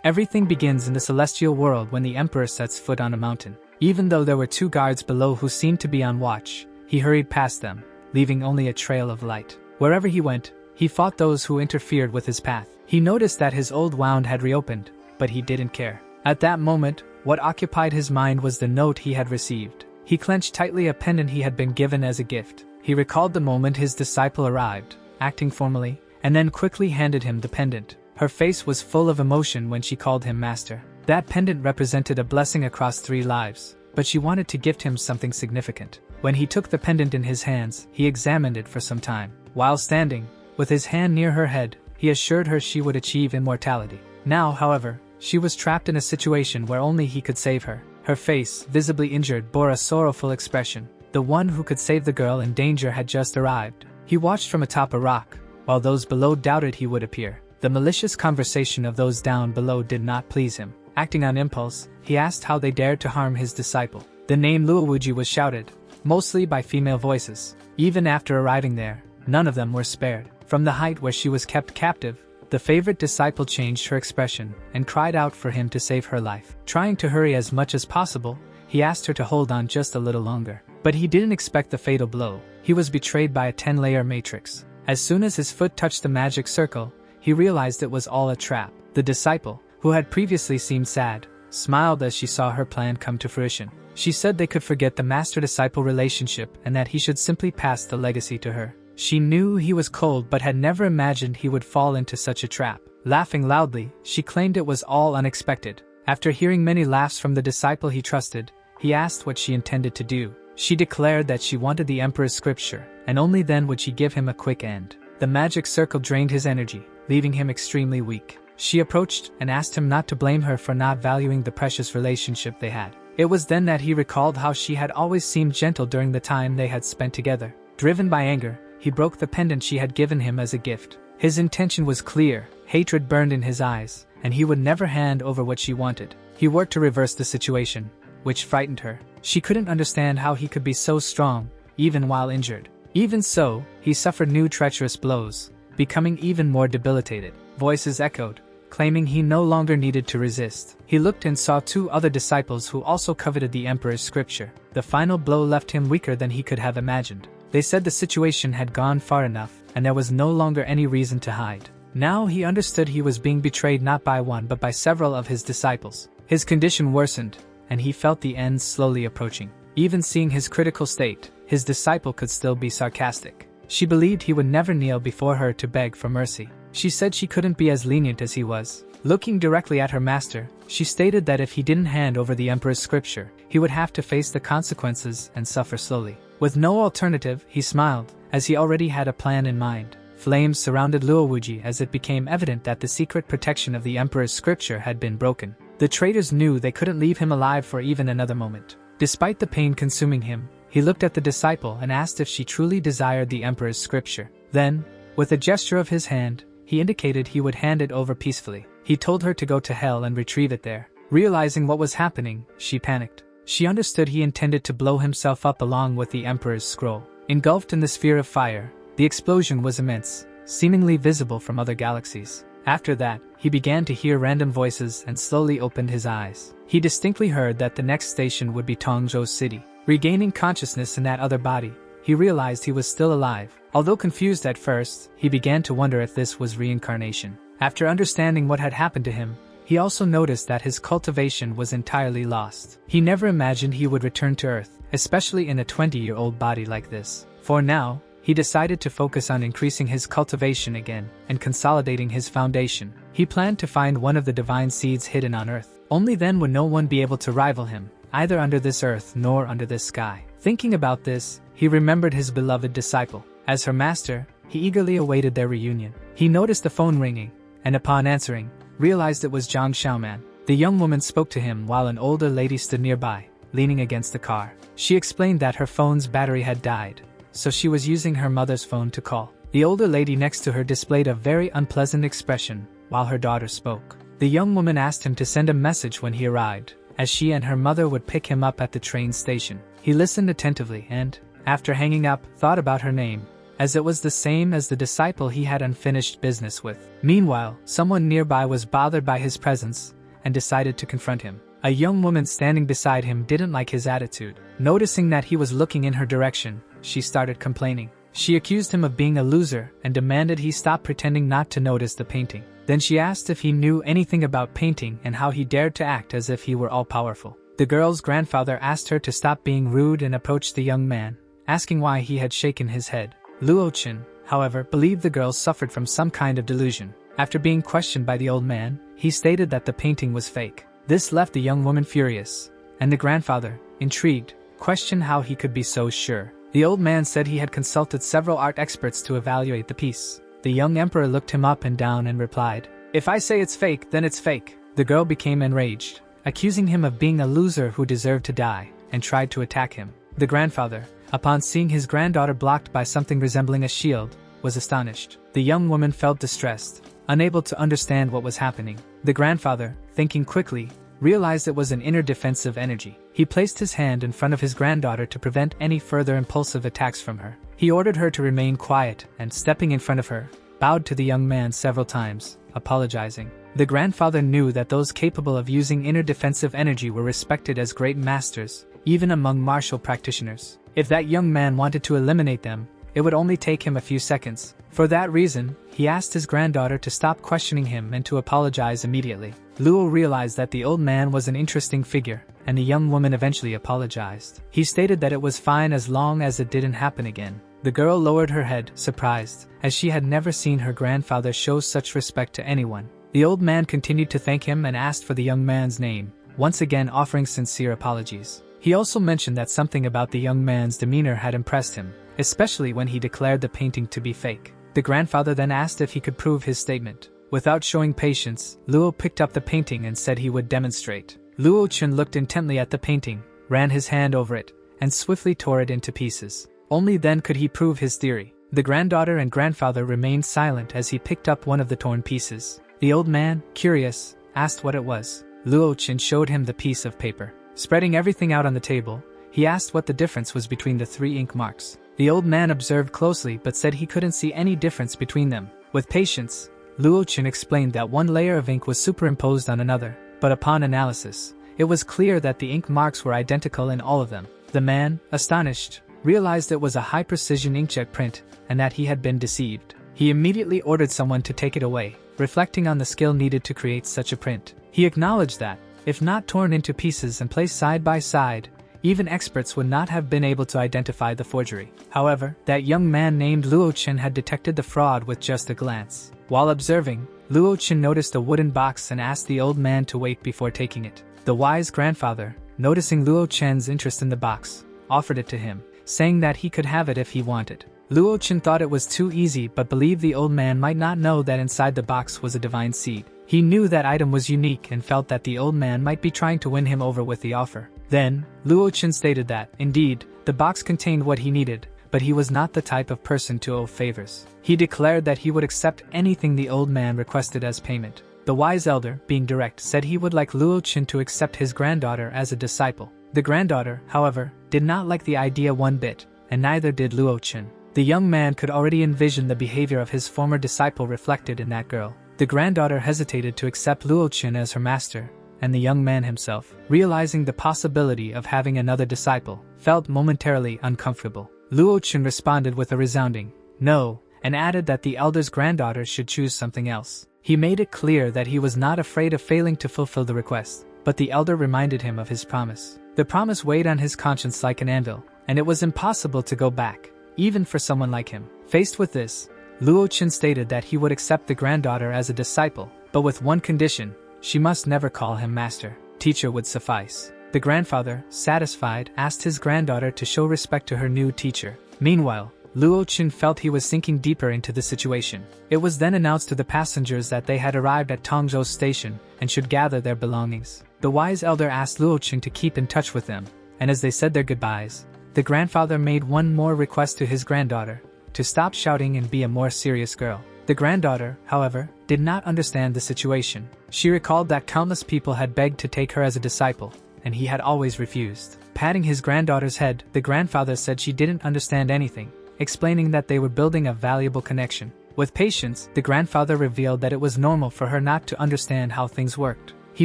Everything begins in the celestial world when the Emperor sets foot on a mountain. Even though there were 2 guards below who seemed to be on watch, he hurried past them, leaving only a trail of light. Wherever he went, he fought those who interfered with his path. He noticed that his old wound had reopened, but he didn't care. At that moment, what occupied his mind was the note he had received. He clenched tightly a pendant he had been given as a gift. He recalled the moment his disciple arrived, acting formally, and then quickly handed him the pendant. Her face was full of emotion when she called him master. That pendant represented a blessing across 3 lives, but she wanted to gift him something significant. When he took the pendant in his hands, he examined it for some time. While standing, with his hand near her head, he assured her she would achieve immortality. Now, however, she was trapped in a situation where only he could save her. Her face, visibly injured, bore a sorrowful expression. The one who could save the girl in danger had just arrived. He watched from atop a rock, while those below doubted he would appear. The malicious conversation of those down below did not please him. Acting on impulse, he asked how they dared to harm his disciple. The name Luo Wuji was shouted, mostly by female voices. Even after arriving there, none of them were spared. From the height where she was kept captive, the favorite disciple changed her expression and cried out for him to save her life. Trying to hurry as much as possible, he asked her to hold on just a little longer. But he didn't expect the fatal blow. He was betrayed by a 10-layer matrix. As soon as his foot touched the magic circle, he realized it was all a trap. The disciple, who had previously seemed sad, smiled as she saw her plan come to fruition. She said they could forget the master-disciple relationship and that he should simply pass the legacy to her. She knew he was cold but had never imagined he would fall into such a trap. Laughing loudly, she claimed it was all unexpected. After hearing many laughs from the disciple he trusted, he asked what she intended to do. She declared that she wanted the Emperor's scripture, and only then would she give him a quick end. The magic circle drained his energy, leaving him extremely weak. She approached and asked him not to blame her for not valuing the precious relationship they had. It was then that he recalled how she had always seemed gentle during the time they had spent together. Driven by anger, he broke the pendant she had given him as a gift. His intention was clear, hatred burned in his eyes, and he would never hand over what she wanted. He worked to reverse the situation, which frightened her. She couldn't understand how he could be so strong, even while injured. Even so, he suffered new treacherous blows, becoming even more debilitated. Voices echoed, claiming he no longer needed to resist. He looked and saw 2 other disciples who also coveted the Emperor's scripture. The final blow left him weaker than he could have imagined. They said the situation had gone far enough, and there was no longer any reason to hide. Now he understood he was being betrayed not by one but by several of his disciples. His condition worsened, and he felt the end slowly approaching. Even seeing his critical state, his disciple could still be sarcastic. She believed he would never kneel before her to beg for mercy. She said she couldn't be as lenient as he was. Looking directly at her master, she stated that if he didn't hand over the Emperor's scripture, he would have to face the consequences and suffer slowly. With no alternative, he smiled, as he already had a plan in mind. Flames surrounded Luo Wuji as it became evident that the secret protection of the Emperor's scripture had been broken. The traitors knew they couldn't leave him alive for even another moment. Despite the pain consuming him, he looked at the disciple and asked if she truly desired the Emperor's scripture. Then, with a gesture of his hand, he indicated he would hand it over peacefully. He told her to go to hell and retrieve it there. Realizing what was happening, she panicked. She understood he intended to blow himself up along with the Emperor's scroll. Engulfed in the sphere of fire, the explosion was immense, seemingly visible from other galaxies. After that, he began to hear random voices and slowly opened his eyes. He distinctly heard that the next station would be Tongo City. Regaining consciousness in that other body, he realized he was still alive. Although confused at first, he began to wonder if this was reincarnation. After understanding what had happened to him, he also noticed that his cultivation was entirely lost. He never imagined he would return to Earth, especially in a 20-year-old body like this. For now, he decided to focus on increasing his cultivation again and consolidating his foundation. He planned to find one of the divine seeds hidden on Earth. Only then would no one be able to rival him, either under this earth nor under this sky. Thinking about this, he remembered his beloved disciple. As her master, he eagerly awaited their reunion. He noticed the phone ringing, and upon answering, realized it was Zhang Xiaoman. The young woman spoke to him while an older lady stood nearby, leaning against the car. She explained that her phone's battery had died, so she was using her mother's phone to call. The older lady next to her displayed a very unpleasant expression while her daughter spoke. The young woman asked him to send a message when he arrived, as she and her mother would pick him up at the train station. He listened attentively and, after hanging up, thought about her name, as it was the same as the disciple he had unfinished business with. Meanwhile, someone nearby was bothered by his presence, and decided to confront him. A young woman standing beside him didn't like his attitude. Noticing that he was looking in her direction, she started complaining. She accused him of being a loser and demanded he stop pretending not to notice the painting. Then she asked if he knew anything about painting and how he dared to act as if he were all-powerful. The girl's grandfather asked her to stop being rude and approached the young man, asking why he had shaken his head. Luo Wuji, however, believed the girl suffered from some kind of delusion. After being questioned by the old man, he stated that the painting was fake. This left the young woman furious, and the grandfather, intrigued, questioned how he could be so sure. The old man said he had consulted several art experts to evaluate the piece. The young emperor looked him up and down and replied, "If I say it's fake, then it's fake." The girl became enraged, accusing him of being a loser who deserved to die, and tried to attack him. The grandfather, upon seeing his granddaughter blocked by something resembling a shield, was astonished. The young woman felt distressed, unable to understand what was happening. The grandfather, thinking quickly, realized it was an inner defensive energy. He placed his hand in front of his granddaughter to prevent any further impulsive attacks from her. He ordered her to remain quiet and, stepping in front of her, bowed to the young man several times, apologizing. The grandfather knew that those capable of using inner defensive energy were respected as great masters, even among martial practitioners. If that young man wanted to eliminate them, it would only take him a few seconds. For that reason, he asked his granddaughter to stop questioning him and to apologize immediately. Luo realized that the old man was an interesting figure, and the young woman eventually apologized. He stated that it was fine as long as it didn't happen again. The girl lowered her head, surprised, as she had never seen her grandfather show such respect to anyone. The old man continued to thank him and asked for the young man's name, once again offering sincere apologies. He also mentioned that something about the young man's demeanor had impressed him, especially when he declared the painting to be fake. The grandfather then asked if he could prove his statement. Without showing patience, Luo picked up the painting and said he would demonstrate. Luo Wuji looked intently at the painting, ran his hand over it, and swiftly tore it into pieces. Only then could he prove his theory. The granddaughter and grandfather remained silent as he picked up one of the torn pieces. The old man, curious, asked what it was. Luo Wuji showed him the piece of paper. Spreading everything out on the table, he asked what the difference was between the 3 ink marks. The old man observed closely but said he couldn't see any difference between them. With patience, Luo Wuji explained that one layer of ink was superimposed on another, but upon analysis, it was clear that the ink marks were identical in all of them. The man, astonished, realized it was a high-precision inkjet print and that he had been deceived. He immediately ordered someone to take it away, reflecting on the skill needed to create such a print. He acknowledged that, if not torn into pieces and placed side by side, even experts would not have been able to identify the forgery. However, that young man named Luo Wuji had detected the fraud with just a glance. While observing, Luo Wuji noticed a wooden box and asked the old man to wait before taking it. The wise grandfather, noticing Luo Wuji's interest in the box, offered it to him, saying that he could have it if he wanted. Luo Wuji thought it was too easy but believed the old man might not know that inside the box was a divine seed. He knew that item was unique and felt that the old man might be trying to win him over with the offer. Then, Luo Wuji stated that, indeed, the box contained what he needed, but he was not the type of person to owe favors. He declared that he would accept anything the old man requested as payment. The wise elder, being direct, said he would like Luo Wuji to accept his granddaughter as a disciple. The granddaughter, however, did not like the idea one bit, and neither did Luo Wuji. The young man could already envision the behavior of his former disciple reflected in that girl. The granddaughter hesitated to accept Luo Wuji as her master, and the young man himself, realizing the possibility of having another disciple, felt momentarily uncomfortable. Luo Wuji responded with a resounding no, and added that the elder's granddaughter should choose something else. He made it clear that he was not afraid of failing to fulfill the request, but the elder reminded him of his promise. The promise weighed on his conscience like an anvil, and it was impossible to go back, even for someone like him. Faced with this, Luo Wuji stated that he would accept the granddaughter as a disciple, but with one condition: she must never call him master. Teacher would suffice. The grandfather, satisfied, asked his granddaughter to show respect to her new teacher. Meanwhile, Luo Wuji felt he was sinking deeper into the situation. It was then announced to the passengers that they had arrived at Tongo station and should gather their belongings. The wise elder asked Luo Wuji to keep in touch with them, and as they said their goodbyes, the grandfather made one more request to his granddaughter: to stop shouting and be a more serious girl. The granddaughter, however, did not understand the situation. She recalled that countless people had begged to take her as a disciple, and he had always refused. Patting his granddaughter's head, the grandfather said she didn't understand anything, explaining that they were building a valuable connection. With patience, the grandfather revealed that it was normal for her not to understand how things worked. He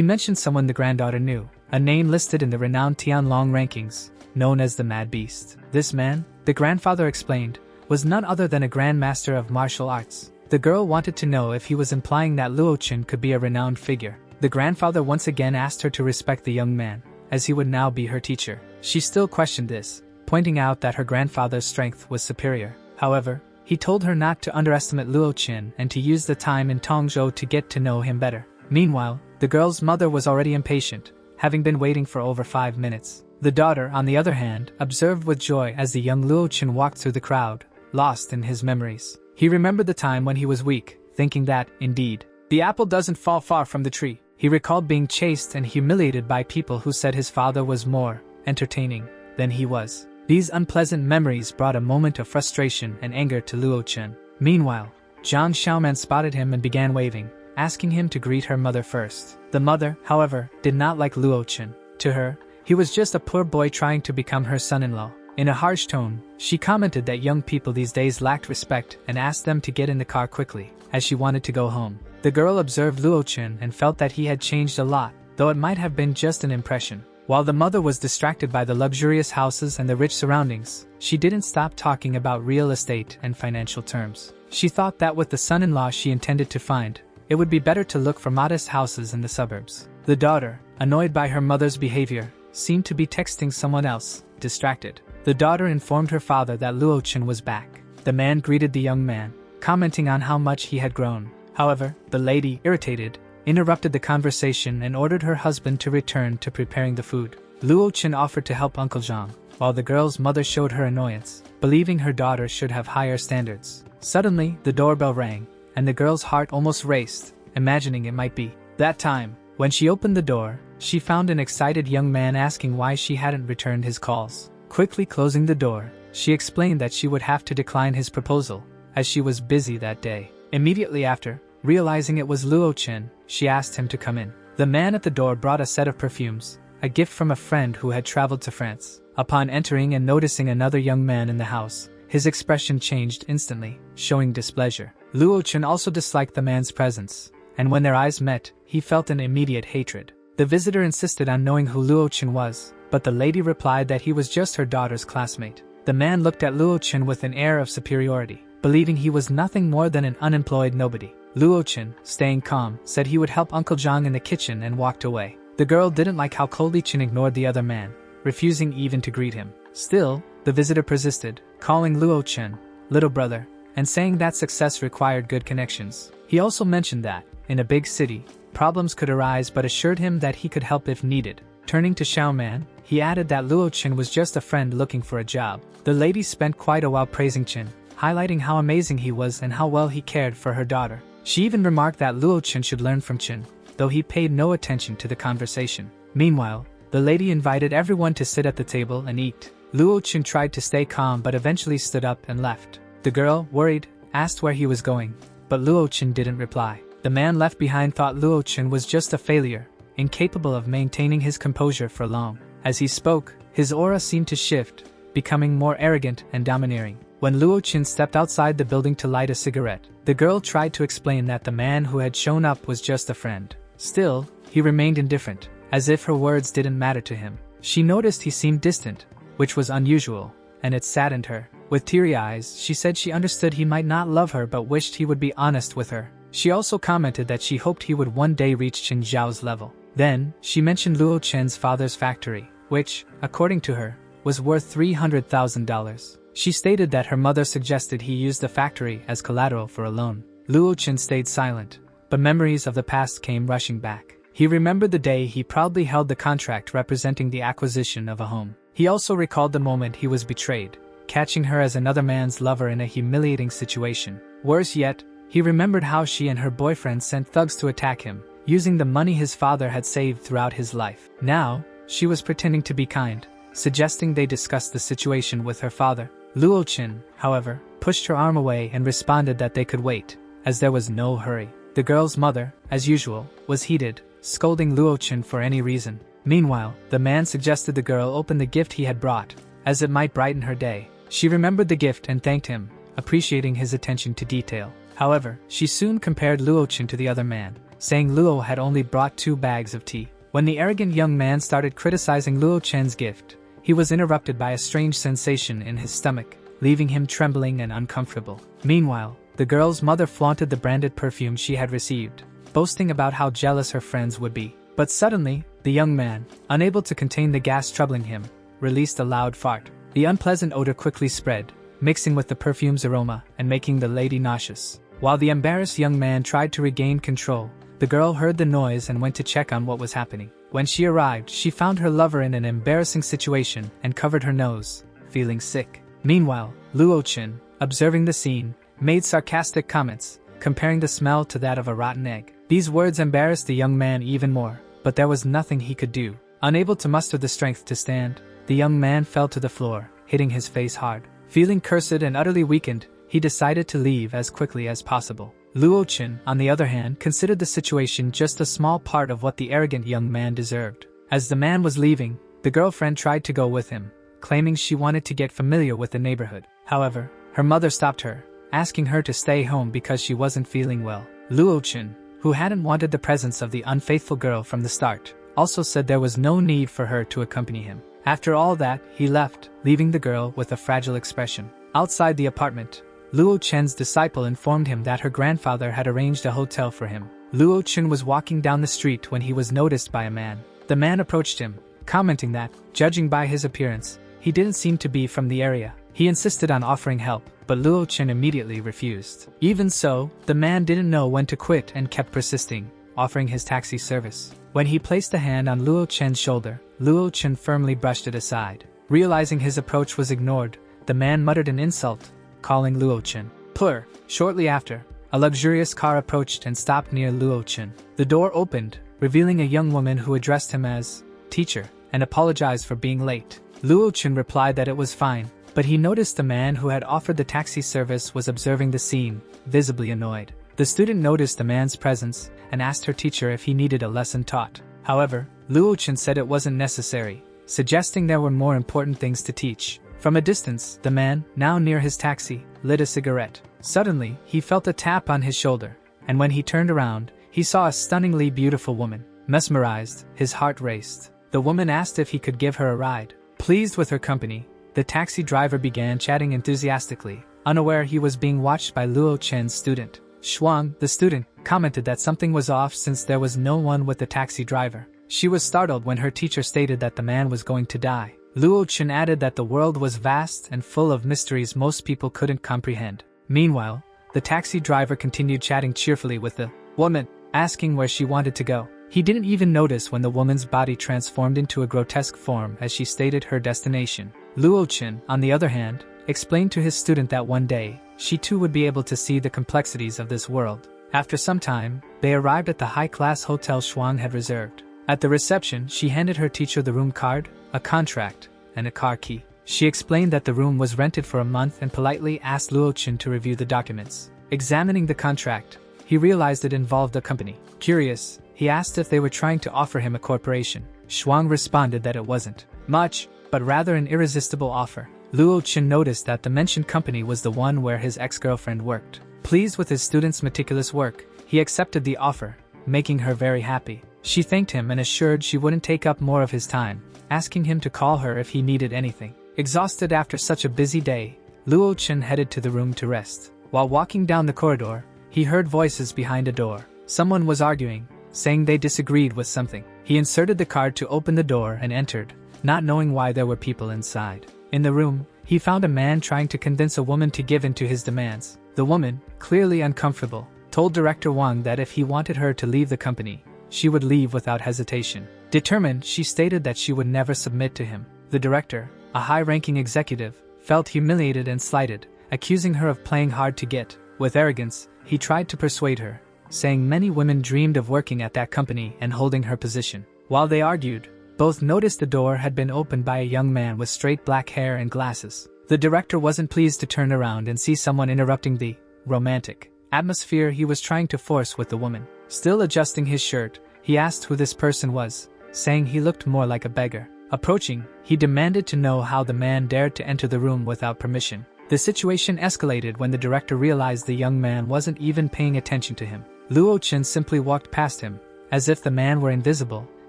mentioned someone the granddaughter knew, a name listed in the renowned Tianlong rankings, known as the Mad Beast. This man, the grandfather explained, was none other than a grandmaster of martial arts. The girl wanted to know if he was implying that Luo Qin could be a renowned figure. The grandfather once again asked her to respect the young man, as he would now be her teacher. She still questioned this, pointing out that her grandfather's strength was superior. However, he told her not to underestimate Luo Qin and to use the time in Tongzhou to get to know him better. Meanwhile, the girl's mother was already impatient, having been waiting for over 5 minutes. The daughter, on the other hand, observed with joy as the young Luo Qin walked through the crowd, lost in his memories. He remembered the time when he was weak, thinking that, indeed, the apple doesn't fall far from the tree. He recalled being chased and humiliated by people who said his father was more entertaining than he was. These unpleasant memories brought a moment of frustration and anger to Luo Qin. Meanwhile, Zhang Xiaoman spotted him and began waving, asking him to greet her mother first. The mother, however, did not like Luo Qin. To her, he was just a poor boy trying to become her son-in-law. In a harsh tone, she commented that young people these days lacked respect and asked them to get in the car quickly, as she wanted to go home. The girl observed Luo Qin and felt that he had changed a lot, though it might have been just an impression. While the mother was distracted by the luxurious houses and the rich surroundings, she didn't stop talking about real estate and financial terms. She thought that with the son-in-law she intended to find, it would be better to look for modest houses in the suburbs. The daughter, annoyed by her mother's behavior, seemed to be texting someone else, distracted. The daughter informed her father that Luo Qin was back. The man greeted the young man, commenting on how much he had grown. However, the lady, irritated, interrupted the conversation and ordered her husband to return to preparing the food. Luo Qin offered to help Uncle Zhang, while the girl's mother showed her annoyance, believing her daughter should have higher standards. Suddenly, the doorbell rang, and the girl's heart almost raced, imagining it might be that time. When she opened the door, she found an excited young man asking why she hadn't returned his calls. Quickly closing the door, she explained that she would have to decline his proposal, as she was busy that day. Immediately after, realizing it was Luo Qin, she asked him to come in. The man at the door brought a set of perfumes, a gift from a friend who had traveled to France. Upon entering and noticing another young man in the house, his expression changed instantly, showing displeasure. Luo Qin also disliked the man's presence, and when their eyes met, he felt an immediate hatred. The visitor insisted on knowing who Luo Qin was, but the lady replied that he was just her daughter's classmate. The man looked at Luo Qin with an air of superiority, believing he was nothing more than an unemployed nobody. Luo Qin, staying calm, said he would help Uncle Zhang in the kitchen and walked away. The girl didn't like how coldly Qin ignored the other man, refusing even to greet him. Still, the visitor persisted, calling Luo Qin little brother, and saying that success required good connections. He also mentioned that, in a big city, problems could arise but assured him that he could help if needed. Turning to Xiaoman, he added that Luo Qin was just a friend looking for a job. The lady spent quite a while praising Qin, highlighting how amazing he was and how well he cared for her daughter. She even remarked that Luo Qin should learn from Qin, though he paid no attention to the conversation. Meanwhile, the lady invited everyone to sit at the table and eat. Luo Qin tried to stay calm but eventually stood up and left. The girl, worried, asked where he was going, but Luo Qin didn't reply. The man left behind thought Luo Qin was just a failure, incapable of maintaining his composure for long. As he spoke, his aura seemed to shift, becoming more arrogant and domineering. When Luo Qin stepped outside the building to light a cigarette, the girl tried to explain that the man who had shown up was just a friend. Still, he remained indifferent, as if her words didn't matter to him. She noticed he seemed distant, which was unusual, and it saddened her. With teary eyes, she said she understood he might not love her but wished he would be honest with her. She also commented that she hoped he would one day reach Qin Zhao's level. Then, she mentioned Luo Chen's father's factory, which, according to her, was worth $300,000. She stated that her mother suggested he use the factory as collateral for a loan. Luo Chen stayed silent, but memories of the past came rushing back. He remembered the day he proudly held the contract representing the acquisition of a home. He also recalled the moment he was betrayed, catching her as another man's lover in a humiliating situation. Worse yet, he remembered how she and her boyfriend sent thugs to attack him, using the money his father had saved throughout his life. Now, she was pretending to be kind, suggesting they discuss the situation with her father. Luo Chen, however, pushed her arm away and responded that they could wait, as there was no hurry. The girl's mother, as usual, was heated, scolding Luo Chen for any reason. Meanwhile, the man suggested the girl open the gift he had brought, as it might brighten her day. She remembered the gift and thanked him, appreciating his attention to detail. However, she soon compared Luo Chen to the other man, saying Luo had only brought 2 bags of tea. When the arrogant young man started criticizing Luo Chen's gift, he was interrupted by a strange sensation in his stomach, leaving him trembling and uncomfortable. Meanwhile, the girl's mother flaunted the branded perfume she had received, boasting about how jealous her friends would be. But suddenly, the young man, unable to contain the gas troubling him, released a loud fart. The unpleasant odor quickly spread, mixing with the perfume's aroma and making the lady nauseous. While the embarrassed young man tried to regain control, the girl heard the noise and went to check on what was happening. When she arrived, she found her lover in an embarrassing situation and covered her nose, feeling sick. Meanwhile, Luo Chen, observing the scene, made sarcastic comments, comparing the smell to that of a rotten egg. These words embarrassed the young man even more, but there was nothing he could do. Unable to muster the strength to stand, the young man fell to the floor, hitting his face hard. Feeling cursed and utterly weakened, he decided to leave as quickly as possible. Luo Chen, on the other hand, considered the situation just a small part of what the arrogant young man deserved. As the man was leaving, the girlfriend tried to go with him, claiming she wanted to get familiar with the neighborhood. However, her mother stopped her, asking her to stay home because she wasn't feeling well. Luo Chen, who hadn't wanted the presence of the unfaithful girl from the start, also said there was no need for her to accompany him. After all that, he left, leaving the girl with a fragile expression. Outside the apartment, Luo Chen's disciple informed him that her grandfather had arranged a hotel for him. Luo Chen was walking down the street when he was noticed by a man. The man approached him, commenting that, judging by his appearance, he didn't seem to be from the area. He insisted on offering help, but Luo Chen immediately refused. Even so, the man didn't know when to quit and kept persisting, offering his taxi service. When he placed a hand on Luo Chen's shoulder, Luo Chen firmly brushed it aside. Realizing his approach was ignored, the man muttered an insult, calling Luo Chen "Plur." Shortly after, a luxurious car approached and stopped near Luo Chen. The door opened, revealing a young woman who addressed him as "teacher" and apologized for being late. Luo Chen replied that it was fine, but he noticed the man who had offered the taxi service was observing the scene, visibly annoyed. The student noticed the man's presence and asked her teacher if he needed a lesson taught. However, Luo Chen said it wasn't necessary, suggesting there were more important things to teach. From a distance, the man, now near his taxi, lit a cigarette. Suddenly, he felt a tap on his shoulder, and when he turned around, he saw a stunningly beautiful woman. Mesmerized, his heart raced. The woman asked if he could give her a ride. Pleased with her company, the taxi driver began chatting enthusiastically, unaware he was being watched by Luo Chen's student. Shuang, the student, commented that something was off since there was no one with the taxi driver. She was startled when her teacher stated that the man was going to die. Luo Chen added that the world was vast and full of mysteries most people couldn't comprehend. Meanwhile, the taxi driver continued chatting cheerfully with the woman, asking where she wanted to go. He didn't even notice when the woman's body transformed into a grotesque form as she stated her destination. Luo Chen, on the other hand, explained to his student that one day, she too would be able to see the complexities of this world. After some time, they arrived at the high-class hotel Shuang had reserved. At the reception, she handed her teacher the room card, a contract, and a car key. She explained that the room was rented for a month and politely asked Luo Chen to review the documents. Examining the contract, he realized it involved a company. Curious, he asked if they were trying to offer him a corporation. Shuang responded that it wasn't much, but rather an irresistible offer. Luo Chen noticed that the mentioned company was the one where his ex-girlfriend worked. Pleased with his student's meticulous work, he accepted the offer, making her very happy. She thanked him and assured she wouldn't take up more of his time, asking him to call her if he needed anything. Exhausted after such a busy day, Luo Chen headed to the room to rest. While walking down the corridor, he heard voices behind a door. Someone was arguing, saying they disagreed with something. He inserted the card to open the door and entered, not knowing why there were people inside. In the room, he found a man trying to convince a woman to give in to his demands. The woman, clearly uncomfortable, told Director Wang that if he wanted her to leave the company, she would leave without hesitation. Determined, she stated that she would never submit to him. The director, a high-ranking executive, felt humiliated and slighted, accusing her of playing hard to get. With arrogance, he tried to persuade her, saying many women dreamed of working at that company and holding her position. While they argued, both noticed the door had been opened by a young man with straight black hair and glasses. The director wasn't pleased to turn around and see someone interrupting the romantic atmosphere he was trying to force with the woman. Still adjusting his shirt, he asked who this person was, saying he looked more like a beggar. Approaching, he demanded to know how the man dared to enter the room without permission. The situation escalated when the director realized the young man wasn't even paying attention to him. Luo Chen simply walked past him, as if the man were invisible,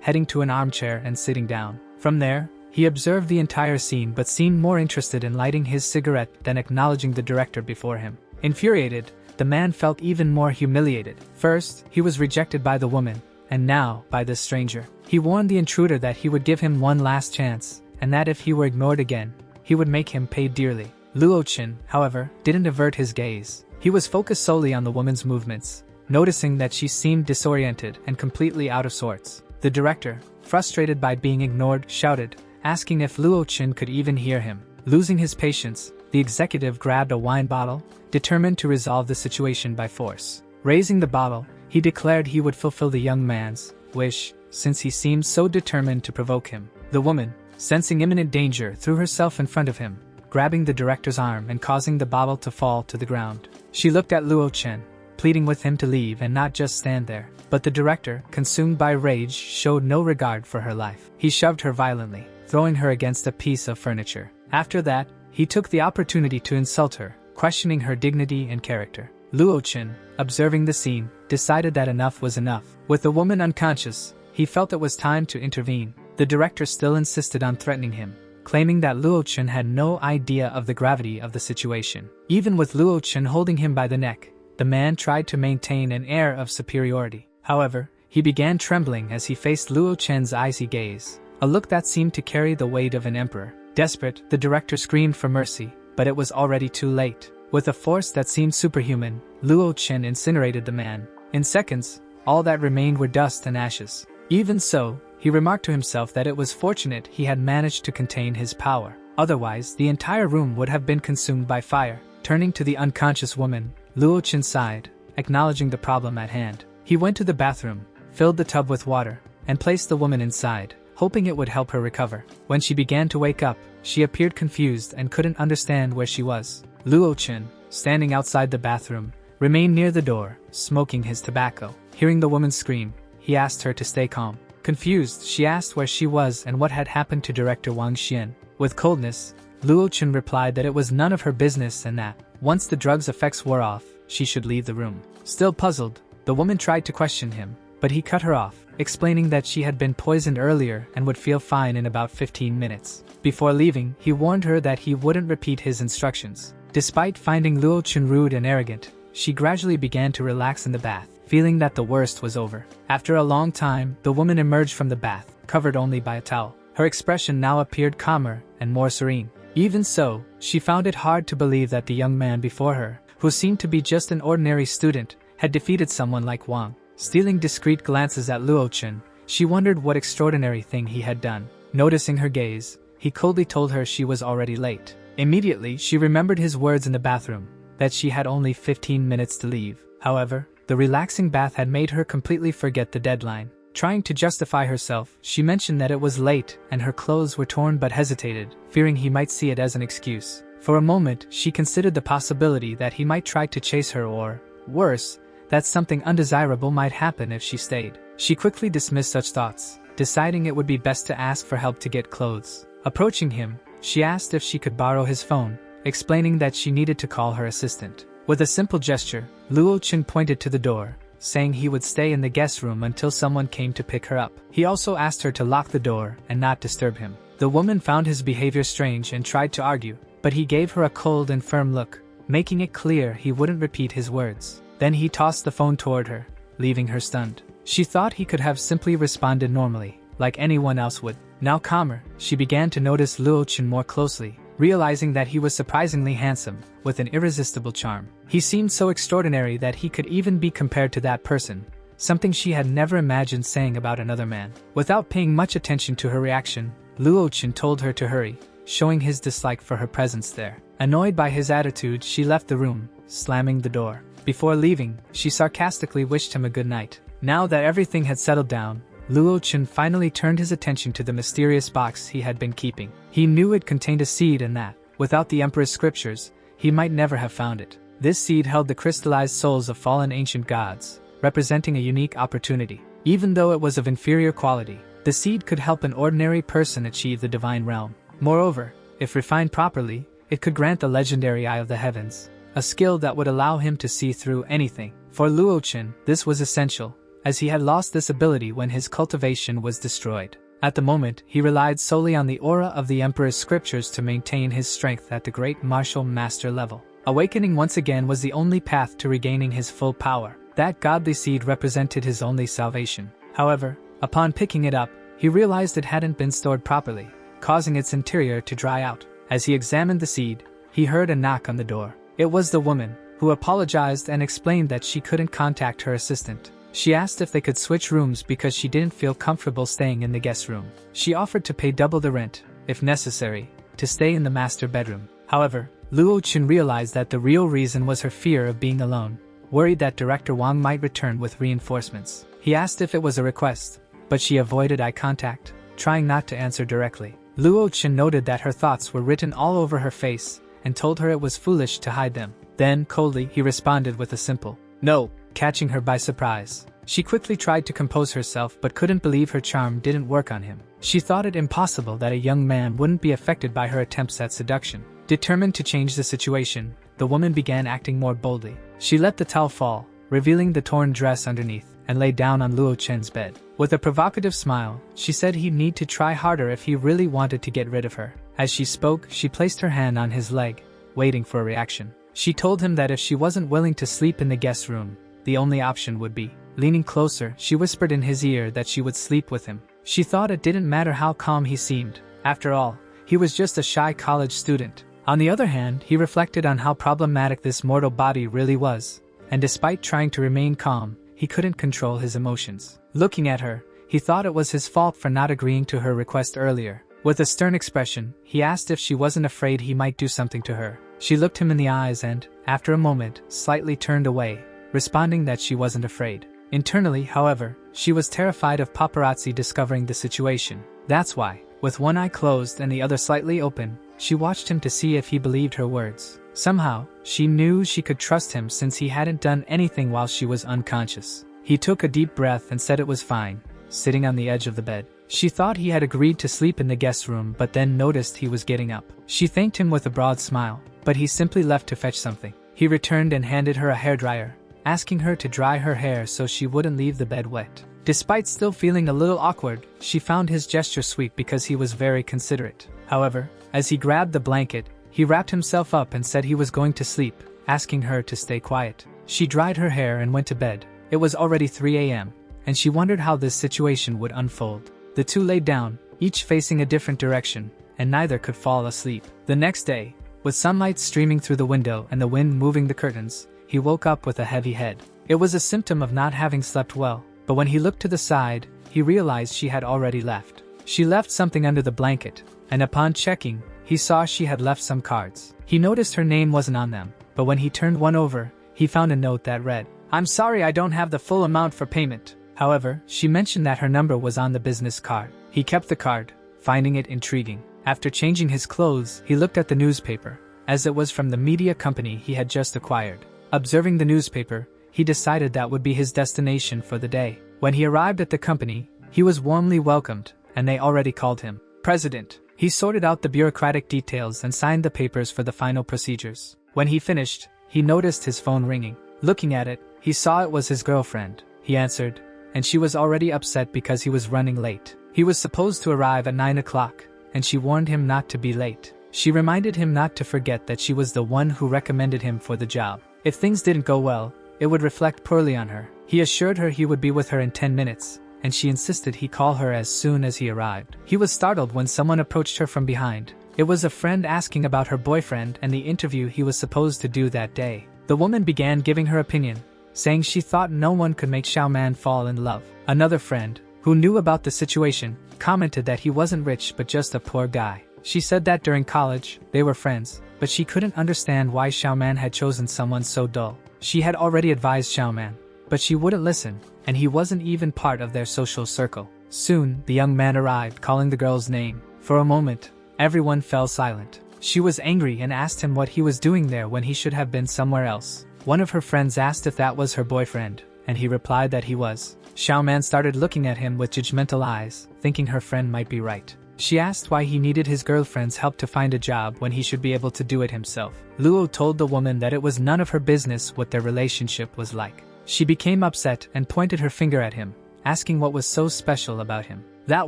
heading to an armchair and sitting down. From there, he observed the entire scene but seemed more interested in lighting his cigarette than acknowledging the director before him. Infuriated, the man felt even more humiliated. First, he was rejected by the woman, and now, by this stranger. He warned the intruder that he would give him one last chance, and that if he were ignored again, he would make him pay dearly. Luo Chen, however, didn't avert his gaze. He was focused solely on the woman's movements, noticing that she seemed disoriented and completely out of sorts. The director, frustrated by being ignored, shouted, asking if Luo Chen could even hear him. Losing his patience, the executive grabbed a wine bottle, determined to resolve the situation by force. Raising the bottle, he declared he would fulfill the young man's wish, since he seemed so determined to provoke him. The woman, sensing imminent danger, threw herself in front of him, grabbing the director's arm and causing the bottle to fall to the ground. She looked at Luo Chen, pleading with him to leave and not just stand there. But the director, consumed by rage, showed no regard for her life. He shoved her violently, throwing her against a piece of furniture. After that, he took the opportunity to insult her, questioning her dignity and character. Luo Chen, observing the scene, decided that enough was enough. With the woman unconscious, he felt it was time to intervene. The director still insisted on threatening him, claiming that Luo Chen had no idea of the gravity of the situation. Even with Luo Chen holding him by the neck, the man tried to maintain an air of superiority. However, he began trembling as he faced Luo Chen's icy gaze, a look that seemed to carry the weight of an emperor. Desperate, the director screamed for mercy, but it was already too late. With a force that seemed superhuman, Luo Chen incinerated the man. In seconds, all that remained were dust and ashes. Even so, he remarked to himself that it was fortunate he had managed to contain his power. Otherwise, the entire room would have been consumed by fire. Turning to the unconscious woman, Luo Chen sighed, acknowledging the problem at hand. He went to the bathroom, filled the tub with water, and placed the woman inside, hoping it would help her recover. When she began to wake up, she appeared confused and couldn't understand where she was. Luo Chen, standing outside the bathroom, remained near the door, smoking his tobacco. Hearing the woman scream, he asked her to stay calm. Confused, she asked where she was and what had happened to director Wang Xian. With coldness, Luo Chen replied that it was none of her business and that, once the drug's effects wore off, she should leave the room. Still puzzled, the woman tried to question him, but he cut her off, explaining that she had been poisoned earlier and would feel fine in about 15 minutes. Before leaving, he warned her that he wouldn't repeat his instructions. Despite finding Luo Chen rude and arrogant, she gradually began to relax in the bath, feeling that the worst was over. After a long time, the woman emerged from the bath, covered only by a towel. Her expression now appeared calmer and more serene. Even so, she found it hard to believe that the young man before her, who seemed to be just an ordinary student, had defeated someone like Wang. Stealing discreet glances at Luo Chen, she wondered what extraordinary thing he had done. Noticing her gaze, he coldly told her she was already late. Immediately, she remembered his words in the bathroom, that she had only 15 minutes to leave. However, the relaxing bath had made her completely forget the deadline. Trying to justify herself, she mentioned that it was late and her clothes were torn but hesitated, fearing he might see it as an excuse. For a moment, she considered the possibility that he might try to chase her or, worse, that something undesirable might happen if she stayed. She quickly dismissed such thoughts, deciding it would be best to ask for help to get clothes. Approaching him, she asked if she could borrow his phone, explaining that she needed to call her assistant. With a simple gesture, Luo Chen pointed to the door, saying he would stay in the guest room until someone came to pick her up. He also asked her to lock the door and not disturb him. The woman found his behavior strange and tried to argue, but he gave her a cold and firm look, making it clear he wouldn't repeat his words. Then he tossed the phone toward her, leaving her stunned. She thought he could have simply responded normally, like anyone else would. Now calmer, she began to notice Luo Chen more closely, realizing that he was surprisingly handsome, with an irresistible charm. He seemed so extraordinary that he could even be compared to that person, something she had never imagined saying about another man. Without paying much attention to her reaction, Luo Chen told her to hurry, showing his dislike for her presence there. Annoyed by his attitude, she left the room, slamming the door. Before leaving, she sarcastically wished him a good night. Now that everything had settled down, Luo Chen finally turned his attention to the mysterious box he had been keeping. He knew it contained a seed and that, without the Emperor's scriptures, he might never have found it. This seed held the crystallized souls of fallen ancient gods, representing a unique opportunity. Even though it was of inferior quality, the seed could help an ordinary person achieve the divine realm. Moreover, if refined properly, it could grant the legendary Eye of the Heavens, a skill that would allow him to see through anything. For Luo Wuji, this was essential, as he had lost this ability when his cultivation was destroyed. At the moment, he relied solely on the aura of the Emperor's scriptures to maintain his strength at the great martial master level. Awakening once again was the only path to regaining his full power. That godly seed represented his only salvation. However, upon picking it up, he realized it hadn't been stored properly, causing its interior to dry out. As he examined the seed, he heard a knock on the door. It was the woman, who apologized and explained that she couldn't contact her assistant. She asked if they could switch rooms because she didn't feel comfortable staying in the guest room. She offered to pay double the rent, if necessary, to stay in the master bedroom. However, Luo Wuji realized that the real reason was her fear of being alone, worried that Director Wang might return with reinforcements. He asked if it was a request, but she avoided eye contact, trying not to answer directly. Luo Wuji noted that her thoughts were written all over her face, and told her it was foolish to hide them. Then, coldly, he responded with a simple "No," catching her by surprise. She quickly tried to compose herself but couldn't believe her charm didn't work on him. She thought it impossible that a young man wouldn't be affected by her attempts at seduction. Determined to change the situation, the woman began acting more boldly. She let the towel fall, revealing the torn dress underneath, and lay down on Luo Wuji's bed. With a provocative smile, she said he'd need to try harder if he really wanted to get rid of her. As she spoke, she placed her hand on his leg, waiting for a reaction. She told him that if she wasn't willing to sleep in the guest room, the only option would be. Leaning closer, she whispered in his ear that she would sleep with him. She thought it didn't matter how calm he seemed. After all, he was just a shy college student. On the other hand, he reflected on how problematic this mortal body really was, and despite trying to remain calm, he couldn't control his emotions. Looking at her, he thought it was his fault for not agreeing to her request earlier. With a stern expression, he asked if she wasn't afraid he might do something to her. She looked him in the eyes and, after a moment, slightly turned away, responding that she wasn't afraid. Internally, however, she was terrified of paparazzi discovering the situation. That's why, with one eye closed and the other slightly open, she watched him to see if he believed her words. Somehow, she knew she could trust him since he hadn't done anything while she was unconscious. He took a deep breath and said it was fine, sitting on the edge of the bed. She thought he had agreed to sleep in the guest room but then noticed he was getting up. She thanked him with a broad smile, but he simply left to fetch something. He returned and handed her a hairdryer, asking her to dry her hair so she wouldn't leave the bed wet. Despite still feeling a little awkward, she found his gesture sweet because he was very considerate. However, as he grabbed the blanket, he wrapped himself up and said he was going to sleep, asking her to stay quiet. She dried her hair and went to bed. It was already 3 a.m., and she wondered how this situation would unfold. The two laid down, each facing a different direction, and neither could fall asleep. The next day, with sunlight streaming through the window and the wind moving the curtains, he woke up with a heavy head. It was a symptom of not having slept well, but when he looked to the side, he realized she had already left. She left something under the blanket, and upon checking, he saw she had left some cards. He noticed her name wasn't on them, but when he turned one over, he found a note that read, "I'm sorry I don't have the full amount for payment." However, she mentioned that her number was on the business card. He kept the card, finding it intriguing. After changing his clothes, he looked at the newspaper, as it was from the media company he had just acquired. Observing the newspaper, he decided that would be his destination for the day. When he arrived at the company, he was warmly welcomed, and they already called him President. He sorted out the bureaucratic details and signed the papers for the final procedures. When he finished, he noticed his phone ringing. Looking at it, he saw it was his girlfriend. He answered, and she was already upset because he was running late. He was supposed to arrive at 9 o'clock, and she warned him not to be late. She reminded him not to forget that she was the one who recommended him for the job. If things didn't go well, it would reflect poorly on her. He assured her he would be with her in 10 minutes, and she insisted he call her as soon as he arrived. He was startled when someone approached her from behind. It was a friend asking about her boyfriend and the interview he was supposed to do that day. The woman began giving her opinion, saying she thought no one could make Xiaoman fall in love. Another friend, who knew about the situation, commented that he wasn't rich but just a poor guy. She said that during college, they were friends, but she couldn't understand why Xiaoman had chosen someone so dull. She had already advised Xiaoman, but she wouldn't listen, and he wasn't even part of their social circle. Soon, the young man arrived, calling the girl's name. For a moment, everyone fell silent. She was angry and asked him what he was doing there when he should have been somewhere else. One of her friends asked if that was her boyfriend, and he replied that he was. Xiaoman started looking at him with judgmental eyes, thinking her friend might be right. She asked why he needed his girlfriend's help to find a job when he should be able to do it himself. Luo told the woman that it was none of her business what their relationship was like. She became upset and pointed her finger at him, asking what was so special about him. That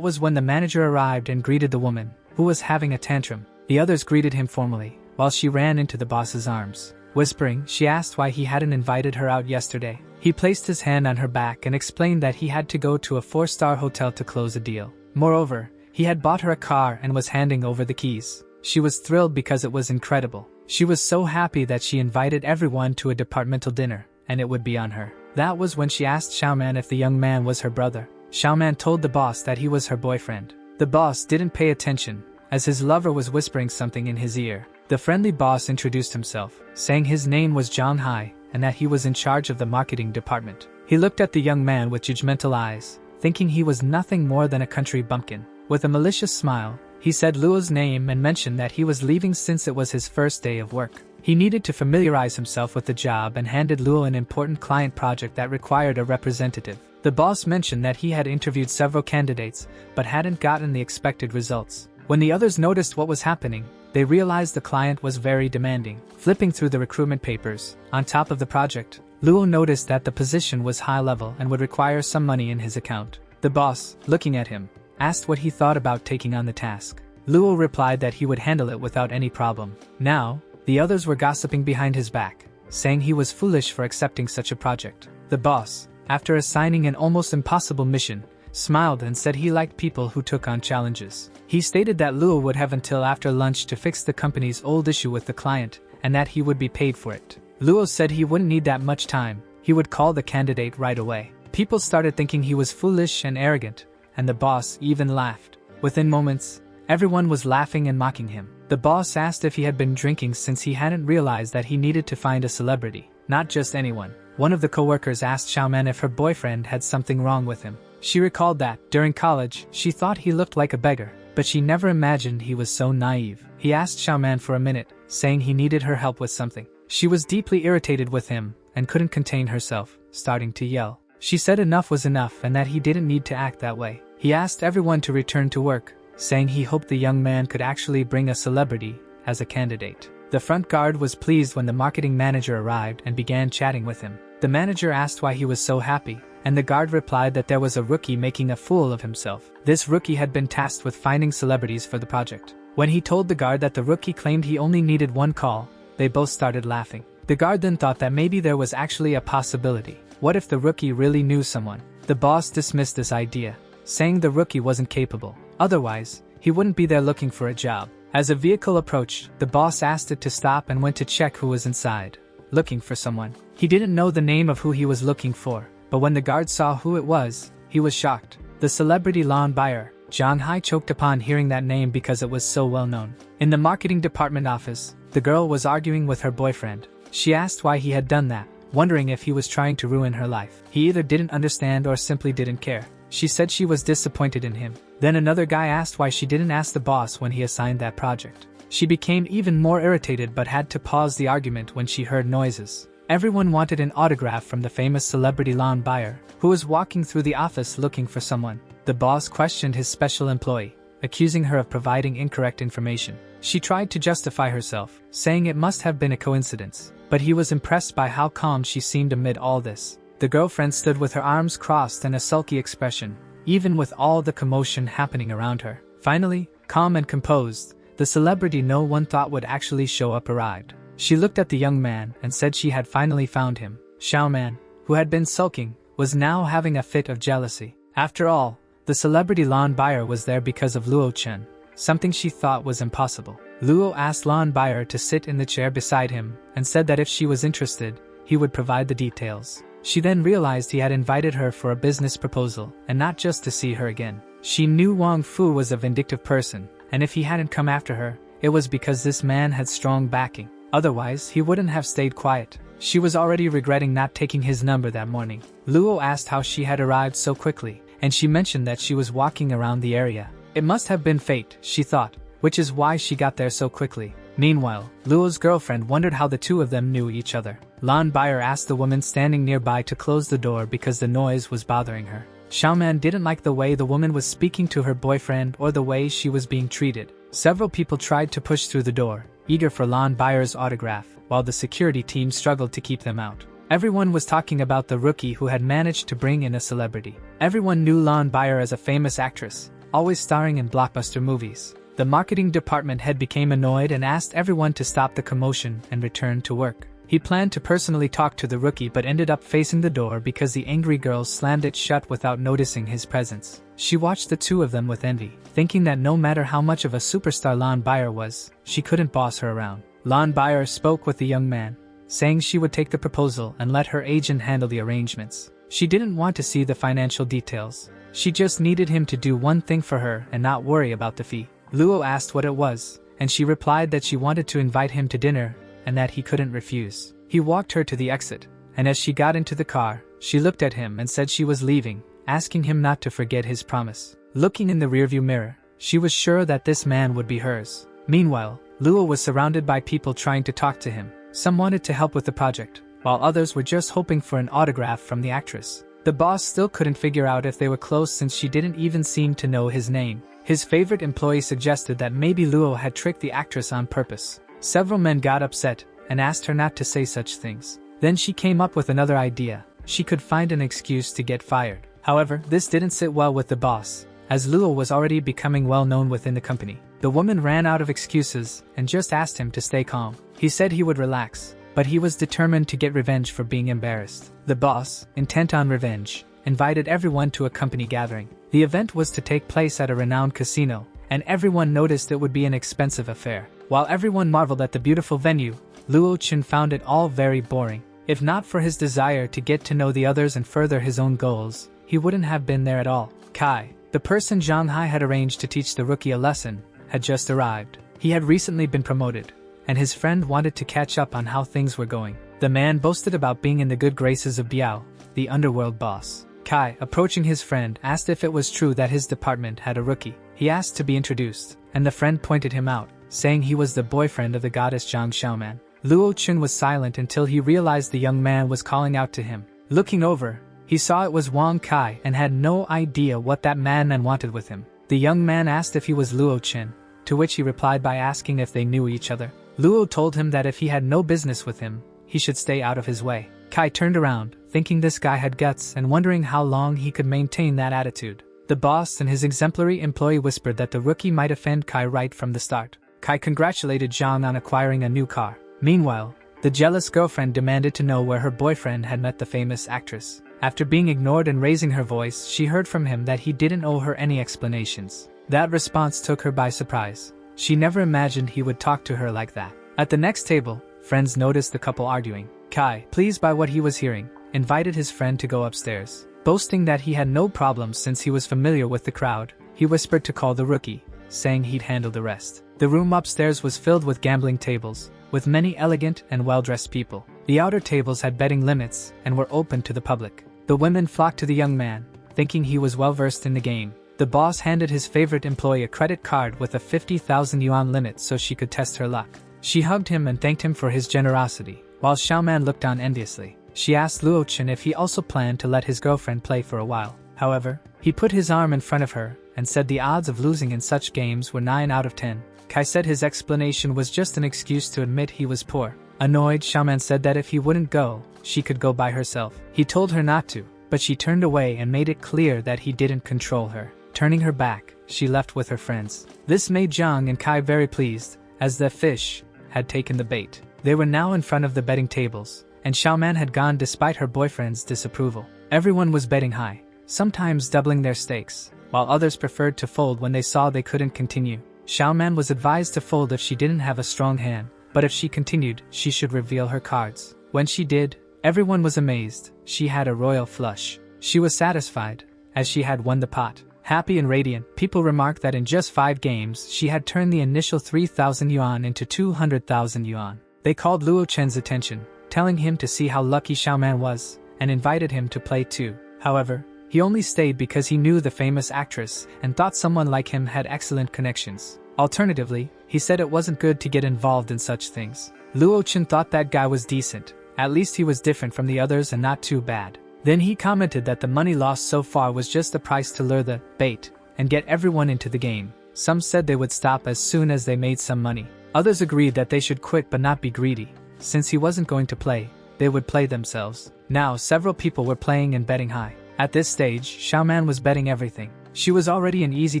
was when the manager arrived and greeted the woman, who was having a tantrum. The others greeted him formally, while she ran into the boss's arms. Whispering, she asked why he hadn't invited her out yesterday. He placed his hand on her back and explained that he had to go to a 4-star hotel to close a deal. Moreover, he had bought her a car and was handing over the keys. She was thrilled because it was incredible. She was so happy that she invited everyone to a departmental dinner, and it would be on her. That was when she asked Xiaoman if the young man was her brother. Xiaoman told the boss that he was her boyfriend. The boss didn't pay attention, as his lover was whispering something in his ear. The friendly boss introduced himself, saying his name was Zhang Hai, and that he was in charge of the marketing department. He looked at the young man with judgmental eyes, thinking he was nothing more than a country bumpkin. With a malicious smile, he said Luo's name and mentioned that he was leaving since it was his first day of work. He needed to familiarize himself with the job and handed Luo an important client project that required a representative. The boss mentioned that he had interviewed several candidates, but hadn't gotten the expected results. When the others noticed what was happening, they realized the client was very demanding. Flipping through the recruitment papers, on top of the project, Luo noticed that the position was high level and would require some money in his account. The boss, looking at him, asked what he thought about taking on the task. Luo replied that he would handle it without any problem. Now, the others were gossiping behind his back, saying he was foolish for accepting such a project. The boss, after assigning an almost impossible mission, smiled and said he liked people who took on challenges. He stated that Luo would have until after lunch to fix the company's old issue with the client, and that he would be paid for it. Luo said he wouldn't need that much time, he would call the candidate right away. People started thinking he was foolish and arrogant, and the boss even laughed. Within moments, everyone was laughing and mocking him. The boss asked if he had been drinking since he hadn't realized that he needed to find a celebrity, not just anyone. One of the co-workers asked Xiaoman if her boyfriend had something wrong with him. She recalled that, during college, she thought he looked like a beggar, but she never imagined he was so naive. He asked Xiaoman for a minute, saying he needed her help with something. She was deeply irritated with him, and couldn't contain herself, starting to yell. She said enough was enough and that he didn't need to act that way. He asked everyone to return to work, saying he hoped the young man could actually bring a celebrity as a candidate. The front guard was pleased when the marketing manager arrived and began chatting with him. The manager asked why he was so happy, and the guard replied that there was a rookie making a fool of himself. This rookie had been tasked with finding celebrities for the project. When he told the guard that the rookie claimed he only needed one call, they both started laughing. The guard then thought that maybe there was actually a possibility. What if the rookie really knew someone? The boss dismissed this idea, saying the rookie wasn't capable. Otherwise, he wouldn't be there looking for a job. As a vehicle approached, the boss asked it to stop and went to check who was inside, looking for someone. He didn't know the name of who he was looking for, but when the guard saw who it was, he was shocked. The celebrity lawn buyer, Zhang Hai, choked upon hearing that name because it was so well known. In the marketing department office, the girl was arguing with her boyfriend. She asked why he had done that, wondering if he was trying to ruin her life. He either didn't understand or simply didn't care. She said she was disappointed in him. Then another guy asked why she didn't ask the boss when he assigned that project. She became even more irritated but had to pause the argument when she heard noises. Everyone wanted an autograph from the famous celebrity lawn buyer, who was walking through the office looking for someone. The boss questioned his special employee, accusing her of providing incorrect information. She tried to justify herself, saying it must have been a coincidence, but he was impressed by how calm she seemed amid all this. The girlfriend stood with her arms crossed and a sulky expression, even with all the commotion happening around her. Finally, calm and composed, the celebrity no one thought would actually show up arrived. She looked at the young man and said she had finally found him. Xiaoman, who had been sulking, was now having a fit of jealousy. After all, the celebrity lawn buyer was there because of Luo Chen, something she thought was impossible. Luo asked lawn buyer to sit in the chair beside him and said that if she was interested, he would provide the details. She then realized he had invited her for a business proposal and not just to see her again. She knew Wang Fu was a vindictive person, and if he hadn't come after her, it was because this man had strong backing. Otherwise, he wouldn't have stayed quiet. She was already regretting not taking his number that morning. Luo asked how she had arrived so quickly, and she mentioned that she was walking around the area. It must have been fate, she thought, which is why she got there so quickly. Meanwhile, Luo's girlfriend wondered how the two of them knew each other. Lawn buyer asked the woman standing nearby to close the door because the noise was bothering her. Xiaoman didn't like the way the woman was speaking to her boyfriend or the way she was being treated. Several people tried to push through the door, eager for lawn buyer's autograph, while the security team struggled to keep them out. Everyone was talking about the rookie who had managed to bring in a celebrity. Everyone knew Lon Bayer as a famous actress, always starring in blockbuster movies. The marketing department head became annoyed and asked everyone to stop the commotion and return to work. He planned to personally talk to the rookie but ended up facing the door because the angry girl slammed it shut without noticing his presence. She watched the two of them with envy, thinking that no matter how much of a superstar Lon Bayer was, she couldn't boss her around. Lon Bayer spoke with the young man, saying she would take the proposal and let her agent handle the arrangements. She didn't want to see the financial details. She just needed him to do one thing for her and not worry about the fee. Luo asked what it was, and she replied that she wanted to invite him to dinner and that he couldn't refuse. He walked her to the exit, and as she got into the car, she looked at him and said she was leaving, asking him not to forget his promise. Looking in the rearview mirror, she was sure that this man would be hers. Meanwhile, Luo was surrounded by people trying to talk to him. Some wanted to help with the project, while others were just hoping for an autograph from the actress. The boss still couldn't figure out if they were close since she didn't even seem to know his name. His favorite employee suggested that maybe Luo had tricked the actress on purpose. Several men got upset and asked her not to say such things. Then she came up with another idea. She could find an excuse to get fired. However, this didn't sit well with the boss, as Luo was already becoming well known within the company. The woman ran out of excuses and just asked him to stay calm. He said he would relax, but he was determined to get revenge for being embarrassed. The boss, intent on revenge, invited everyone to a company gathering. The event was to take place at a renowned casino, and everyone noticed it would be an expensive affair. While everyone marveled at the beautiful venue, Luo Chen found it all very boring. If not for his desire to get to know the others and further his own goals, he wouldn't have been there at all. Kai, the person Zhang Hai had arranged to teach the rookie a lesson, had just arrived. He had recently been promoted, and his friend wanted to catch up on how things were going. The man boasted about being in the good graces of Biao, the underworld boss. Kai, approaching his friend, asked if it was true that his department had a rookie. He asked to be introduced, and the friend pointed him out, saying he was the boyfriend of the goddess Zhang Xiaoman. Luo Chun was silent until he realized the young man was calling out to him. Looking over, he saw it was Wang Kai and had no idea what that madman wanted with him. The young man asked if he was Luo Chen, to which he replied by asking if they knew each other. Luo told him that if he had no business with him, he should stay out of his way. Kai turned around, thinking this guy had guts and wondering how long he could maintain that attitude. The boss and his exemplary employee whispered that the rookie might offend Kai right from the start. Kai congratulated Zhang on acquiring a new car. Meanwhile, the jealous girlfriend demanded to know where her boyfriend had met the famous actress. After being ignored and raising her voice, she heard from him that he didn't owe her any explanations. That response took her by surprise. She never imagined he would talk to her like that. At the next table, friends noticed the couple arguing. Kai, pleased by what he was hearing, invited his friend to go upstairs. Boasting that he had no problems since he was familiar with the crowd, he whispered to call the rookie, saying he'd handle the rest. The room upstairs was filled with gambling tables, with many elegant and well-dressed people. The outer tables had betting limits and were open to the public. The women flocked to the young man, thinking he was well-versed in the game. The boss handed his favorite employee a credit card with a 50,000 yuan limit so she could test her luck. She hugged him and thanked him for his generosity, while Xiaoman looked on enviously. She asked Luo Chen if he also planned to let his girlfriend play for a while. However, he put his arm in front of her and said the odds of losing in such games were 9 out of 10. Kai said his explanation was just an excuse to admit he was poor. Annoyed, Xiaoman said that if he wouldn't go, she could go by herself. He told her not to, but she turned away and made it clear that he didn't control her. Turning her back, she left with her friends. This made Zhang and Kai very pleased, as the fish had taken the bait. They were now in front of the betting tables, and Xiaoman had gone despite her boyfriend's disapproval. Everyone was betting high, sometimes doubling their stakes, while others preferred to fold when they saw they couldn't continue. Xiaoman was advised to fold if she didn't have a strong hand, but if she continued, she should reveal her cards. When she did, everyone was amazed. She had a royal flush. She was satisfied, as she had won the pot. Happy and radiant, people remarked that in just 5 games, she had turned the initial 3,000 yuan into 200,000 yuan. They called Luo Chen's attention, telling him to see how lucky Xiaoman was, and invited him to play too. However, he only stayed because he knew the famous actress and thought someone like him had excellent connections. Alternatively, he said it wasn't good to get involved in such things. Luo Chen thought that guy was decent. At least he was different from the others and not too bad. Then he commented that the money lost so far was just the price to lure the bait and get everyone into the game. Some said they would stop as soon as they made some money. Others agreed that they should quit but not be greedy. Since he wasn't going to play, they would play themselves. Now, several people were playing and betting high. At this stage, Xiaoman was betting everything. She was already an easy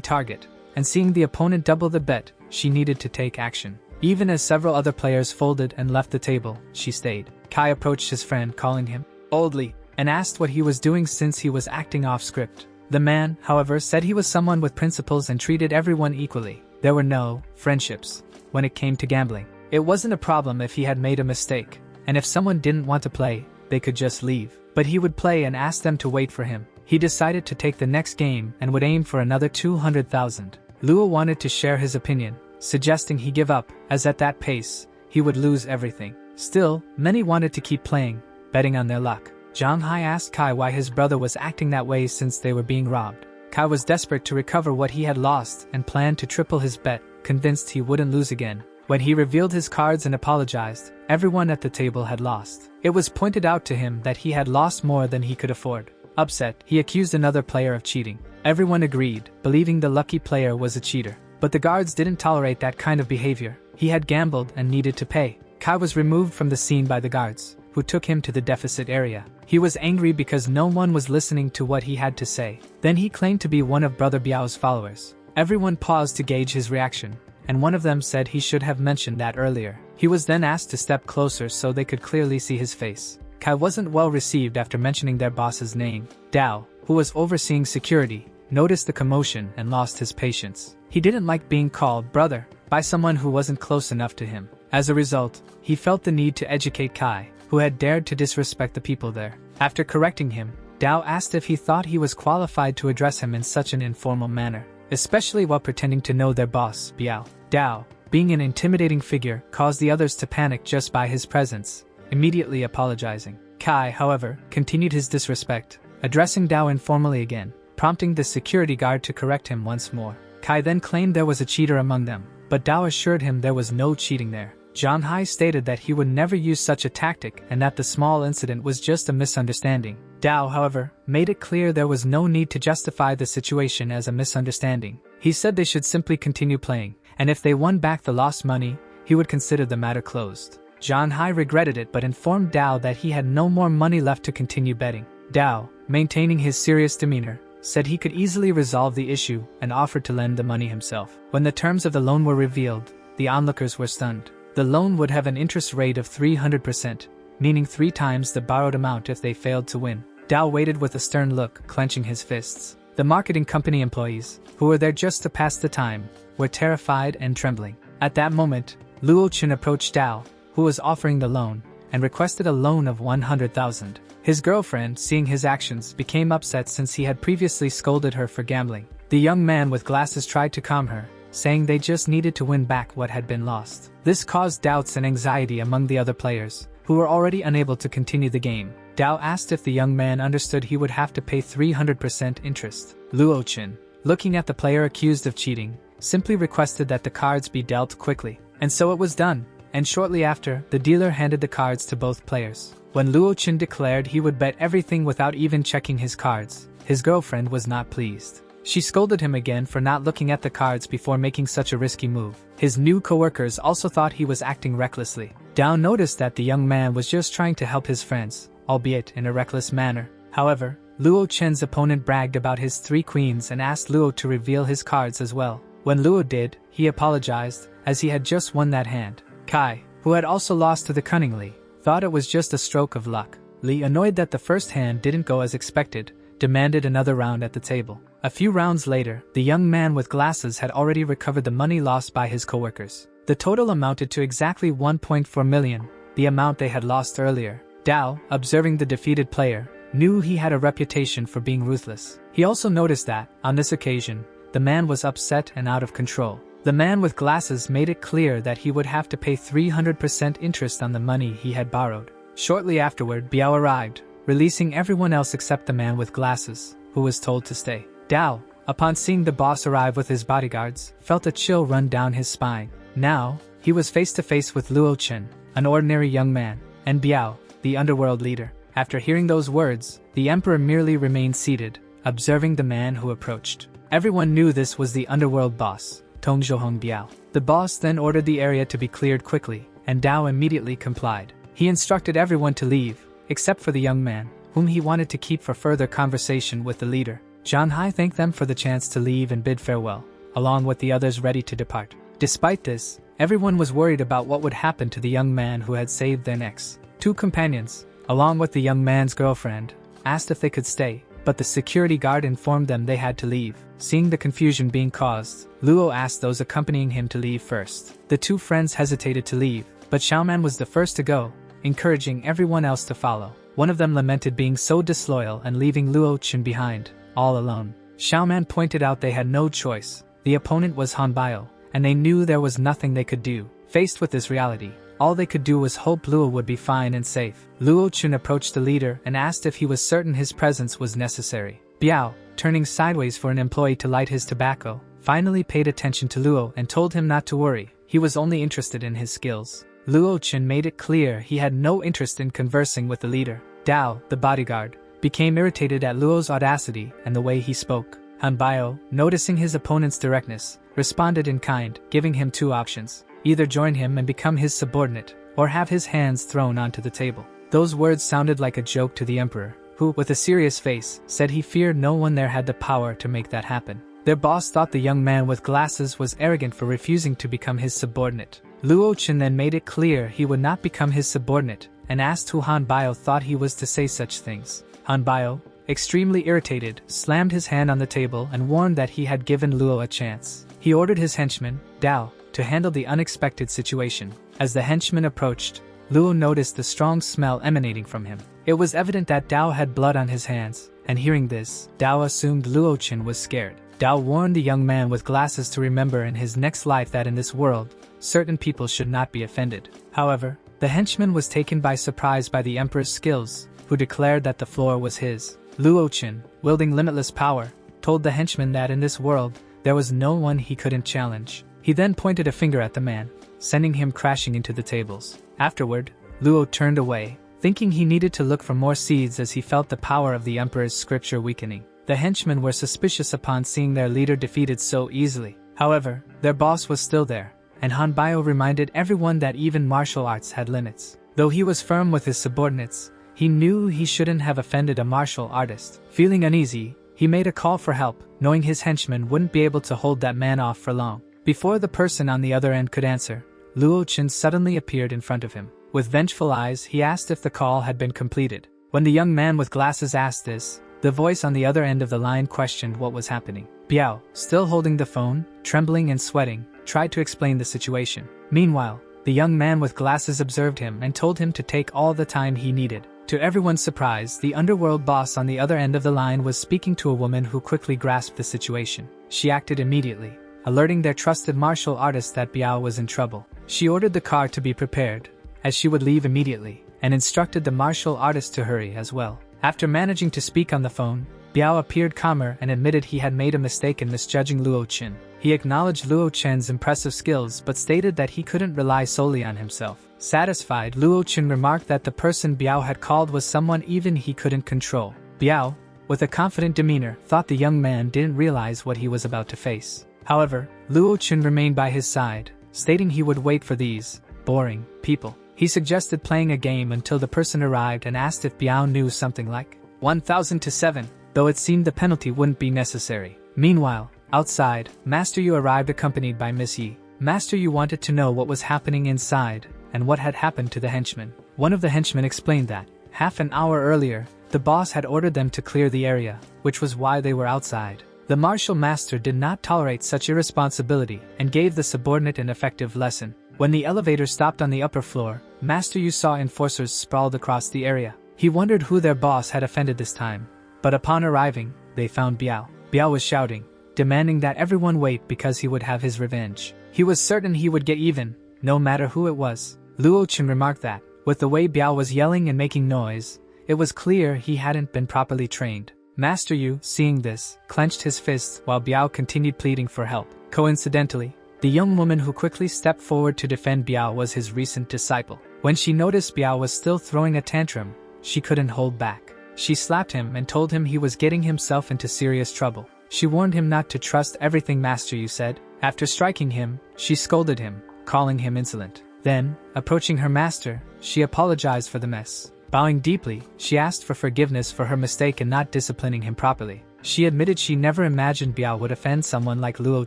target, and seeing the opponent double the bet, she needed to take action. Even as several other players folded and left the table, she stayed. Kai approached his friend, calling him oldly, and asked what he was doing since he was acting off script. The man, however, said he was someone with principles and treated everyone equally. There were no friendships when it came to gambling. It wasn't a problem if he had made a mistake, and if someone didn't want to play, they could just leave. But he would play and ask them to wait for him. He decided to take the next game and would aim for another 200,000. Luo wanted to share his opinion, suggesting he give up, as at that pace, he would lose everything. Still, many wanted to keep playing, betting on their luck. Zhang Hai asked Kai why his brother was acting that way since they were being robbed. Kai was desperate to recover what he had lost and planned to triple his bet, convinced he wouldn't lose again. When he revealed his cards and apologized, everyone at the table had lost. It was pointed out to him that he had lost more than he could afford. Upset, he accused another player of cheating. Everyone agreed, believing the lucky player was a cheater. But the guards didn't tolerate that kind of behavior. He had gambled and needed to pay. Kai was removed from the scene by the guards, who took him to the deficit area. He was angry because no one was listening to what he had to say. Then he claimed to be one of Brother Biao's followers. Everyone paused to gauge his reaction, and one of them said he should have mentioned that earlier. He was then asked to step closer so they could clearly see his face. Kai wasn't well received after mentioning their boss's name. Dao, who was overseeing security, noticed the commotion and lost his patience. He didn't like being called brother by someone who wasn't close enough to him. As a result, he felt the need to educate Kai, who had dared to disrespect the people there. After correcting him, Dao asked if he thought he was qualified to address him in such an informal manner, especially while pretending to know their boss, Biao. Dao, being an intimidating figure, caused the others to panic just by his presence, immediately apologizing. Kai, however, continued his disrespect, addressing Dao informally again, prompting the security guard to correct him once more. Kai then claimed there was a cheater among them, but Dao assured him there was no cheating there. Zhang Hai stated that he would never use such a tactic and that the small incident was just a misunderstanding. Dao, however, made it clear there was no need to justify the situation as a misunderstanding. He said they should simply continue playing, and if they won back the lost money, he would consider the matter closed. Zhang Hai regretted it but informed Dao that he had no more money left to continue betting. Dao, maintaining his serious demeanor, said he could easily resolve the issue and offered to lend the money himself. When the terms of the loan were revealed, the onlookers were stunned. The loan would have an interest rate of 300%, meaning 3 times the borrowed amount if they failed to win. Dao waited with a stern look, clenching his fists. The marketing company employees, who were there just to pass the time, were terrified and trembling. At that moment, Luo Chen approached Dao, who was offering the loan, and requested a loan of 100,000. His girlfriend, seeing his actions, became upset since he had previously scolded her for gambling. The young man with glasses tried to calm her, saying they just needed to win back what had been lost. This caused doubts and anxiety among the other players, who were already unable to continue the game. Dao asked if the young man understood he would have to pay 300% interest. Luo Chen, looking at the player accused of cheating, simply requested that the cards be dealt quickly. And so it was done, and shortly after, the dealer handed the cards to both players. When Luo Chen declared he would bet everything without even checking his cards, his girlfriend was not pleased. She scolded him again for not looking at the cards before making such a risky move. His new coworkers also thought he was acting recklessly. Dao noticed that the young man was just trying to help his friends, albeit in a reckless manner. However, Luo Chen's opponent bragged about his 3 queens and asked Luo to reveal his cards as well. When Luo did, he apologized, as he had just won that hand. Kai, who had also lost to the Cunningly, thought it was just a stroke of luck. Li, annoyed that the first hand didn't go as expected, demanded another round at the table. A few rounds later, the young man with glasses had already recovered the money lost by his coworkers. The total amounted to exactly 1.4 million, the amount they had lost earlier. Dao, observing the defeated player, knew he had a reputation for being ruthless. He also noticed that, on this occasion, the man was upset and out of control. The man with glasses made it clear that he would have to pay 300% interest on the money he had borrowed. Shortly afterward, Biao arrived, releasing everyone else except the man with glasses, who was told to stay. Dao, upon seeing the boss arrive with his bodyguards, felt a chill run down his spine. Now, he was face to face with Luo Chen, an ordinary young man, and Biao, the underworld leader. After hearing those words, the emperor merely remained seated, observing the man who approached. Everyone knew this was the underworld boss, Tongo Biao. The boss then ordered the area to be cleared quickly, and Dao immediately complied. He instructed everyone to leave, except for the young man, whom he wanted to keep for further conversation with the leader. Zhang Hai thanked them for the chance to leave and bid farewell, along with the others ready to depart. Despite this, everyone was worried about what would happen to the young man who had saved their necks. 2 companions, along with the young man's girlfriend, asked if they could stay, but the security guard informed them they had to leave. Seeing the confusion being caused, Luo asked those accompanying him to leave first. The 2 friends hesitated to leave, but Xiaoman was the first to go, encouraging everyone else to follow. One of them lamented being so disloyal and leaving Luo Chen behind, all alone. Xiaoman pointed out they had no choice. The opponent was Hanbao, and they knew there was nothing they could do. Faced with this reality, all they could do was hope Luo would be fine and safe. Luo Chen approached the leader and asked if he was certain his presence was necessary. Biao, turning sideways for an employee to light his tobacco, finally paid attention to Luo and told him not to worry, he was only interested in his skills. Luo Chen made it clear he had no interest in conversing with the leader. Dao, the bodyguard, became irritated at Luo's audacity and the way he spoke. Hanbao, noticing his opponent's directness, responded in kind, giving him 2 options: either join him and become his subordinate, or have his hands thrown onto the table. Those words sounded like a joke to the emperor, who, with a serious face, said he feared no one there had the power to make that happen. Their boss thought the young man with glasses was arrogant for refusing to become his subordinate. Luo Chen then made it clear he would not become his subordinate, and asked who Hanbao thought he was to say such things. Hanbao, extremely irritated, slammed his hand on the table and warned that he had given Luo a chance. He ordered his henchman, Dao, to handle the unexpected situation. As the henchman approached, Luo noticed the strong smell emanating from him. It was evident that Dao had blood on his hands, and hearing this, Dao assumed Luo Chen was scared. Dao warned the young man with glasses to remember in his next life that in this world, certain people should not be offended. However, the henchman was taken by surprise by the emperor's skills, who declared that the floor was his. Luo Chen, wielding limitless power, told the henchman that in this world, there was no one he couldn't challenge. He then pointed a finger at the man, sending him crashing into the tables. Afterward, Luo turned away, thinking he needed to look for more seeds as he felt the power of the emperor's scripture weakening. The henchmen were suspicious upon seeing their leader defeated so easily. However, their boss was still there, and Hanbao reminded everyone that even martial arts had limits. Though he was firm with his subordinates, he knew he shouldn't have offended a martial artist. Feeling uneasy, he made a call for help, knowing his henchmen wouldn't be able to hold that man off for long. Before the person on the other end could answer, Luo Chen suddenly appeared in front of him. With vengeful eyes, he asked if the call had been completed. When the young man with glasses asked this, the voice on the other end of the line questioned what was happening. Biao, still holding the phone, trembling and sweating, tried to explain the situation. Meanwhile, the young man with glasses observed him and told him to take all the time he needed. To everyone's surprise, the underworld boss on the other end of the line was speaking to a woman who quickly grasped the situation. She acted immediately, alerting their trusted martial artist that Biao was in trouble. She ordered the car to be prepared, as she would leave immediately, and instructed the martial artist to hurry as well. After managing to speak on the phone, Biao appeared calmer and admitted he had made a mistake in misjudging Luo Chen. He acknowledged Luo Chen's impressive skills but stated that he couldn't rely solely on himself. Satisfied, Luo Chen remarked that the person Biao had called was someone even he couldn't control. Biao, with a confident demeanor, thought the young man didn't realize what he was about to face. However, Luo Chen remained by his side, stating he would wait for these boring people. He suggested playing a game until the person arrived and asked if Biao knew something like 1,000 to 7, though it seemed the penalty wouldn't be necessary. Meanwhile, outside, Master Yu arrived accompanied by Miss Yi. Master Yu wanted to know what was happening inside and what had happened to the henchmen. One of the henchmen explained that, half an hour earlier, the boss had ordered them to clear the area, which was why they were outside. The martial master did not tolerate such irresponsibility and gave the subordinate an effective lesson. When the elevator stopped on the upper floor, Master Yu saw enforcers sprawled across the area. He wondered who their boss had offended this time, but upon arriving, they found Biao. Biao was shouting, demanding that everyone wait because he would have his revenge. He was certain he would get even, no matter who it was. Luo Chen remarked that, with the way Biao was yelling and making noise, it was clear he hadn't been properly trained. Master Yu, seeing this, clenched his fists while Biao continued pleading for help. Coincidentally, the young woman who quickly stepped forward to defend Biao was his recent disciple. When she noticed Biao was still throwing a tantrum, she couldn't hold back. She slapped him and told him he was getting himself into serious trouble. She warned him not to trust everything Master Yu said. After striking him, she scolded him, calling him insolent. Then, approaching her master, she apologized for the mess. Bowing deeply, she asked for forgiveness for her mistake in not disciplining him properly. She admitted she never imagined Biao would offend someone like Luo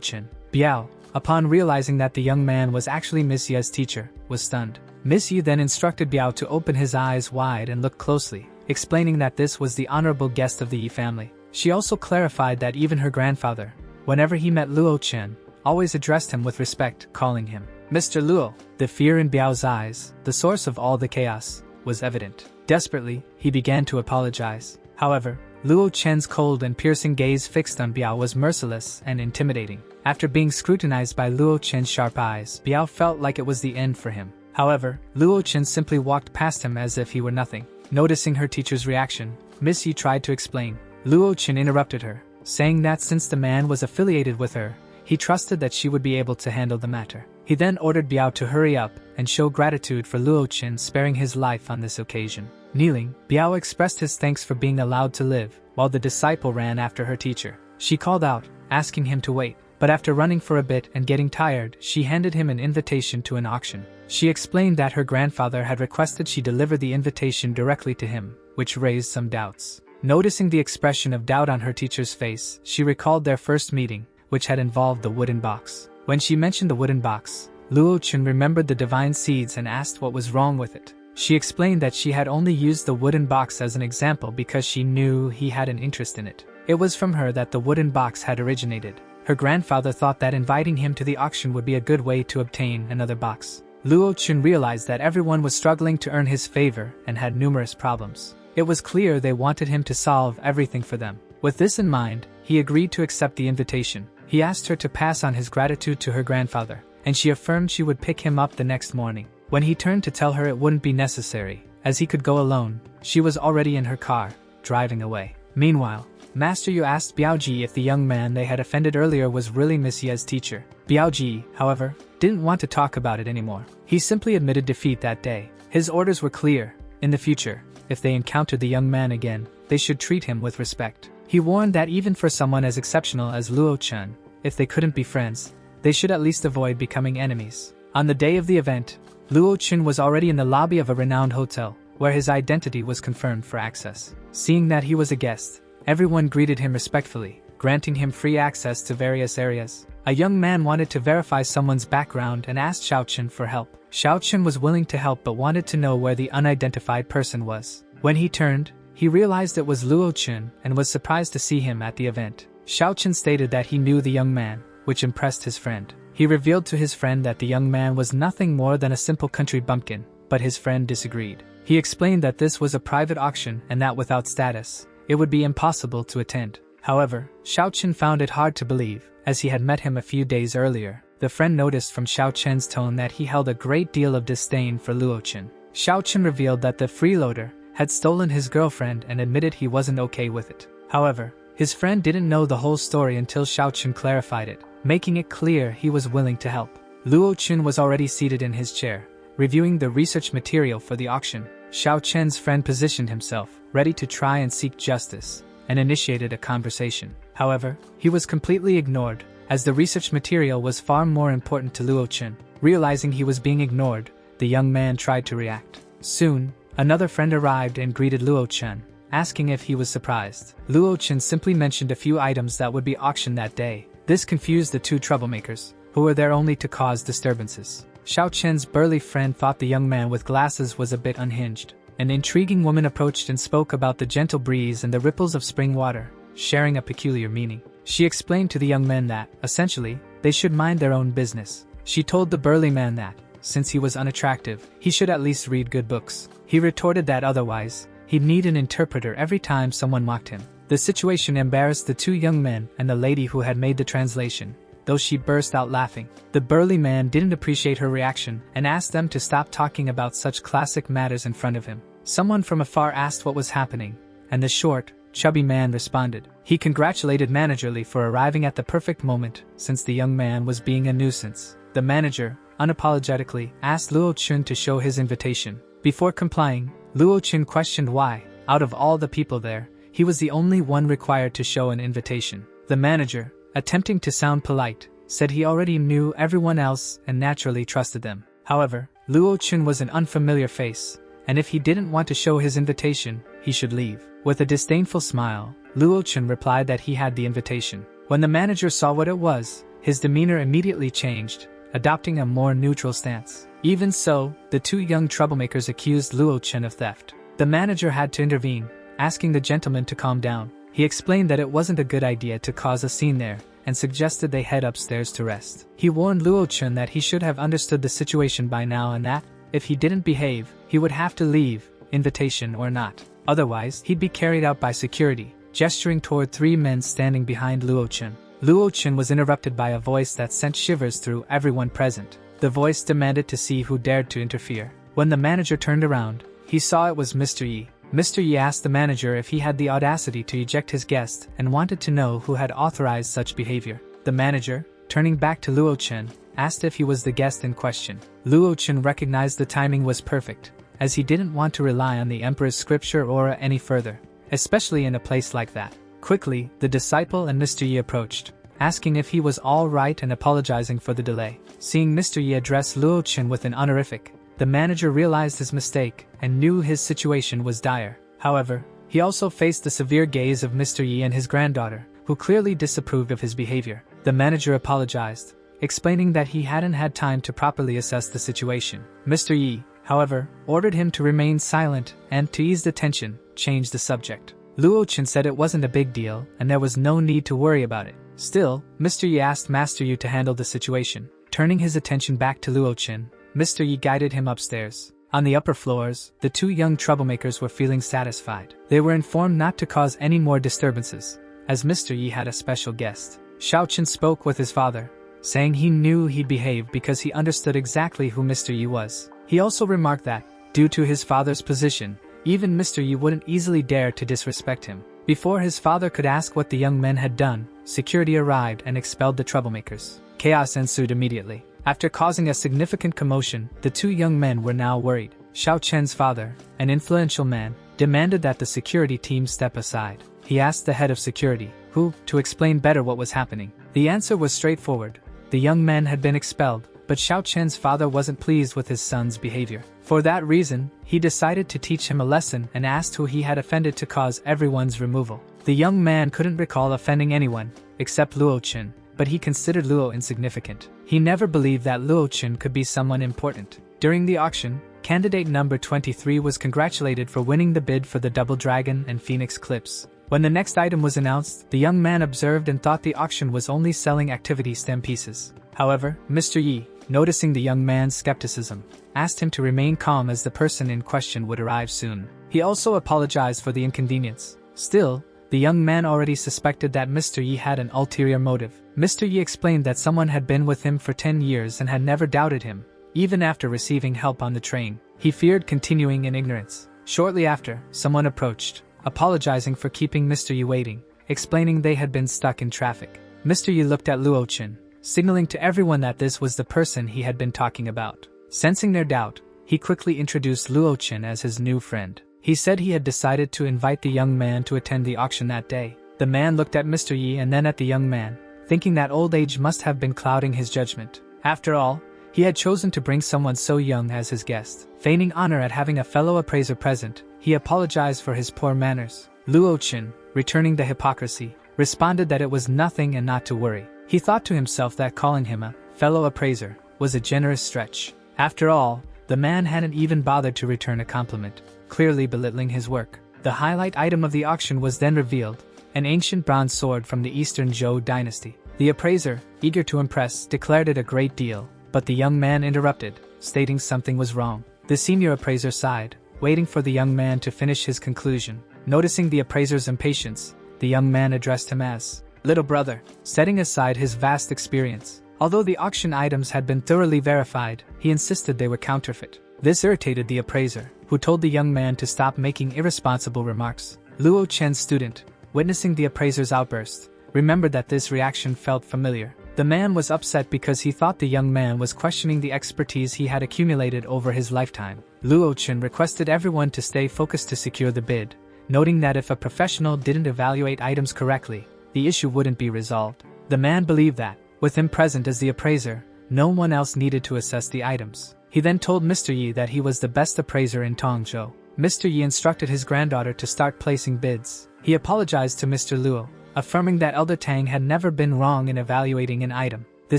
Qin. Biao, upon realizing that the young man was actually Miss Ye's teacher, was stunned. Miss Ye then instructed Biao to open his eyes wide and look closely, explaining that this was the honorable guest of the Yi family. She also clarified that even her grandfather, whenever he met Luo Qin, always addressed him with respect, calling him Mr. Luo. The fear in Biao's eyes, the source of all the chaos, was evident. Desperately, he began to apologize. However, Luo Chen's cold and piercing gaze fixed on Biao was merciless and intimidating. After being scrutinized by Luo Chen's sharp eyes, Biao felt like it was the end for him. However, Luo Chen simply walked past him as if he were nothing. Noticing her teacher's reaction, Miss Yi tried to explain. Luo Chen interrupted her, saying that since the man was affiliated with her, he trusted that she would be able to handle the matter. He then ordered Biao to hurry up and show gratitude for Luo Chen sparing his life on this occasion. Kneeling, Biao expressed his thanks for being allowed to live, while the disciple ran after her teacher. She called out, asking him to wait, but after running for a bit and getting tired, she handed him an invitation to an auction. She explained that her grandfather had requested she deliver the invitation directly to him, which raised some doubts. Noticing the expression of doubt on her teacher's face, she recalled their first meeting, which had involved the wooden box. When she mentioned the wooden box, Luo Chen remembered the divine seeds and asked what was wrong with it. She explained that she had only used the wooden box as an example because she knew he had an interest in it. It was from her that the wooden box had originated. Her grandfather thought that inviting him to the auction would be a good way to obtain another box. Luo Chen realized that everyone was struggling to earn his favor and had numerous problems. It was clear they wanted him to solve everything for them. With this in mind, he agreed to accept the invitation. He asked her to pass on his gratitude to her grandfather, and she affirmed she would pick him up the next morning. When he turned to tell her it wouldn't be necessary, as he could go alone, she was already in her car, driving away. Meanwhile, Master Yu asked Biaoji if the young man they had offended earlier was really Miss Ye's teacher. Biaoji, however, didn't want to talk about it anymore. He simply admitted defeat that day. His orders were clear. In the future, if they encountered the young man again, they should treat him with respect. He warned that even for someone as exceptional as Luo Chen, if they couldn't be friends, they should at least avoid becoming enemies. On the day of the event, Luo Chen was already in the lobby of a renowned hotel, where his identity was confirmed for access. Seeing that he was a guest, everyone greeted him respectfully, granting him free access to various areas. A young man wanted to verify someone's background and asked Xiao Chen for help. Xiao Chen was willing to help but wanted to know where the unidentified person was. When he turned, he realized it was Luo Chen and was surprised to see him at the event. Xiao Chen stated that he knew the young man, which impressed his friend. He revealed to his friend that the young man was nothing more than a simple country bumpkin, but his friend disagreed. He explained that this was a private auction and that without status, it would be impossible to attend. However, Xiao Chen found it hard to believe, as he had met him a few days earlier. The friend noticed from Xiao Chen's tone that he held a great deal of disdain for Luo Chen. Xiao Chen revealed that the freeloader had stolen his girlfriend and admitted he wasn't okay with it. However, his friend didn't know the whole story until Xiao Chen clarified it, making it clear he was willing to help. Luo Chen was already seated in his chair, reviewing the research material for the auction. Xiao Chen's friend positioned himself, ready to try and seek justice, and initiated a conversation. However, he was completely ignored, as the research material was far more important to Luo Chen. Realizing he was being ignored, the young man tried to react. Soon, another friend arrived and greeted Luo Chen, asking if he was surprised. Luo Chen simply mentioned a few items that would be auctioned that day. This confused the two troublemakers, who were there only to cause disturbances. Xiao Chen's burly friend thought the young man with glasses was a bit unhinged. An intriguing woman approached and spoke about the gentle breeze and the ripples of spring water, sharing a peculiar meaning. She explained to the young men that, essentially, they should mind their own business. She told the burly man that, since he was unattractive, he should at least read good books. He retorted that otherwise, he'd need an interpreter every time someone mocked him. The situation embarrassed the two young men and the lady who had made the translation, though she burst out laughing. The burly man didn't appreciate her reaction and asked them to stop talking about such classic matters in front of him. Someone from afar asked what was happening, and the short, chubby man responded. He congratulated Manager Lee for arriving at the perfect moment, since the young man was being a nuisance. The manager, unapologetically, asked Luo Chen to show his invitation. Before complying, Luo Chen questioned why, out of all the people there, he was the only one required to show an invitation. The manager, attempting to sound polite, said he already knew everyone else and naturally trusted them. However, Luo Chun was an unfamiliar face, and if he didn't want to show his invitation, he should leave. With a disdainful smile, Luo Chun replied that he had the invitation. When the manager saw what it was, his demeanor immediately changed, adopting a more neutral stance. Even so, the two young troublemakers accused Luo Chun of theft. The manager had to intervene, asking the gentleman to calm down. He explained that it wasn't a good idea to cause a scene there, and suggested they head upstairs to rest. He warned Luo Chun that he should have understood the situation by now and that, if he didn't behave, he would have to leave, invitation or not. Otherwise, he'd be carried out by security, gesturing toward three men standing behind Luo Chun. Luo Chun was interrupted by a voice that sent shivers through everyone present. The voice demanded to see who dared to interfere. When the manager turned around, he saw it was Mr. Yi. Mr. Yi asked the manager if he had the audacity to eject his guest and wanted to know who had authorized such behavior. The manager, turning back to Luo Chun, asked if he was the guest in question. Luo Chun recognized the timing was perfect, as he didn't want to rely on the emperor's scripture aura any further, especially in a place like that. Quickly, the disciple and Mr. Yi approached, asking if he was all right and apologizing for the delay. Seeing Mr. Yi address Luo Chun with an honorific, the manager realized his mistake and knew his situation was dire. However, he also faced the severe gaze of Mr. Yi and his granddaughter, who clearly disapproved of his behavior. The manager apologized, explaining that he hadn't had time to properly assess the situation. Mr. Yi, however, ordered him to remain silent and, to ease the tension, changed the subject. Luo Chun said it wasn't a big deal and there was no need to worry about it. Still, Mr. Yi asked Master Yu to handle the situation. Turning his attention back to Luo Chun, Mr. Yi guided him upstairs. On the upper floors, the two young troublemakers were feeling satisfied. They were informed not to cause any more disturbances, as Mr. Yi had a special guest. Shao Chun spoke with his father, saying he knew he'd behave because he understood exactly who Mr. Yi was. He also remarked that, due to his father's position, even Mr. Yi wouldn't easily dare to disrespect him. Before his father could ask what the young men had done, security arrived and expelled the troublemakers. Chaos ensued immediately. After causing a significant commotion, the two young men were now worried. Shao Chen's father, an influential man, demanded that the security team step aside. He asked the head of security, to explain better what was happening. The answer was straightforward. The young men had been expelled, but Shao Chen's father wasn't pleased with his son's behavior. For that reason, he decided to teach him a lesson and asked who he had offended to cause everyone's removal. The young man couldn't recall offending anyone, except Luo Chun, but he considered Luo insignificant. He never believed that Luo Chun could be someone important. During the auction, candidate number 23 was congratulated for winning the bid for the Double Dragon and Phoenix Clips. When the next item was announced, the young man observed and thought the auction was only selling activity stem pieces. However, Mr. Yi, noticing the young man's skepticism, asked him to remain calm as the person in question would arrive soon. He also apologized for the inconvenience. Still, the young man already suspected that Mr. Yi had an ulterior motive. Mr. Yi explained that someone had been with him for 10 years and had never doubted him, even after receiving help on the train. He feared continuing in ignorance. Shortly after, someone approached, apologizing for keeping Mr. Yi waiting, explaining they had been stuck in traffic. Mr. Yi looked at Luo Chun, signaling to everyone that this was the person he had been talking about. Sensing their doubt, he quickly introduced Luo Chun as his new friend. He said he had decided to invite the young man to attend the auction that day. The man looked at Mr. Yi and then at the young man, thinking that old age must have been clouding his judgment. After all, he had chosen to bring someone so young as his guest. Feigning honor at having a fellow appraiser present, he apologized for his poor manners. Luo Chun, returning the hypocrisy, responded that it was nothing and not to worry. He thought to himself that calling him a fellow appraiser was a generous stretch. After all, the man hadn't even bothered to return a compliment, clearly belittling his work. The highlight item of the auction was then revealed, an ancient bronze sword from the Eastern Zhou dynasty. The appraiser, eager to impress, declared it a great deal, but the young man interrupted, stating something was wrong. The senior appraiser sighed, waiting for the young man to finish his conclusion. Noticing the appraiser's impatience, the young man addressed him as little brother, setting aside his vast experience. Although the auction items had been thoroughly verified, he insisted they were counterfeit. This irritated the appraiser, who told the young man to stop making irresponsible remarks. Luo Chen's student, witnessing the appraiser's outburst, remembered that this reaction felt familiar. The man was upset because he thought the young man was questioning the expertise he had accumulated over his lifetime. Luo Chen requested everyone to stay focused to secure the bid, noting that if a professional didn't evaluate items correctly, the issue wouldn't be resolved. The man believed that, with him present as the appraiser, no one else needed to assess the items. He then told Mr. Yi that he was the best appraiser in Tongo. Mr. Yi instructed his granddaughter to start placing bids. He apologized to Mr. Luo, affirming that Elder Tang had never been wrong in evaluating an item. The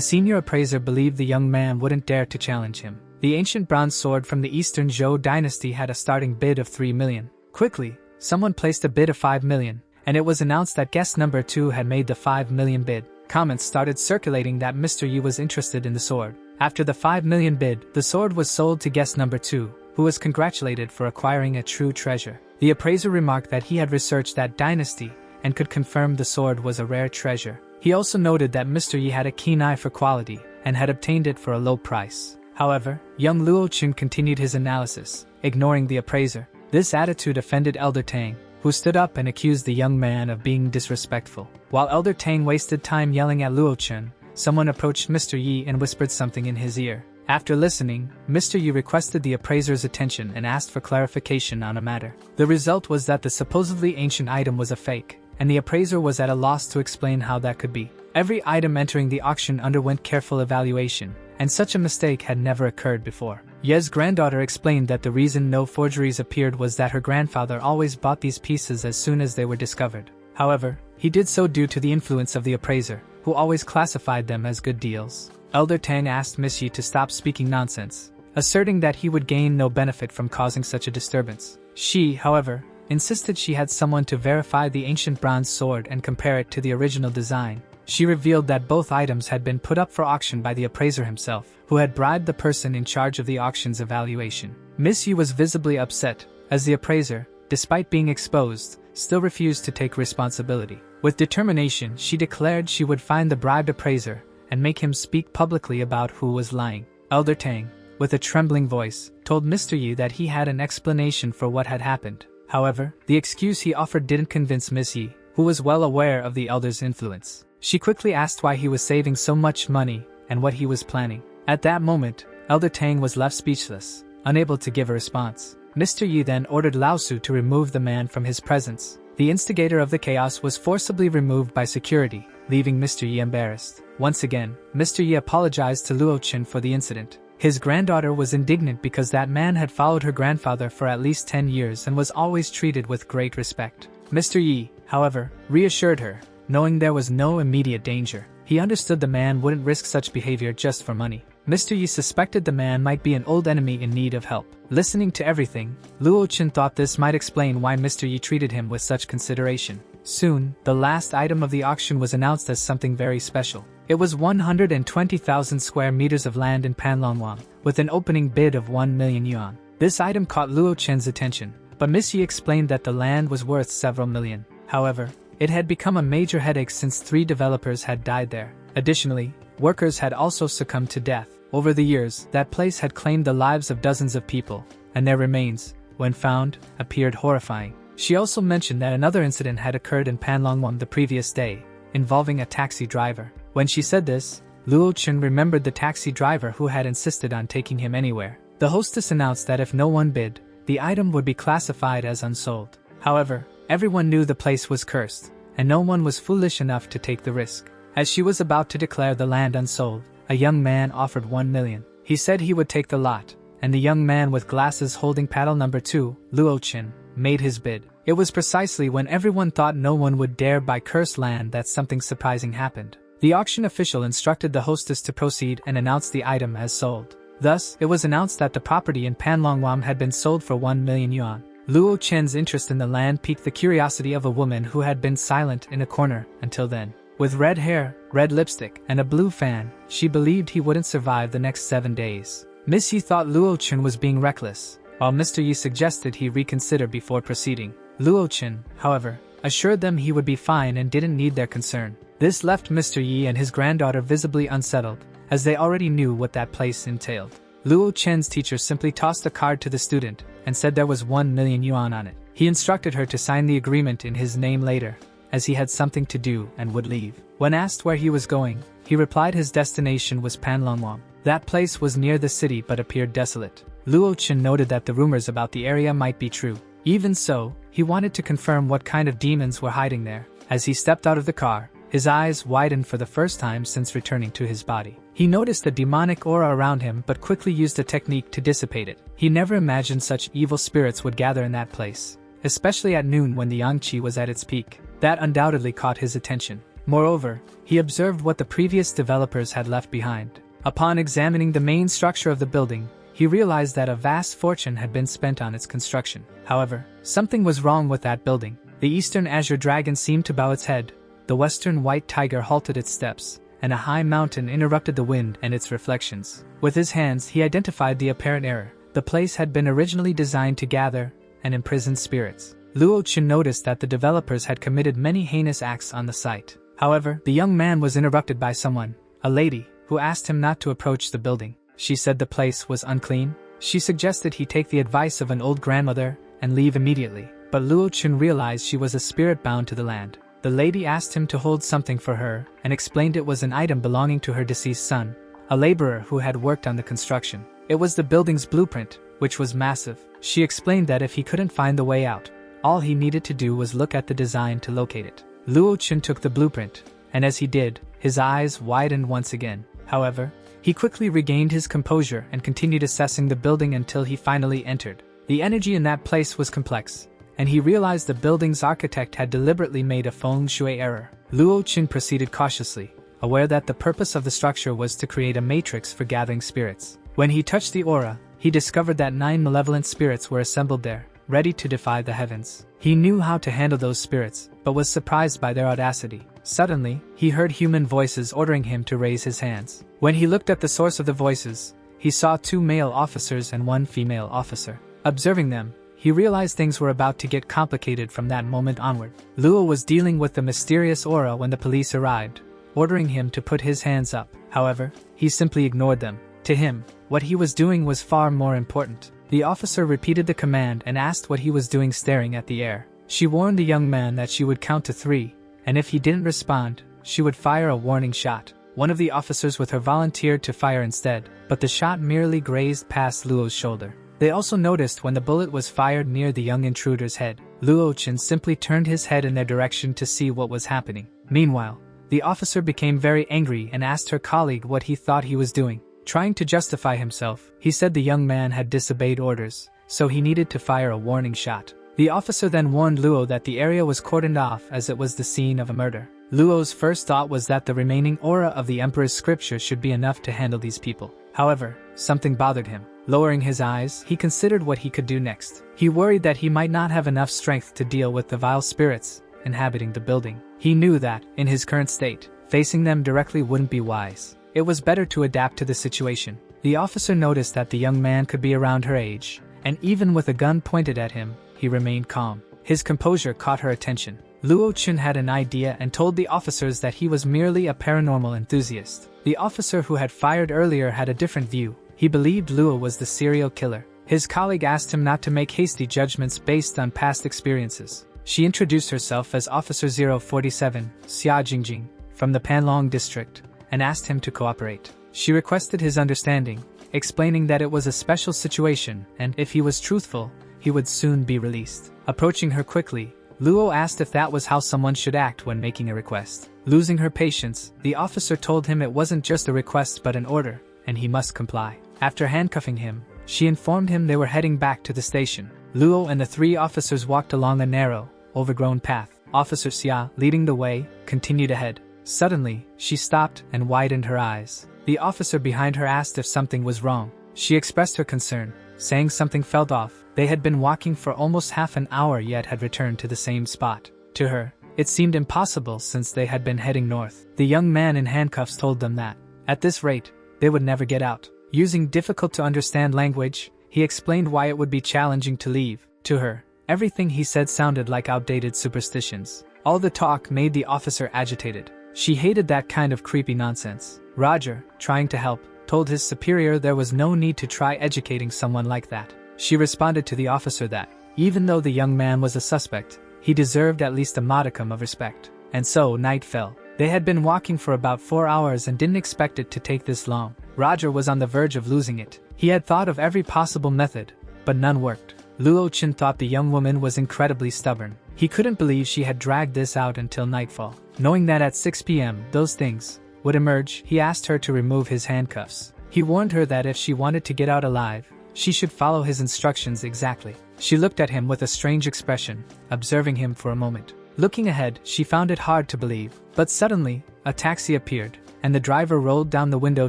senior appraiser believed the young man wouldn't dare to challenge him. The ancient bronze sword from the Eastern Zhou dynasty had a starting bid of 3 million. Quickly, someone placed a bid of 5 million, and it was announced that guest number 2 had made the 5 million bid. Comments started circulating that Mr. Yi was interested in the sword. After the 5 million bid, the sword was sold to guest number 2, who was congratulated for acquiring a true treasure. The appraiser remarked that he had researched that dynasty and could confirm the sword was a rare treasure. He also noted that Mr. Yi had a keen eye for quality and had obtained it for a low price. However, young Luo Chun continued his analysis, ignoring the appraiser. This attitude offended Elder Tang, who stood up and accused the young man of being disrespectful. While Elder Tang wasted time yelling at Luo Chun, someone approached Mr. Yi and whispered something in his ear. After listening, Mr. Yi requested the appraiser's attention and asked for clarification on a matter. The result was that the supposedly ancient item was a fake, and the appraiser was at a loss to explain how that could be. Every item entering the auction underwent careful evaluation, and such a mistake had never occurred before. Ye's granddaughter explained that the reason no forgeries appeared was that her grandfather always bought these pieces as soon as they were discovered. However, he did so due to the influence of the appraiser, who always classified them as good deals. Elder Tang asked Miss Yi to stop speaking nonsense, asserting that he would gain no benefit from causing such a disturbance. She, however, insisted she had someone to verify the ancient bronze sword and compare it to the original design. She revealed that both items had been put up for auction by the appraiser himself, who had bribed the person in charge of the auction's evaluation. Miss Yi was visibly upset, as the appraiser, despite being exposed, still refused to take responsibility. With determination, she declared she would find the bribed appraiser and make him speak publicly about who was lying. Elder Tang, with a trembling voice, told Mr. Yi that he had an explanation for what had happened. However, the excuse he offered didn't convince Miss Yi, who was well aware of the elder's influence. She quickly asked why he was saving so much money and what he was planning. At that moment, Elder Tang was left speechless, unable to give a response. Mr. Yi then ordered Lao Su to remove the man from his presence. The instigator of the chaos was forcibly removed by security, leaving Mr. Yi embarrassed. Once again, Mr. Yi apologized to Luo Chun for the incident. His granddaughter was indignant because that man had followed her grandfather for at least 10 years and was always treated with great respect. Mr. Yi, however, reassured her, knowing there was no immediate danger. He understood the man wouldn't risk such behavior just for money. Mr. Yi suspected the man might be an old enemy in need of help. Listening to everything, Luo Chun thought this might explain why Mr. Yi treated him with such consideration. Soon, the last item of the auction was announced as something very special. It was 120,000 square meters of land in Panlong Wan, with an opening bid of 1 million yuan. This item caught Luo Chun's attention, but Miss Yi explained that the land was worth several million. However, it had become a major headache since 3 developers had died there. Additionally, workers had also succumbed to death. Over the years, that place had claimed the lives of dozens of people, and their remains, when found, appeared horrifying. She also mentioned that another incident had occurred in Panlong Wan the previous day, involving a taxi driver. When she said this, Luo Chun remembered the taxi driver who had insisted on taking him anywhere. The hostess announced that if no one bid, the item would be classified as unsold. However, everyone knew the place was cursed, and no one was foolish enough to take the risk. As she was about to declare the land unsold, a young man offered 1 million. He said he would take the lot, and the young man with glasses holding paddle number 2, Luo Chun, made his bid. It was precisely when everyone thought no one would dare buy cursed land that something surprising happened. The auction official instructed the hostess to proceed and announce the item as sold. Thus, it was announced that the property in Panlong Wan had been sold for 1 million yuan. Luo Chen's interest in the land piqued the curiosity of a woman who had been silent in a corner until then. With red hair, red lipstick, and a blue fan, she believed he wouldn't survive the next 7 days. Miss Yi thought Luo Chen was being reckless, while Mr. Yi suggested he reconsider before proceeding. Luo Chen, however, assured them he would be fine and didn't need their concern. This left Mr. Yi and his granddaughter visibly unsettled, as they already knew what that place entailed. Luo Chen's teacher simply tossed a card to the student and said there was 1 million yuan on it. He instructed her to sign the agreement in his name later, as he had something to do and would leave. When asked where he was going, he replied his destination was Panlong Wan. That place was near the city but appeared desolate. Luo Chen noted that the rumors about the area might be true. Even so, he wanted to confirm what kind of demons were hiding there. As he stepped out of the car, his eyes widened for the first time since returning to his body. He noticed a demonic aura around him but quickly used a technique to dissipate it. He never imagined such evil spirits would gather in that place, especially at noon when the Yangtze was at its peak. That undoubtedly caught his attention. Moreover, he observed what the previous developers had left behind. Upon examining the main structure of the building, he realized that a vast fortune had been spent on its construction. However, something was wrong with that building. The eastern azure dragon seemed to bow its head, the western white tiger halted its steps, and a high mountain interrupted the wind and its reflections. With his hands he identified the apparent error. The place had been originally designed to gather and imprison spirits. Luo Wuji noticed that the developers had committed many heinous acts on the site. However, the young man was interrupted by someone, a lady, who asked him not to approach the building. She said the place was unclean. She suggested he take the advice of an old grandmother and leave immediately, but Luo Wuji realized she was a spirit bound to the land. The lady asked him to hold something for her and explained it was an item belonging to her deceased son, a laborer who had worked on the construction. It was the building's blueprint, which was massive. She explained that if he couldn't find the way out, all he needed to do was look at the design to locate it. Luo Wuji took the blueprint, and as he did, his eyes widened once again. However, he quickly regained his composure and continued assessing the building until he finally entered. The energy in that place was complex, and he realized the building's architect had deliberately made a feng shui error. Luo Wuji proceeded cautiously, aware that the purpose of the structure was to create a matrix for gathering spirits. When he touched the aura, he discovered that 9 malevolent spirits were assembled there, ready to defy the heavens. He knew how to handle those spirits, but was surprised by their audacity. Suddenly, he heard human voices ordering him to raise his hands. When he looked at the source of the voices, he saw 2 male officers and 1 female officer. Observing them, he realized things were about to get complicated from that moment onward. Luo was dealing with the mysterious aura when the police arrived, ordering him to put his hands up. However, he simply ignored them. To him, what he was doing was far more important. The officer repeated the command and asked what he was doing staring at the air. She warned the young man that she would count to 3, and if he didn't respond, she would fire a warning shot. One of the officers with her volunteered to fire instead, but the shot merely grazed past Luo's shoulder. They also noticed when the bullet was fired near the young intruder's head. Luo Wuji simply turned his head in their direction to see what was happening. Meanwhile, the officer became very angry and asked her colleague what he thought he was doing. Trying to justify himself, he said the young man had disobeyed orders, so he needed to fire a warning shot. The officer then warned Luo that the area was cordoned off as it was the scene of a murder. Luo's first thought was that the remaining aura of the Emperor's scripture should be enough to handle these people. However, something bothered him. Lowering his eyes, he considered what he could do next. He worried that he might not have enough strength to deal with the vile spirits inhabiting the building. He knew that, in his current state, facing them directly wouldn't be wise. It was better to adapt to the situation. The officer noticed that the young man could be around her age, and even with a gun pointed at him, he remained calm. His composure caught her attention. Luo Wuji had an idea and told the officers that he was merely a paranormal enthusiast. The officer who had fired earlier had a different view. He believed Luo was the serial killer. His colleague asked him not to make hasty judgments based on past experiences. She introduced herself as Officer 047, Xia Jingjing, from the Panlong district, and asked him to cooperate. She requested his understanding, explaining that it was a special situation and if he was truthful, he would soon be released. Approaching her quickly, Luo asked if that was how someone should act when making a request. Losing her patience, the officer told him it wasn't just a request but an order, and he must comply. After handcuffing him, she informed him they were heading back to the station. Luo and the 3 officers walked along a narrow, overgrown path. Officer Xia, leading the way, continued ahead. Suddenly, she stopped and widened her eyes. The officer behind her asked if something was wrong. She expressed her concern, saying something felt off. They had been walking for almost half an hour yet had returned to the same spot. To her, it seemed impossible since they had been heading north. The young man in handcuffs told them that, at this rate, they would never get out. Using difficult-to-understand language, he explained why it would be challenging to leave. To her, everything he said sounded like outdated superstitions. All the talk made the officer agitated. She hated that kind of creepy nonsense. Roger, trying to help, told his superior there was no need to try educating someone like that. She responded to the officer that, even though the young man was a suspect, he deserved at least a modicum of respect. And so night fell. They had been walking for about 4 hours and didn't expect it to take this long. Roger was on the verge of losing it. He had thought of every possible method, but none worked. Luo Wuji thought the young woman was incredibly stubborn. He couldn't believe she had dragged this out until nightfall, knowing that at 6 p.m. those things would emerge, he asked her to remove his handcuffs. He warned her that if she wanted to get out alive, she should follow his instructions exactly. She looked at him with a strange expression, observing him for a moment. Looking ahead, she found it hard to believe. But suddenly, a taxi appeared, and the driver rolled down the window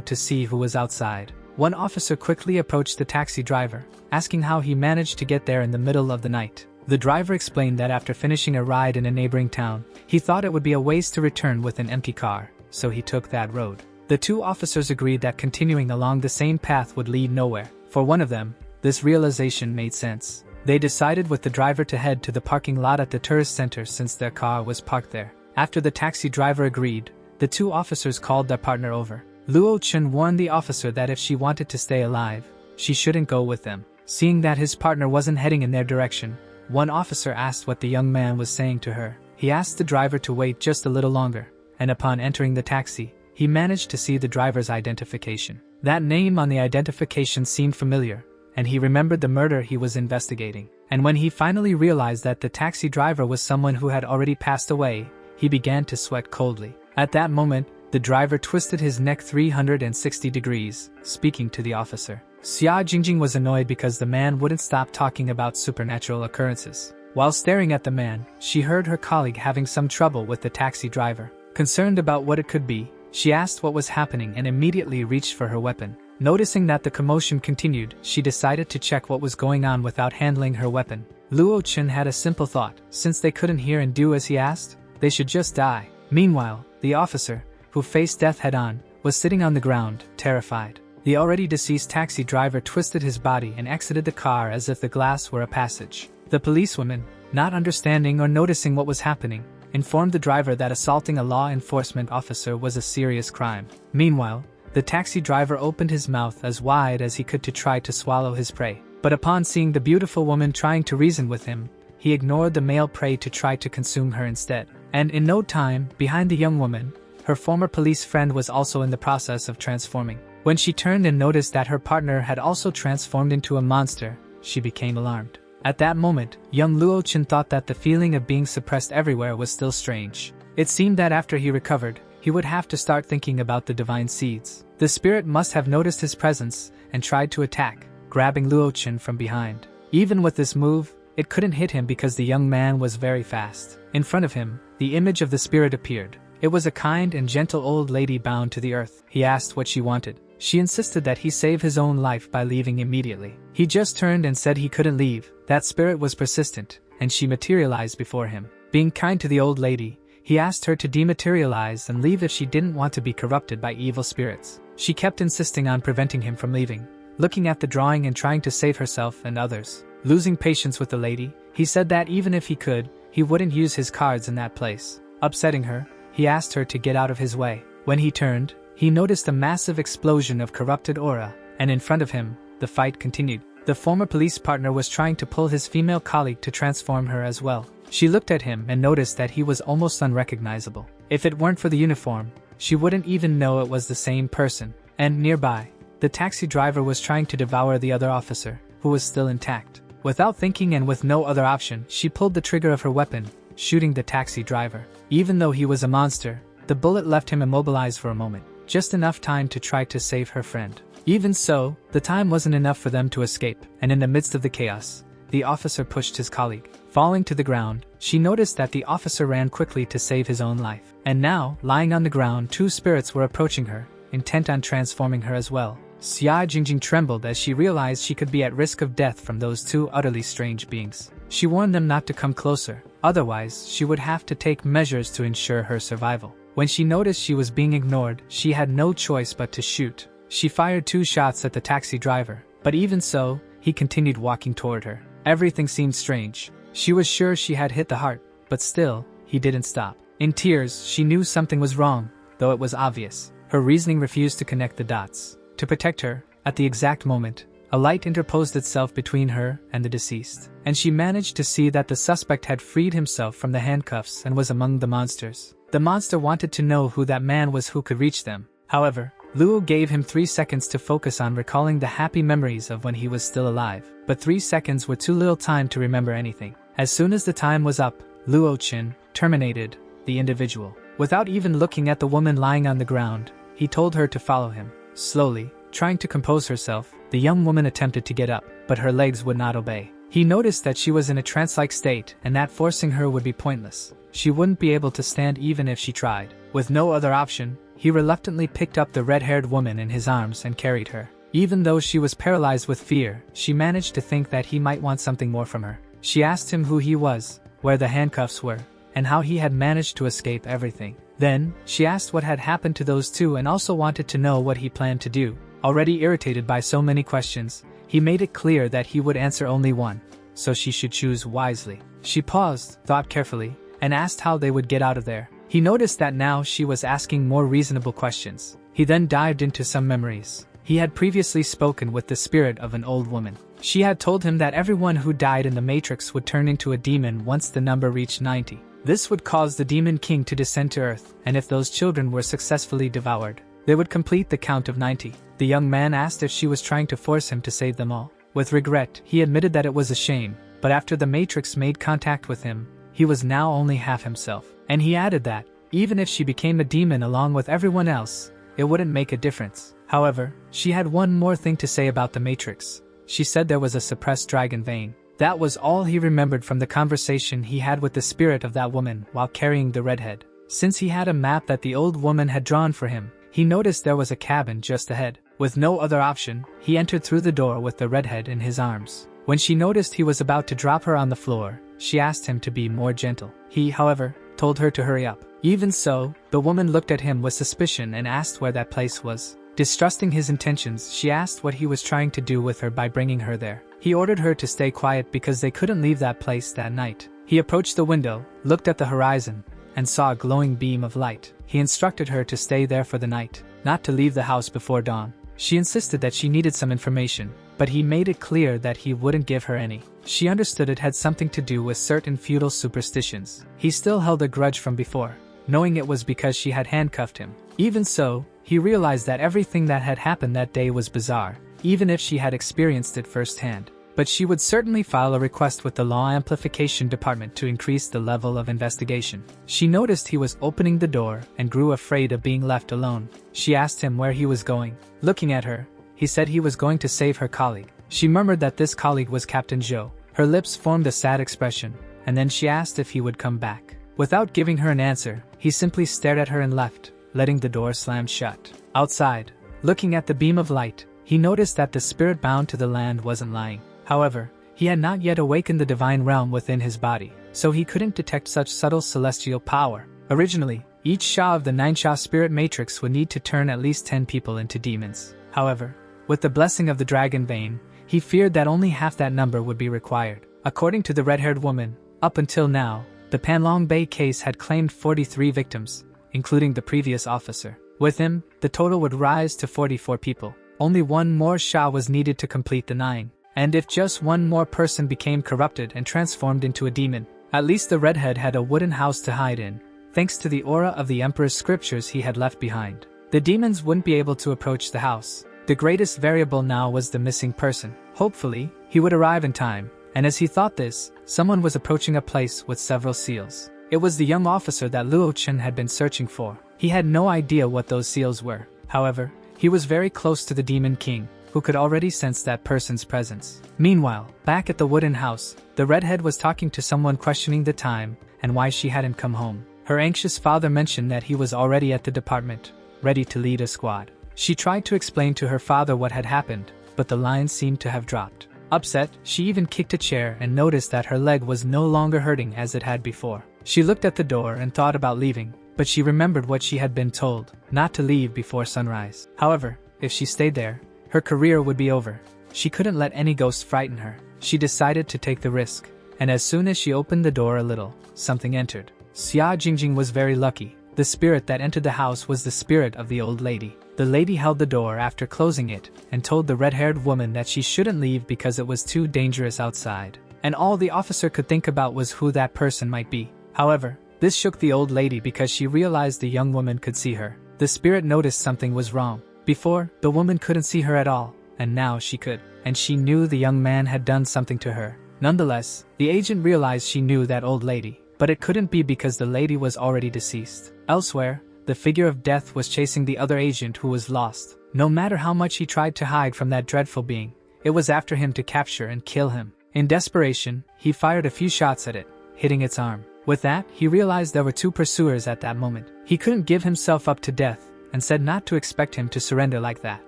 to see who was outside. One officer quickly approached the taxi driver, asking how he managed to get there in the middle of the night. The driver explained that after finishing a ride in a neighboring town, he thought it would be a waste to return with an empty car, so he took that road. The two officers agreed that continuing along the same path would lead nowhere. For one of them, this realization made sense. They decided with the driver to head to the parking lot at the tourist center since their car was parked there. After the taxi driver agreed, the two officers called their partner over. Luo Wuji warned the officer that if she wanted to stay alive, she shouldn't go with them. Seeing that his partner wasn't heading in their direction, one officer asked what the young man was saying to her. He asked the driver to wait just a little longer, and upon entering the taxi, he managed to see the driver's identification. That name on the identification seemed familiar, and he remembered the murder he was investigating. And when he finally realized that the taxi driver was someone who had already passed away, he began to sweat coldly. At that moment, the driver twisted his neck 360 degrees, speaking to the officer. Xia Jingjing was annoyed because the man wouldn't stop talking about supernatural occurrences. While staring at the man, she heard her colleague having some trouble with the taxi driver. Concerned about what it could be, she asked what was happening and immediately reached for her weapon. Noticing that the commotion continued, she decided to check what was going on without handling her weapon. Luo Wuji had a simple thought. Since they couldn't hear and do as he asked, they should just die. Meanwhile, the officer, who faced death head-on, was sitting on the ground, terrified. The already deceased taxi driver twisted his body and exited the car as if the glass were a passage. The policewoman, not understanding or noticing what was happening, informed the driver that assaulting a law enforcement officer was a serious crime. Meanwhile, the taxi driver opened his mouth as wide as he could to try to swallow his prey. But upon seeing the beautiful woman trying to reason with him, he ignored the male prey to try to consume her instead. And in no time, behind the young woman, her former police friend was also in the process of transforming. When she turned and noticed that her partner had also transformed into a monster, she became alarmed. At that moment, young Luo Wuji thought that the feeling of being suppressed everywhere was still strange. It seemed that after he recovered, he would have to start thinking about the divine seeds. The spirit must have noticed his presence and tried to attack, grabbing Luo Wuji from behind. Even with this move, it couldn't hit him because the young man was very fast. In front of him, the image of the spirit appeared. It was a kind and gentle old lady bound to the earth. He asked what she wanted. She insisted that he save his own life by leaving immediately. He just turned and said he couldn't leave. That spirit was persistent, and she materialized before him. Being kind to the old lady, he asked her to dematerialize and leave if she didn't want to be corrupted by evil spirits. She kept insisting on preventing him from leaving, looking at the drawing and trying to save herself and others. Losing patience with the lady, he said that even if he could, he wouldn't use his cards in that place. Upsetting her, he asked her to get out of his way. When he turned, he noticed a massive explosion of corrupted aura, and in front of him, the fight continued. The former police partner was trying to pull his female colleague to transform her as well. She looked at him and noticed that he was almost unrecognizable. If it weren't for the uniform, she wouldn't even know it was the same person. And nearby, the taxi driver was trying to devour the other officer, who was still intact. Without thinking and with no other option, she pulled the trigger of her weapon, shooting the taxi driver. Even though he was a monster, the bullet left him immobilized for a moment, just enough time to try to save her friend. Even so, the time wasn't enough for them to escape, and in the midst of the chaos, the officer pushed his colleague. Falling to the ground, she noticed that the officer ran quickly to save his own life. And now, lying on the ground, two spirits were approaching her, intent on transforming her as well. Xia Jingjing trembled as she realized she could be at risk of death from those two utterly strange beings. She warned them not to come closer, otherwise she would have to take measures to ensure her survival. When she noticed she was being ignored, she had no choice but to shoot. She fired 2 shots at the taxi driver, but even so, he continued walking toward her. Everything seemed strange. She was sure she had hit the heart, but still, he didn't stop. In tears, she knew something was wrong, though it was obvious. Her reasoning refused to connect the dots. To protect her, at the exact moment, a light interposed itself between her and the deceased, and she managed to see that the suspect had freed himself from the handcuffs and was among the monsters. The monster wanted to know who that man was who could reach them. However, Luo gave him 3 seconds to focus on recalling the happy memories of when he was still alive. But 3 seconds were too little time to remember anything. As soon as the time was up, Luo Wuji terminated the individual. Without even looking at the woman lying on the ground, he told her to follow him. Slowly, trying to compose herself, the young woman attempted to get up, but her legs would not obey. He noticed that she was in a trance-like state and that forcing her would be pointless. She wouldn't be able to stand even if she tried. With no other option, he reluctantly picked up the red-haired woman in his arms and carried her. Even though she was paralyzed with fear, she managed to think that he might want something more from her. She asked him who he was, where the handcuffs were, and how he had managed to escape everything. Then, she asked what had happened to those two and also wanted to know what he planned to do. Already irritated by so many questions, he made it clear that he would answer only one, so she should choose wisely. She paused, thought carefully, and asked how they would get out of there. He noticed that now she was asking more reasonable questions. He then dived into some memories. He had previously spoken with the spirit of an old woman. She had told him that everyone who died in the Matrix would turn into a demon once the number reached 90. This would cause the Demon King to descend to Earth, and if those children were successfully devoured, they would complete the count of 90. The young man asked if she was trying to force him to save them all. With regret, he admitted that it was a shame, but after the Matrix made contact with him, he was now only half himself. And he added that, even if she became a demon along with everyone else, it wouldn't make a difference. However, she had one more thing to say about the Matrix. She said there was a suppressed dragon vein. That was all he remembered from the conversation he had with the spirit of that woman while carrying the redhead. Since he had a map that the old woman had drawn for him, he noticed there was a cabin just ahead. With no other option, he entered through the door with the redhead in his arms. When she noticed he was about to drop her on the floor, she asked him to be more gentle. He, however, told her to hurry up. Even so, the woman looked at him with suspicion and asked where that place was. Distrusting his intentions, she asked what he was trying to do with her by bringing her there. He ordered her to stay quiet because they couldn't leave that place that night. He approached the window, looked at the horizon, and saw a glowing beam of light. He instructed her to stay there for the night, not to leave the house before dawn. She insisted that she needed some information, but he made it clear that he wouldn't give her any. She understood it had something to do with certain feudal superstitions. He still held a grudge from before, knowing it was because she had handcuffed him. Even so, he realized that everything that had happened that day was bizarre, even if she had experienced it firsthand. But she would certainly file a request with the Law Amplification Department to increase the level of investigation. She noticed he was opening the door and grew afraid of being left alone. She asked him where he was going. Looking at her, he said he was going to save her colleague. She murmured that this colleague was Captain Zhou. Her lips formed a sad expression, and then she asked if he would come back. Without giving her an answer, he simply stared at her and left, letting the door slam shut. Outside, looking at the beam of light, he noticed that the spirit bound to the land wasn't lying. However, he had not yet awakened the divine realm within his body, so he couldn't detect such subtle celestial power. Originally, each Sha of the 9 Sha spirit matrix would need to turn at least 10 people into demons. However, with the blessing of the dragon vein, he feared that only half that number would be required. According to the red-haired woman, up until now, the Panlong Bay case had claimed 43 victims, including the previous officer. With him, the total would rise to 44 people. Only one more Sha was needed to complete the 9. And if just one more person became corrupted and transformed into a demon, at least the redhead had a wooden house to hide in, thanks to the aura of the Emperor's scriptures he had left behind. The demons wouldn't be able to approach the house. The greatest variable now was the missing person. Hopefully, he would arrive in time, and as he thought this, someone was approaching a place with several seals. It was the young officer that Luo Chen had been searching for. He had no idea what those seals were. However, he was very close to the Demon King, who could already sense that person's presence. Meanwhile, back at the wooden house, the redhead was talking to someone questioning the time and why she hadn't come home. Her anxious father mentioned that he was already at the department, ready to lead a squad. She tried to explain to her father what had happened, but the line seemed to have dropped. Upset, she even kicked a chair and noticed that her leg was no longer hurting as it had before. She looked at the door and thought about leaving, but she remembered what she had been told, not to leave before sunrise. However, if she stayed there, her career would be over. She couldn't let any ghost frighten her. She decided to take the risk, and as soon as she opened the door a little, something entered. Xia Jingjing was very lucky. The spirit that entered the house was the spirit of the old lady. The lady held the door after closing it, and told the red-haired woman that she shouldn't leave because it was too dangerous outside. And all the officer could think about was who that person might be. However, this shook the old lady because she realized the young woman could see her. The spirit noticed something was wrong. Before, the woman couldn't see her at all, and now she could, and she knew the young man had done something to her. Nonetheless, the agent realized she knew that old lady. but it couldn't be because the lady was already deceased. Elsewhere, the figure of death was chasing the other agent who was lost. No matter how much he tried to hide from that dreadful being, it was after him to capture and kill him. In desperation, he fired a few shots at it, hitting its arm. With that, he realized there were two pursuers at that moment. He couldn't give himself up to death, and said not to expect him to surrender like that.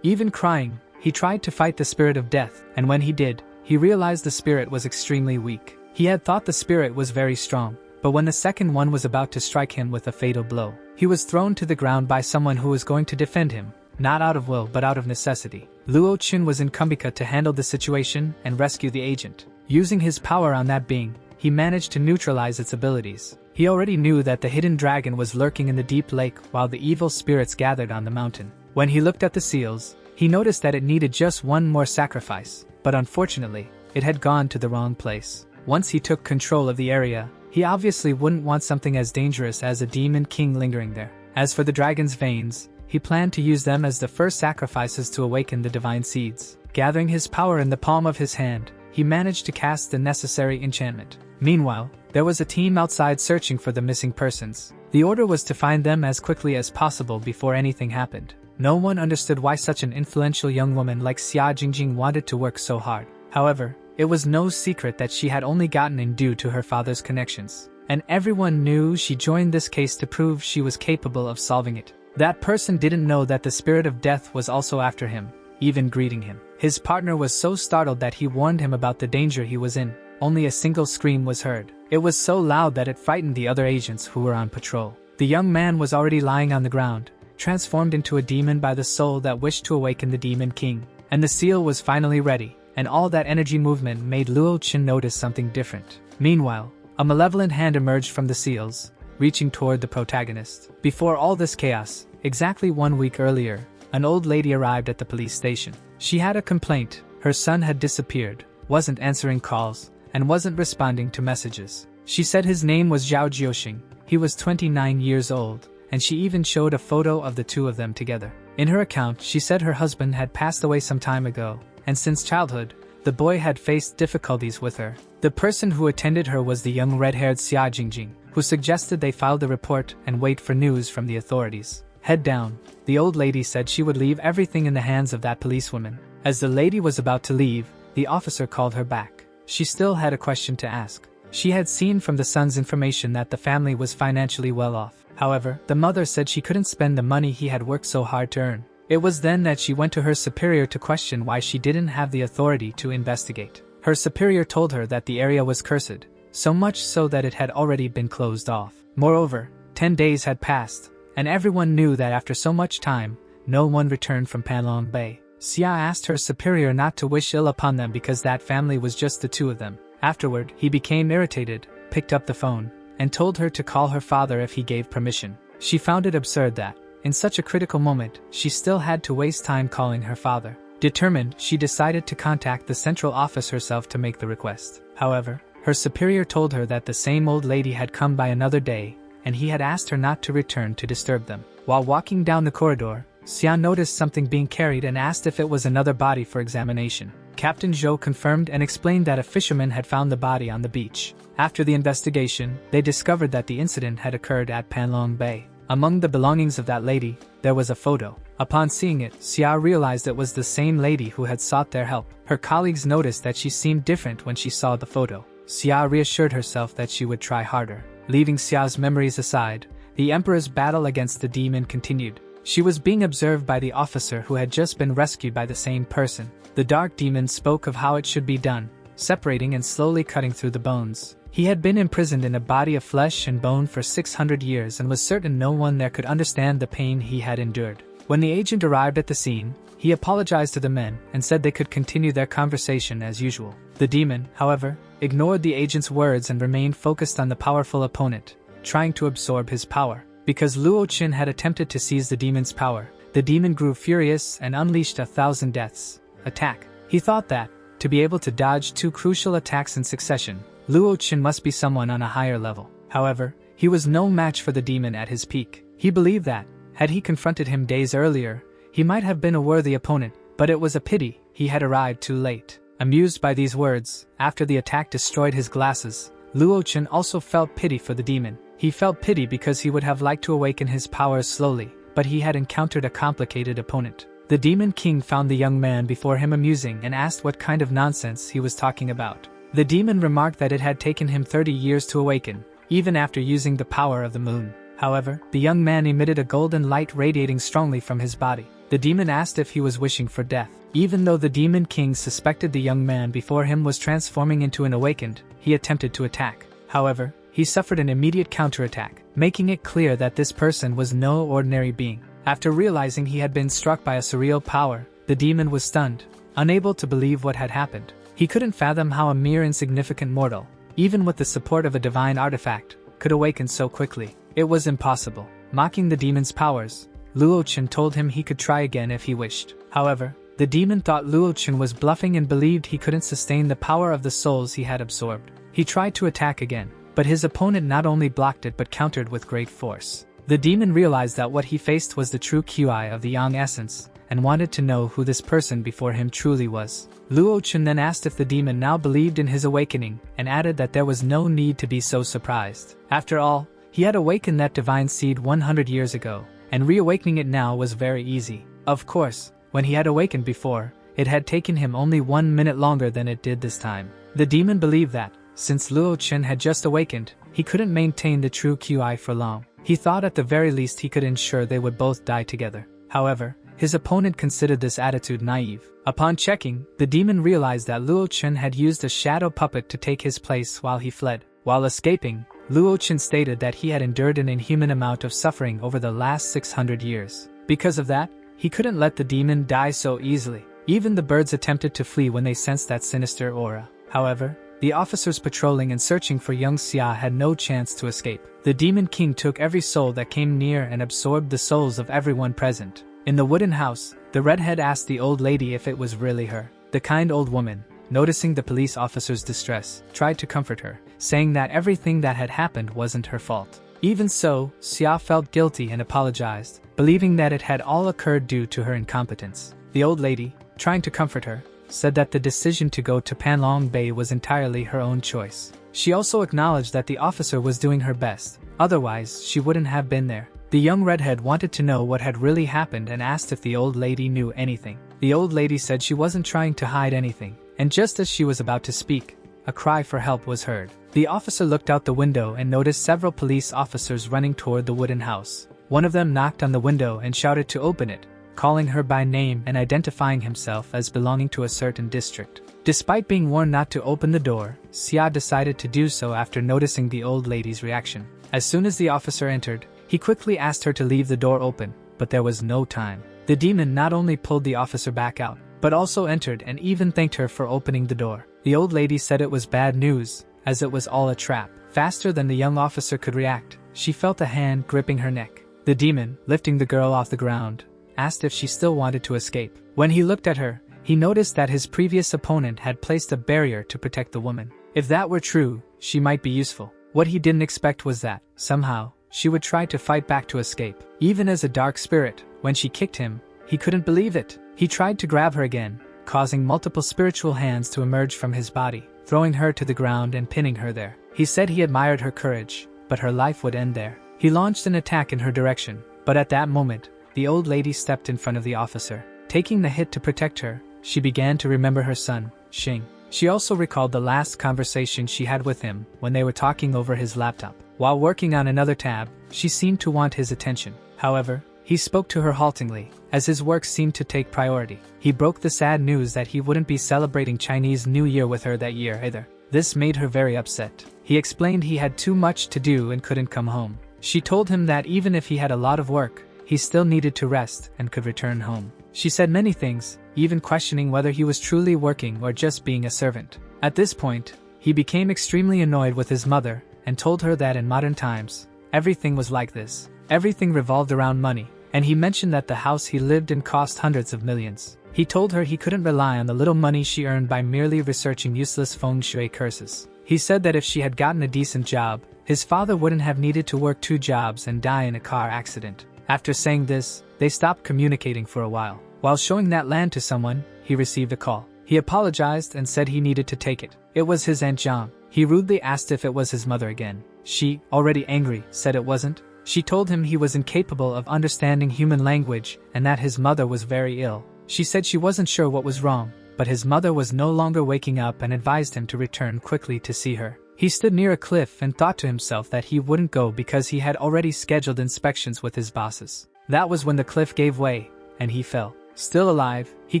Even crying, he tried to fight the spirit of death, and when he did, he realized the spirit was extremely weak. He had thought the spirit was very strong, but when the second one was about to strike him with a fatal blow, he was thrown to the ground by someone who was going to defend him, not out of will but out of necessity. Luo Wuji was in Kumbika to handle the situation and rescue the agent. Using his power on that being, he managed to neutralize its abilities. He already knew that the hidden dragon was lurking in the deep lake while the evil spirits gathered on the mountain. When he looked at the seals, he noticed that it needed just one more sacrifice, but unfortunately, it had gone to the wrong place. Once he took control of the area, he obviously wouldn't want something as dangerous as a demon king lingering there. As for the dragon's veins, he planned to use them as the first sacrifices to awaken the divine seeds. Gathering his power in the palm of his hand, he managed to cast the necessary enchantment. Meanwhile, there was a team outside searching for the missing persons. The order was to find them as quickly as possible before anything happened. No one understood why such an influential young woman like Xia Jingjing wanted to work so hard. However, it was no secret that she had only gotten in due to her father's connections. And everyone knew she joined this case to prove she was capable of solving it. That person didn't know that the spirit of death was also after him, even greeting him. His partner was so startled that he warned him about the danger he was in. Only a single scream was heard. It was so loud that it frightened the other agents who were on patrol. The young man was already lying on the ground, transformed into a demon by the soul that wished to awaken the demon king. And the seal was finally ready, and all that energy movement made Luo Wuji notice something different. Meanwhile, a malevolent hand emerged from the seals, reaching toward the protagonist. Before all this chaos, exactly 1 week earlier, an old lady arrived at the police station. She had a complaint. Her son had disappeared, wasn't answering calls, and wasn't responding to messages. She said his name was Zhao Jiuxing, he was 29 years old, and she even showed a photo of the two of them together. In her account, she said her husband had passed away some time ago, and since childhood, the boy had faced difficulties with her. The person who attended her was the young red-haired Xia Jingjing, who suggested they file the report and wait for news from the authorities. Head down, the old lady said she would leave everything in the hands of that policewoman. As the lady was about to leave, the officer called her back. She still had a question to ask. She had seen from the son's information that the family was financially well off. However, the mother said she couldn't spend the money he had worked so hard to earn. It was then that she went to her superior to question why she didn't have the authority to investigate. Her superior told her that the area was cursed, so much so that it had already been closed off. Moreover, 10 days had passed, and everyone knew that after so much time, no one returned from Panlong Bay. Xia asked her superior not to wish ill upon them because that family was just the two of them. Afterward, he became irritated, picked up the phone, and told her to call her father if he gave permission. She found it absurd that, in such a critical moment, she still had to waste time calling her father. Determined, she decided to contact the central office herself to make the request. However, her superior told her that the same old lady had come by another day, and he had asked her not to return to disturb them. While walking down the corridor, Xia noticed something being carried and asked if it was another body for examination. Captain Zhou confirmed and explained that a fisherman had found the body on the beach. After the investigation, they discovered that the incident had occurred at Panlong Bay. Among the belongings of that lady, there was a photo. Upon seeing it, Xia realized it was the same lady who had sought their help. Her colleagues noticed that she seemed different when she saw the photo. Xia reassured herself that she would try harder. Leaving Xia's memories aside, the Emperor's battle against the demon continued. She was being observed by the officer who had just been rescued by the same person. The dark demon spoke of how it should be done, separating and slowly cutting through the bones. He had been imprisoned in a body of flesh and bone for 600 years and was certain no one there could understand the pain he had endured. When the agent arrived at the scene, he apologized to the men and said they could continue their conversation as usual. The demon, however, ignored the agent's words and remained focused on the powerful opponent, trying to absorb his power. Because Luo Wuji had attempted to seize the demon's power, the demon grew furious and unleashed 1,000 deaths. Attack. He thought that, to be able to dodge 2 crucial attacks in succession, Luo Wuji must be someone on a higher level. However, he was no match for the demon at his peak. He believed that, had he confronted him days earlier, he might have been a worthy opponent, but it was a pity he had arrived too late. Amused by these words, after the attack destroyed his glasses, Luo Wuji also felt pity for the demon. He felt pity because he would have liked to awaken his powers slowly, but he had encountered a complicated opponent. The Demon King found the young man before him amusing and asked what kind of nonsense he was talking about. The demon remarked that it had taken him 30 years to awaken, even after using the power of the moon. However, the young man emitted a golden light radiating strongly from his body. The demon asked if he was wishing for death. Even though the Demon King suspected the young man before him was transforming into an awakened, he attempted to attack. However, he suffered an immediate counterattack, making it clear that this person was no ordinary being. After realizing he had been struck by a surreal power, the demon was stunned, unable to believe what had happened. He couldn't fathom how a mere insignificant mortal, even with the support of a divine artifact, could awaken so quickly. It was impossible. Mocking the demon's powers, Luo Wuji told him he could try again if he wished. However, the demon thought Luo Wuji was bluffing and believed he couldn't sustain the power of the souls he had absorbed. He tried to attack again, but his opponent not only blocked it but countered with great force. The demon realized that what he faced was the true QI of the Yang essence, and wanted to know who this person before him truly was. Luo Wuji then asked if the demon now believed in his awakening, and added that there was no need to be so surprised. After all, he had awakened that divine seed 100 years ago, and reawakening it now was very easy. Of course, when he had awakened before, it had taken him only 1 minute longer than it did this time. The demon believed that, since Luo Wuji had just awakened, he couldn't maintain the true QI for long. He thought at the very least he could ensure they would both die together. However, his opponent considered this attitude naive. Upon checking, the demon realized that Luo Wuji had used a shadow puppet to take his place while he fled. While escaping, Luo Wuji stated that he had endured an inhuman amount of suffering over the last 600 years. Because of that, he couldn't let the demon die so easily. Even the birds attempted to flee when they sensed that sinister aura. However, the officers patrolling and searching for young Xia had no chance to escape. The Demon King took every soul that came near and absorbed the souls of everyone present. In the wooden house, the redhead asked the old lady if it was really her. The kind old woman, noticing the police officer's distress, tried to comfort her, saying that everything that had happened wasn't her fault. Even so, Xia felt guilty and apologized, believing that it had all occurred due to her incompetence. The old lady, trying to comfort her, said that the decision to go to Panlong Bay was entirely her own choice. She also acknowledged that the officer was doing her best, otherwise she wouldn't have been there. The young redhead wanted to know what had really happened and asked if the old lady knew anything. The old lady said she wasn't trying to hide anything, and just as she was about to speak, a cry for help was heard. The officer looked out the window and noticed several police officers running toward the wooden house. One of them knocked on the window and shouted to open it, calling her by name and identifying himself as belonging to a certain district. Despite being warned not to open the door, Xia decided to do so after noticing the old lady's reaction. As soon as the officer entered, he quickly asked her to leave the door open, but there was no time. The demon not only pulled the officer back out, but also entered and even thanked her for opening the door. The old lady said it was bad news, as it was all a trap. Faster than the young officer could react, she felt a hand gripping her neck. The demon, lifting the girl off the ground, asked if she still wanted to escape. When he looked at her, he noticed that his previous opponent had placed a barrier to protect the woman. If that were true, she might be useful. What he didn't expect was that, somehow, she would try to fight back to escape. Even as a dark spirit, when she kicked him, he couldn't believe it. He tried to grab her again, causing multiple spiritual hands to emerge from his body, throwing her to the ground and pinning her there. He said he admired her courage, but her life would end there. He launched an attack in her direction, but at that moment, the old lady stepped in front of the officer. Taking the hit to protect her, she began to remember her son, Xing. She also recalled the last conversation she had with him when they were talking over his laptop. While working on another tab, she seemed to want his attention. However, he spoke to her haltingly, as his work seemed to take priority. He broke the sad news that he wouldn't be celebrating Chinese New Year with her that year either. This made her very upset. He explained he had too much to do and couldn't come home. She told him that even if he had a lot of work, he still needed to rest and could return home. She said many things, even questioning whether he was truly working or just being a servant. At this point, he became extremely annoyed with his mother and told her that in modern times, everything was like this. Everything revolved around money, and he mentioned that the house he lived in cost hundreds of millions. He told her he couldn't rely on the little money she earned by merely researching useless feng shui curses. He said that if she had gotten a decent job, his father wouldn't have needed to work 2 jobs and die in a car accident. After saying this, they stopped communicating for a while. While showing that land to someone, he received a call. He apologized and said he needed to take it. It was his Aunt Zhang. He rudely asked if it was his mother again. She, already angry, said it wasn't. She told him he was incapable of understanding human language and that his mother was very ill. She said she wasn't sure what was wrong, but his mother was no longer waking up and advised him to return quickly to see her. He stood near a cliff and thought to himself that he wouldn't go because he had already scheduled inspections with his bosses. That was when the cliff gave way, and he fell. Still alive, he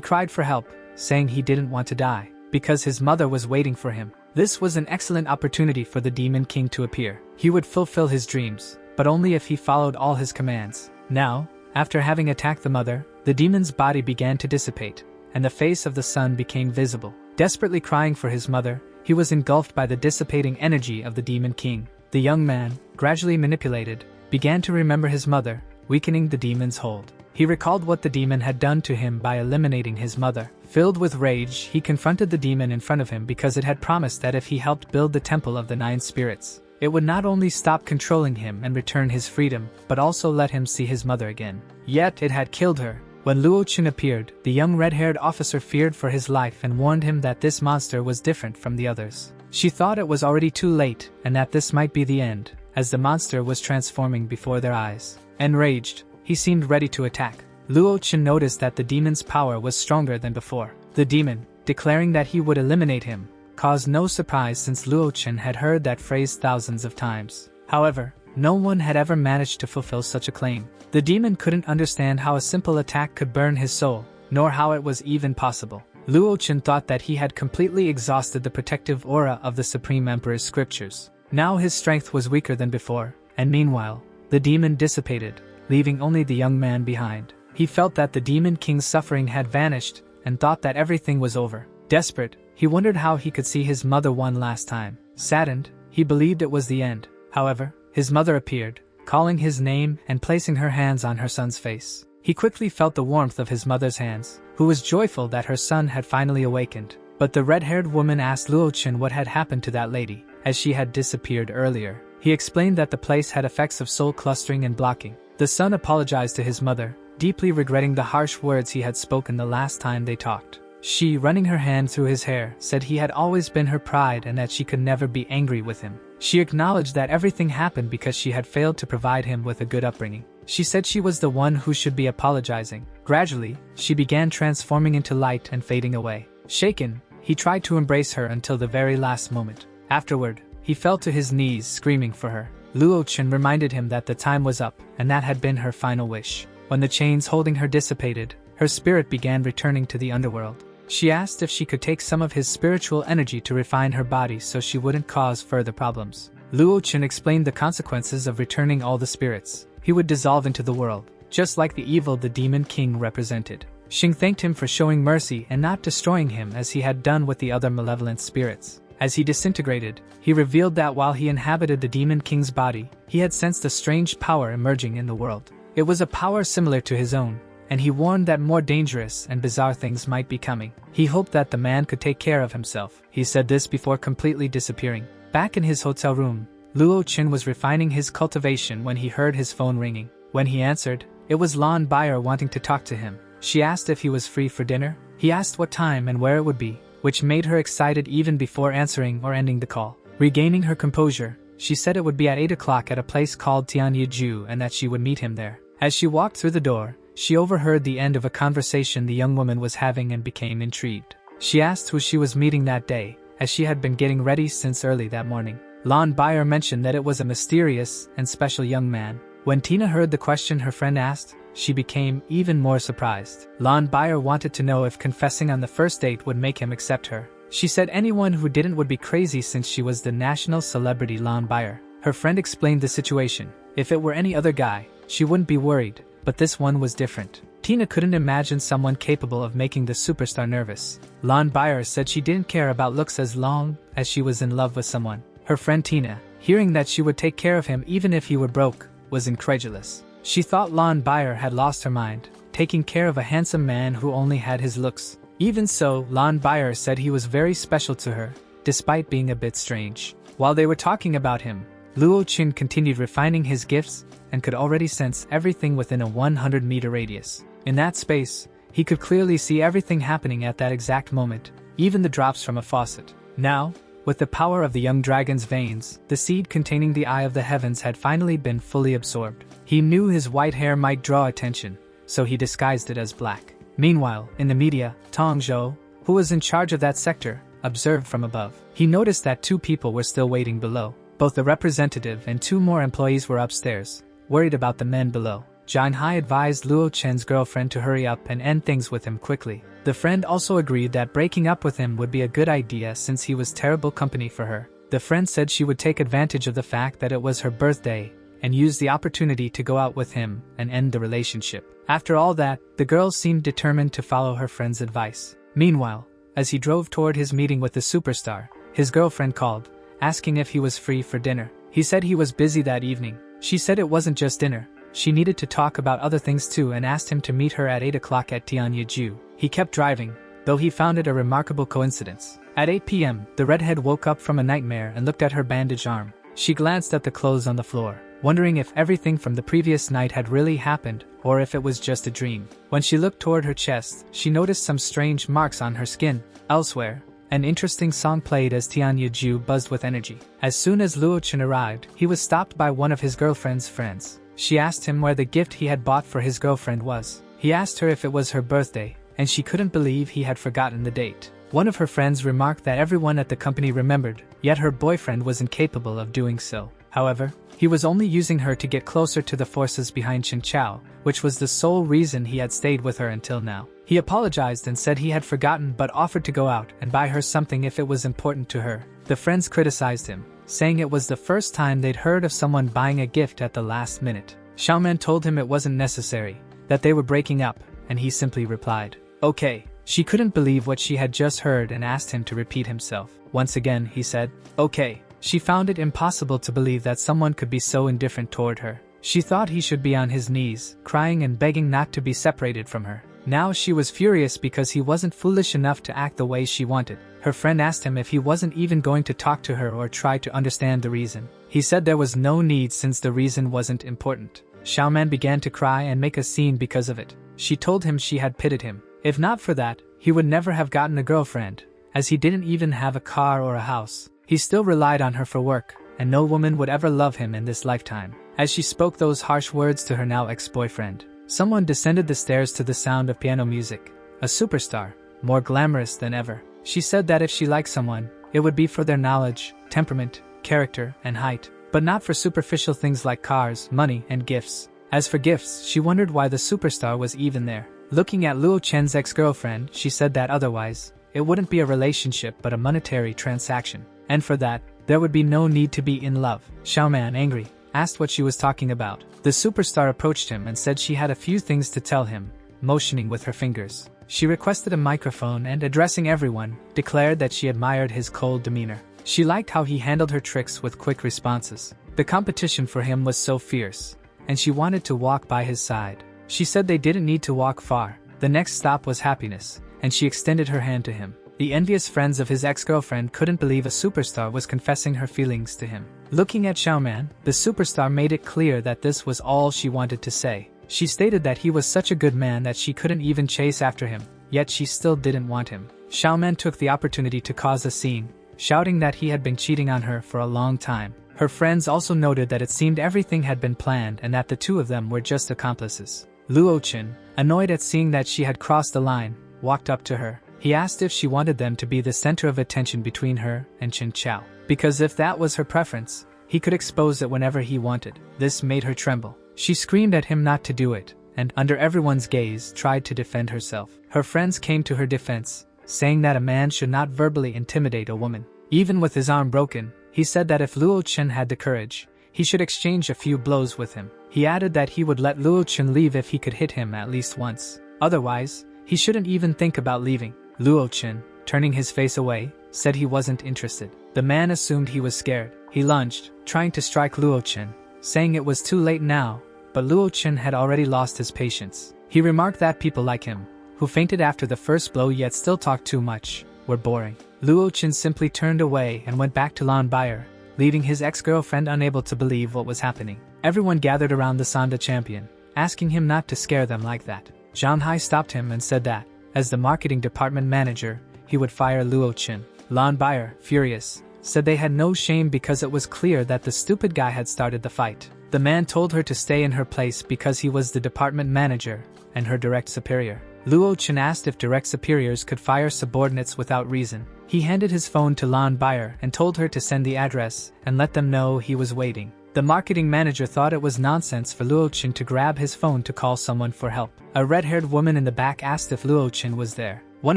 cried for help, saying he didn't want to die, because his mother was waiting for him. This was an excellent opportunity for the Demon King to appear. He would fulfill his dreams, but only if he followed all his commands. Now, after having attacked the mother, the demon's body began to dissipate, and the face of the son became visible. Desperately crying for his mother, he was engulfed by the dissipating energy of the Demon King. The young man, gradually manipulated, began to remember his mother, weakening the demon's hold. He recalled what the demon had done to him by eliminating his mother. Filled with rage, he confronted the demon in front of him because it had promised that if he helped build the Temple of the Nine Spirits, it would not only stop controlling him and return his freedom, but also let him see his mother again. Yet it had killed her. When Luo Wuji appeared, the young red-haired officer feared for his life and warned him that this monster was different from the others. She thought it was already too late and that this might be the end, as the monster was transforming before their eyes. Enraged, he seemed ready to attack. Luo Wuji noticed that the demon's power was stronger than before. The demon, declaring that he would eliminate him, caused no surprise since Luo Wuji had heard that phrase thousands of times. However, no one had ever managed to fulfill such a claim. The demon couldn't understand how a simple attack could burn his soul, nor how it was even possible. Luo Wuji thought that he had completely exhausted the protective aura of the Supreme Emperor's scriptures. Now his strength was weaker than before, and meanwhile, the demon dissipated, leaving only the young man behind. He felt that the Demon King's suffering had vanished, and thought that everything was over. Desperate, he wondered how he could see his mother one last time. Saddened, he believed it was the end. However, his mother appeared, calling his name and placing her hands on her son's face. He quickly felt the warmth of his mother's hands, who was joyful that her son had finally awakened. But the red-haired woman asked Luo Wuji what had happened to that lady, as she had disappeared earlier. He explained that the place had effects of soul clustering and blocking. The son apologized to his mother, deeply regretting the harsh words he had spoken the last time they talked. She, running her hand through his hair, said he had always been her pride and that she could never be angry with him. She acknowledged that everything happened because she had failed to provide him with a good upbringing. She said she was the one who should be apologizing. Gradually, she began transforming into light and fading away. Shaken, he tried to embrace her until the very last moment. Afterward, he fell to his knees screaming for her. Luo Wuji reminded him that the time was up, and that had been her final wish. When the chains holding her dissipated, her spirit began returning to the underworld. She asked if she could take some of his spiritual energy to refine her body so she wouldn't cause further problems. Luo Wuji explained the consequences of returning all the spirits. He would dissolve into the world, just like the evil the Demon King represented. Xing thanked him for showing mercy and not destroying him as he had done with the other malevolent spirits. As he disintegrated, he revealed that while he inhabited the Demon King's body, he had sensed a strange power emerging in the world. It was a power similar to his own, and he warned that more dangerous and bizarre things might be coming. He hoped that the man could take care of himself. He said this before completely disappearing. Back in his hotel room, Luo Wuji was refining his cultivation when he heard his phone ringing. When he answered, it was Lan Bayer wanting to talk to him. She asked if he was free for dinner. He asked what time and where it would be, which made her excited even before answering or ending the call. Regaining her composure, she said it would be at 8 o'clock at a place called Tianyiju and that she would meet him there. As she walked through the door, she overheard the end of a conversation the young woman was having and became intrigued. She asked who she was meeting that day, as she had been getting ready since early that morning. Lan Bayer mentioned that it was a mysterious and special young man. When Tina heard the question her friend asked, she became even more surprised. Lan Bayer wanted to know if confessing on the first date would make him accept her. She said anyone who didn't would be crazy since she was the national celebrity Lan Bayer. Her friend explained the situation. If it were any other guy, she wouldn't be worried, but this one was different. Tina couldn't imagine someone capable of making the superstar nervous. Lan Bayer said she didn't care about looks as long as she was in love with someone. Her friend Tina, hearing that she would take care of him even if he were broke, was incredulous. She thought Lan Bayer had lost her mind, taking care of a handsome man who only had his looks. Even so, Lan Bayer said he was very special to her, despite being a bit strange. While they were talking about him, Luo Wuji continued refining his gifts and could already sense everything within a 100-meter radius. In that space, he could clearly see everything happening at that exact moment, even the drops from a faucet. Now, With the power of the young dragon's veins, the seed containing the eye of the heavens had finally been fully absorbed. He knew his white hair might draw attention, so he disguised it as black. Meanwhile, in the media, Tongo, who was in charge of that sector, observed from above. He noticed that 2 people were still waiting below. Both the representative and 2 more employees were upstairs, worried about the men below. Janhai advised Luo Chen's girlfriend to hurry up and end things with him quickly. The friend also agreed that breaking up with him would be a good idea since he was terrible company for her. The friend said she would take advantage of the fact that it was her birthday and use the opportunity to go out with him and end the relationship. After all that, the girl seemed determined to follow her friend's advice. Meanwhile, as he drove toward his meeting with the superstar, his girlfriend called, asking if he was free for dinner. He said he was busy that evening. She said it wasn't just dinner. She needed to talk about other things too and asked him to meet her at 8 o'clock at Tianyaju. He kept driving, though he found it a remarkable coincidence. At 8 p.m., the redhead woke up from a nightmare and looked at her bandaged arm. She glanced at the clothes on the floor, wondering if everything from the previous night had really happened or if it was just a dream. When she looked toward her chest, she noticed some strange marks on her skin. Elsewhere, an interesting song played as Tianyaju buzzed with energy. As soon as Luo Chen arrived, he was stopped by one of his girlfriend's friends. She asked him where the gift he had bought for his girlfriend was. He asked her if it was her birthday, and she couldn't believe he had forgotten the date. One of her friends remarked that everyone at the company remembered, yet her boyfriend was incapable of doing so. However, he was only using her to get closer to the forces behind Chen Chao, which was the sole reason he had stayed with her until now. He apologized and said he had forgotten but offered to go out and buy her something if it was important to her. The friends criticized him, saying it was the first time they'd heard of someone buying a gift at the last minute. Xiaoman told him it wasn't necessary, that they were breaking up, and he simply replied, "Okay." She couldn't believe what she had just heard and asked him to repeat himself. Once again, he said, "Okay." She found it impossible to believe that someone could be so indifferent toward her. She thought he should be on his knees, crying and begging not to be separated from her. Now she was furious because he wasn't foolish enough to act the way she wanted. Her friend asked him if he wasn't even going to talk to her or try to understand the reason. He said there was no need since the reason wasn't important. Xiaoman began to cry and make a scene because of it. She told him she had pitied him. If not for that, he would never have gotten a girlfriend, as he didn't even have a car or a house. He still relied on her for work, and no woman would ever love him in this lifetime. As she spoke those harsh words to her now ex-boyfriend, someone descended the stairs to the sound of piano music. A superstar, more glamorous than ever. She said that if she liked someone, it would be for their knowledge, temperament, character, and height, but not for superficial things like cars, money, and gifts. As for gifts, she wondered why the superstar was even there. Looking at Luo Chen's ex-girlfriend, she said that otherwise, it wouldn't be a relationship but a monetary transaction. And for that, there would be no need to be in love. Xiaoman, angry, asked what she was talking about. The superstar approached him and said she had a few things to tell him, motioning with her fingers. She requested a microphone and, addressing everyone, declared that she admired his cold demeanor. She liked how he handled her tricks with quick responses. The competition for him was so fierce, and she wanted to walk by his side. She said they didn't need to walk far. The next stop was happiness, and she extended her hand to him. The envious friends of his ex-girlfriend couldn't believe a superstar was confessing her feelings to him. Looking at Xiaoman, the superstar made it clear that this was all she wanted to say. She stated that he was such a good man that she couldn't even chase after him, yet she still didn't want him. Xiaoman took the opportunity to cause a scene, shouting that he had been cheating on her for a long time. Her friends also noted that it seemed everything had been planned and that the two of them were just accomplices. Luo Chen, annoyed at seeing that she had crossed the line, walked up to her. He asked if she wanted them to be the center of attention between her and Chen Chao, because if that was her preference, he could expose it whenever he wanted. This made her tremble. She screamed at him not to do it, and under everyone's gaze, tried to defend herself. Her friends came to her defense, saying that a man should not verbally intimidate a woman. Even with his arm broken, he said that if Luo Chen had the courage, he should exchange a few blows with him. He added that he would let Luo Chen leave if he could hit him at least once. Otherwise, he shouldn't even think about leaving. Luo Chen, turning his face away, said he wasn't interested. The man assumed he was scared. He lunged, trying to strike Luo Chen, saying it was too late now, but Luo Chen had already lost his patience. He remarked that people like him, who fainted after the first blow yet still talked too much, were boring. Luo Chen simply turned away and went back to Lan Bayer, leaving his ex-girlfriend unable to believe what was happening. Everyone gathered around the Sanda champion, asking him not to scare them like that. Zhang Hai stopped him and said that, as the marketing department manager, he would fire Luo Chen. Lan Bayer, furious, said they had no shame because it was clear that the stupid guy had started the fight. The man told her to stay in her place because he was the department manager and her direct superior. Luo Chen asked if direct superiors could fire subordinates without reason. He handed his phone to Lan Bayer and told her to send the address and let them know he was waiting. The marketing manager thought it was nonsense for Luo Chen to grab his phone to call someone for help. A red-haired woman in the back asked if Luo Chen was there. One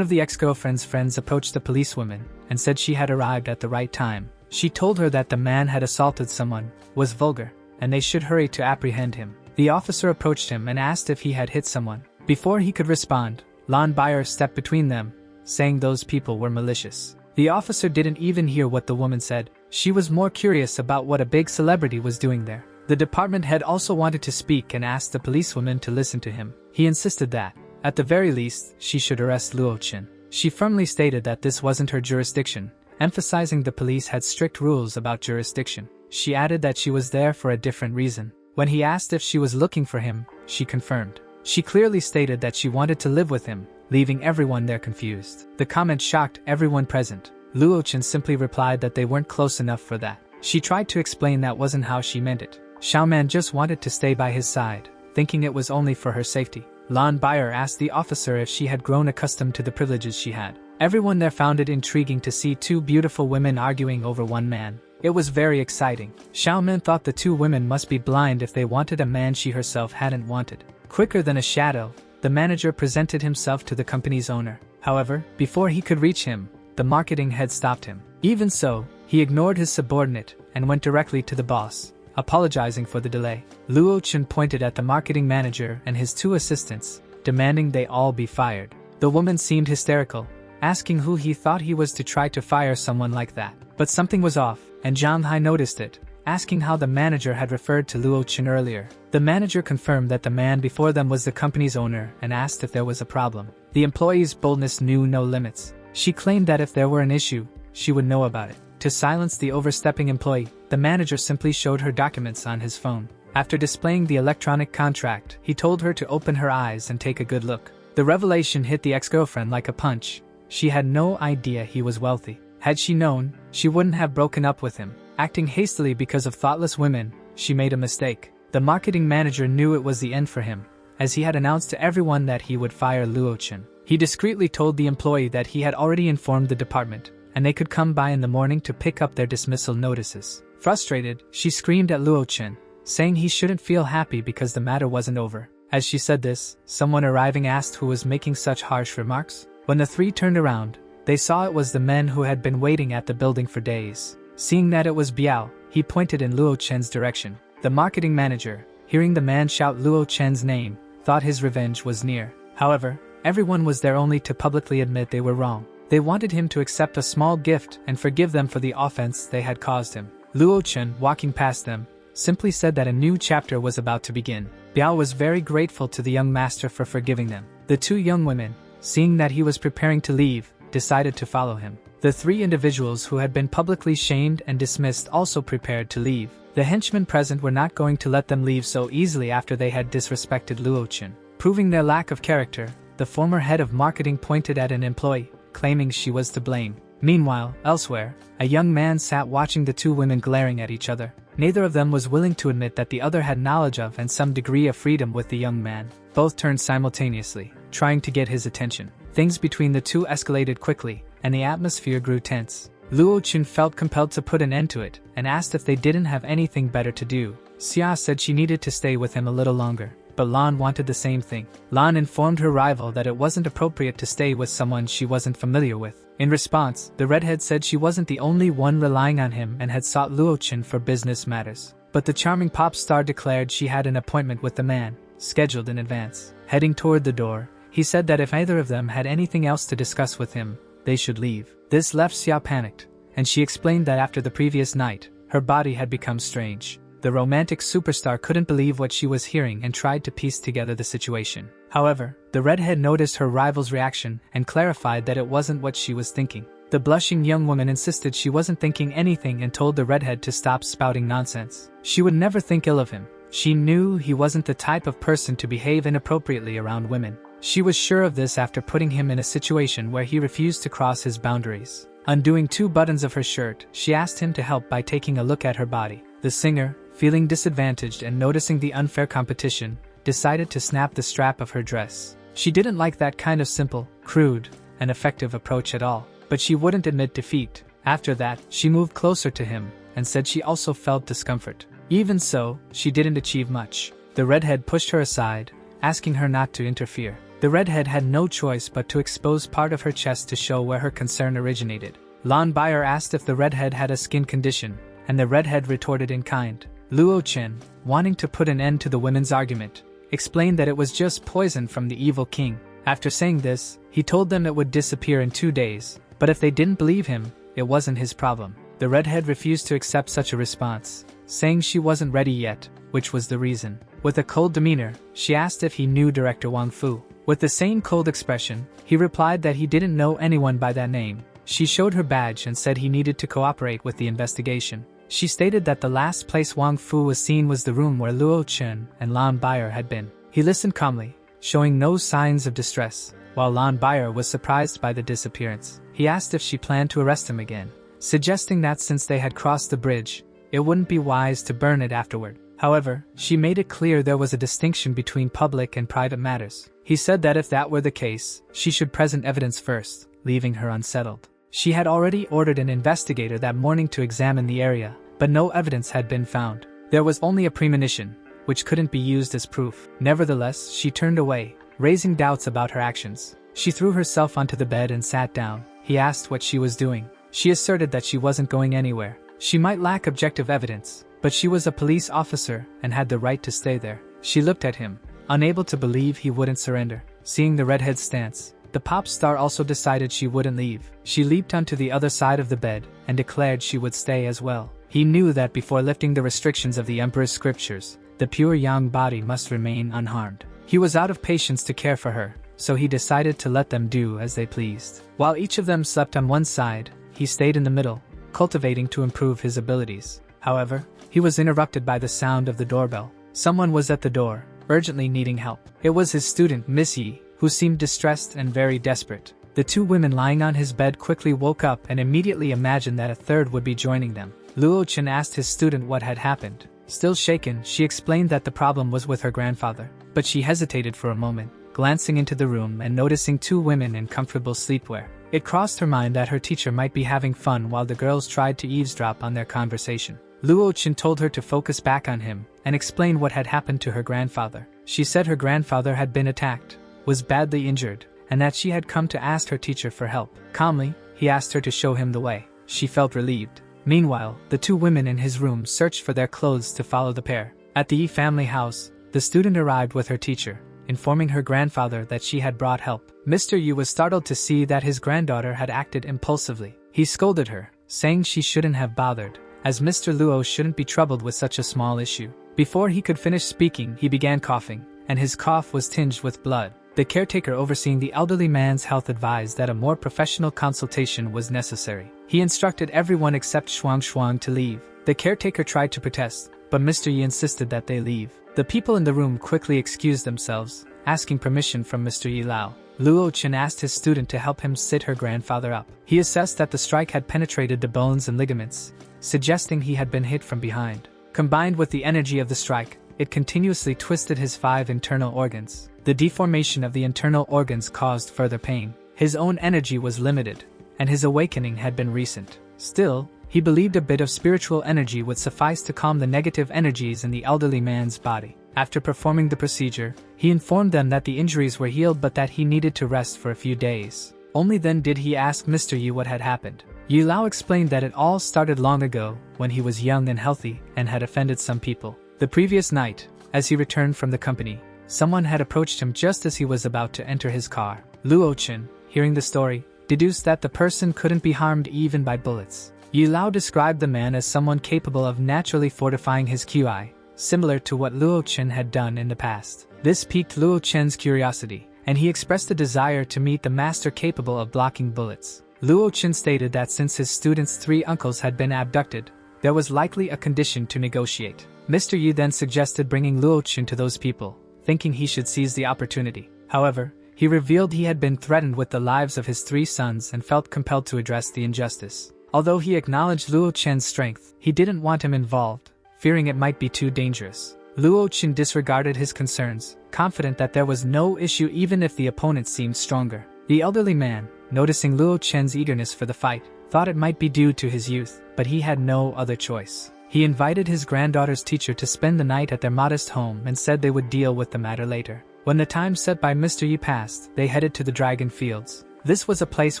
of the ex-girlfriend's friends approached the policewoman and said she had arrived at the right time. She told her that the man had assaulted someone, was vulgar, and they should hurry to apprehend him. The officer approached him and asked if he had hit someone. Before he could respond, Lan Bayer stepped between them, saying those people were malicious. The officer didn't even hear what the woman said. She was more curious about what a big celebrity was doing there. The department head also wanted to speak and asked the policewoman to listen to him. He insisted that, at the very least, she should arrest Luo Chen. She firmly stated that this wasn't her jurisdiction, emphasizing the police had strict rules about jurisdiction. She added that she was there for a different reason. When he asked if she was looking for him, she confirmed. She clearly stated that she wanted to live with him, leaving everyone there confused. The comment shocked everyone present. Luo Chen simply replied that they weren't close enough for that. She tried to explain that wasn't how she meant it. Xiaoman just wanted to stay by his side, thinking it was only for her safety. Lan Bayer asked the officer if she had grown accustomed to the privileges she had. Everyone there found it intriguing to see two beautiful women arguing over one man. It was very exciting. Xiaoman thought the two women must be blind if they wanted a man she herself hadn't wanted. Quicker than a shadow, the manager presented himself to the company's owner. However, before he could reach him, the marketing head stopped him. Even so, he ignored his subordinate and went directly to the boss, apologizing for the delay. Luo Chen pointed at the marketing manager and his two assistants, demanding they all be fired. The woman seemed hysterical, asking who he thought he was to try to fire someone like that. But something was off, and Zhang Hai noticed it, asking how the manager had referred to Luo Chen earlier. The manager confirmed that the man before them was the company's owner and asked if there was a problem. The employee's boldness knew no limits. She claimed that if there were an issue, she would know about it. To silence the overstepping employee, the manager simply showed her documents on his phone. After displaying the electronic contract, he told her to open her eyes and take a good look. The revelation hit the ex-girlfriend like a punch. She had no idea he was wealthy. Had she known, she wouldn't have broken up with him. Acting hastily because of thoughtless women, she made a mistake. The marketing manager knew it was the end for him, as he had announced to everyone that he would fire Luo Chen. He discreetly told the employee that he had already informed the department, and they could come by in the morning to pick up their dismissal notices. Frustrated, she screamed at Luo Chen, saying he shouldn't feel happy because the matter wasn't over. As she said this, someone arriving asked who was making such harsh remarks. When the three turned around, they saw it was the men who had been waiting at the building for days. Seeing that it was Biao, he pointed in Luo Chen's direction. The marketing manager, hearing the man shout Luo Chen's name, thought his revenge was near. However, everyone was there only to publicly admit they were wrong. They wanted him to accept a small gift and forgive them for the offense they had caused him. Luo Chen, walking past them, simply said that a new chapter was about to begin. Biao was very grateful to the young master for forgiving them. The two young women, seeing that he was preparing to leave, decided to follow him. The three individuals who had been publicly shamed and dismissed also prepared to leave. The henchmen present were not going to let them leave so easily after they had disrespected Luo Chen. Proving their lack of character, the former head of marketing pointed at an employee, claiming she was to blame. Meanwhile, elsewhere, a young man sat watching the two women glaring at each other. Neither of them was willing to admit that the other had knowledge of and some degree of freedom with the young man. Both turned simultaneously, trying to get his attention. Things between the two escalated quickly, and the atmosphere grew tense. Luo Chen felt compelled to put an end to it, and asked if they didn't have anything better to do. Xia said she needed to stay with him a little longer, but Lan wanted the same thing. Lan informed her rival that it wasn't appropriate to stay with someone she wasn't familiar with. In response, the redhead said she wasn't the only one relying on him and had sought Luo Chen for business matters. But the charming pop star declared she had an appointment with the man, scheduled in advance. Heading toward the door, he said that if either of them had anything else to discuss with him, they should leave. This left Xia panicked, and she explained that after the previous night, her body had become strange. The romantic superstar couldn't believe what she was hearing and tried to piece together the situation. However, the redhead noticed her rival's reaction and clarified that it wasn't what she was thinking. The blushing young woman insisted she wasn't thinking anything and told the redhead to stop spouting nonsense. She would never think ill of him. She knew he wasn't the type of person to behave inappropriately around women. She was sure of this after putting him in a situation where he refused to cross his boundaries. Undoing 2 buttons of her shirt, she asked him to help by taking a look at her body. The singer, feeling disadvantaged and noticing the unfair competition, decided to snap the strap of her dress. She didn't like that kind of simple, crude, and effective approach at all, but she wouldn't admit defeat. After that, she moved closer to him and said she also felt discomfort. Even so, she didn't achieve much. The redhead pushed her aside, asking her not to interfere. The redhead had no choice but to expose part of her chest to show where her concern originated. Lon Bayer asked if the redhead had a skin condition, and the redhead retorted in kind. Luo Chen, wanting to put an end to the women's argument, explained that it was just poison from the evil king. After saying this, he told them it would disappear in 2 days, but if they didn't believe him, it wasn't his problem. The redhead refused to accept such a response, saying she wasn't ready yet, which was the reason. With a cold demeanor, she asked if he knew director Wang Fu. With the same cold expression, he replied that he didn't know anyone by that name. She showed her badge and said he needed to cooperate with the investigation. She stated that the last place Wang Fu was seen was the room where Luo Chen and Lon Bayer had been. He listened calmly, showing no signs of distress, while Lon Bayer was surprised by the disappearance. He asked if she planned to arrest him again, suggesting that since they had crossed the bridge, it wouldn't be wise to burn it afterward. However, she made it clear there was a distinction between public and private matters. He said that if that were the case, she should present evidence first, leaving her unsettled. She had already ordered an investigator that morning to examine the area, but no evidence had been found. There was only a premonition, which couldn't be used as proof. Nevertheless, she turned away, raising doubts about her actions. She threw herself onto the bed and sat down. He asked what she was doing. She asserted that she wasn't going anywhere. She might lack objective evidence, but she was a police officer and had the right to stay there. She looked at him, unable to believe he wouldn't surrender. Seeing the redhead's stance, the pop star also decided she wouldn't leave. She leaped onto the other side of the bed and declared she would stay as well. He knew that before lifting the restrictions of the Emperor's scriptures, the pure young body must remain unharmed. He was out of patience to care for her, so he decided to let them do as they pleased. While each of them slept on one side, he stayed in the middle, cultivating to improve his abilities. However, he was interrupted by the sound of the doorbell. Someone was at the door, urgently needing help. It was his student, Miss Yi, who seemed distressed and very desperate. The 2 women lying on his bed quickly woke up and immediately imagined that a third would be joining them. Luo Chen asked his student what had happened. Still shaken, she explained that the problem was with her grandfather, but she hesitated for a moment, glancing into the room and noticing 2 women in comfortable sleepwear. It crossed her mind that her teacher might be having fun while the girls tried to eavesdrop on their conversation. Luo Chen told her to focus back on him and explain what had happened to her grandfather. She said her grandfather had been attacked, was badly injured, and that she had come to ask her teacher for help. Calmly, he asked her to show him the way. She felt relieved. Meanwhile, the 2 women in his room searched for their clothes to follow the pair. At the Yi family house, the student arrived with her teacher, informing her grandfather that she had brought help. Mr. Yu was startled to see that his granddaughter had acted impulsively. He scolded her, saying she shouldn't have bothered, as Mr. Luo shouldn't be troubled with such a small issue. Before he could finish speaking, he began coughing, and his cough was tinged with blood. The caretaker overseeing the elderly man's health advised that a more professional consultation was necessary. He instructed everyone except Shuang to leave. The caretaker tried to protest, but Mr. Yi insisted that they leave. The people in the room quickly excused themselves, asking permission from Mr. Yi Lao. Luo Chen asked his student to help him sit her grandfather up. He assessed that the strike had penetrated the bones and ligaments, suggesting he had been hit from behind. Combined with the energy of the strike, it continuously twisted his 5 internal organs. The deformation of the internal organs caused further pain. His own energy was limited, and his awakening had been recent. Still, he believed a bit of spiritual energy would suffice to calm the negative energies in the elderly man's body. After performing the procedure, he informed them that the injuries were healed but that he needed to rest for a few days. Only then did he ask Mr. Yi what had happened. Yi Lao explained that it all started long ago, when he was young and healthy and had offended some people. The previous night, as he returned from the company, someone had approached him just as he was about to enter his car. Luo Chen, hearing the story, deduced that the person couldn't be harmed even by bullets. Yi Lao described the man as someone capable of naturally fortifying his QI, similar to what Luo Chen had done in the past. This piqued Luo Chen's curiosity, and he expressed a desire to meet the master capable of blocking bullets. Luo Chen stated that since his student's 3 uncles had been abducted, there was likely a condition to negotiate. Mr. Yi then suggested bringing Luo Chen to those people, thinking he should seize the opportunity. However, He revealed he had been threatened with the lives of his 3 sons and felt compelled to address the injustice. Although he acknowledged Luo Chen's strength, he didn't want him involved, fearing it might be too dangerous. Luo Chen disregarded his concerns, confident that there was no issue even if the opponent seemed stronger. The elderly man, noticing Luo Chen's eagerness for the fight, thought it might be due to his youth, but he had no other choice. He invited his granddaughter's teacher to spend the night at their modest home and said they would deal with the matter later. When the time set by Mr. Yi passed, they headed to the Dragon Fields. This was a place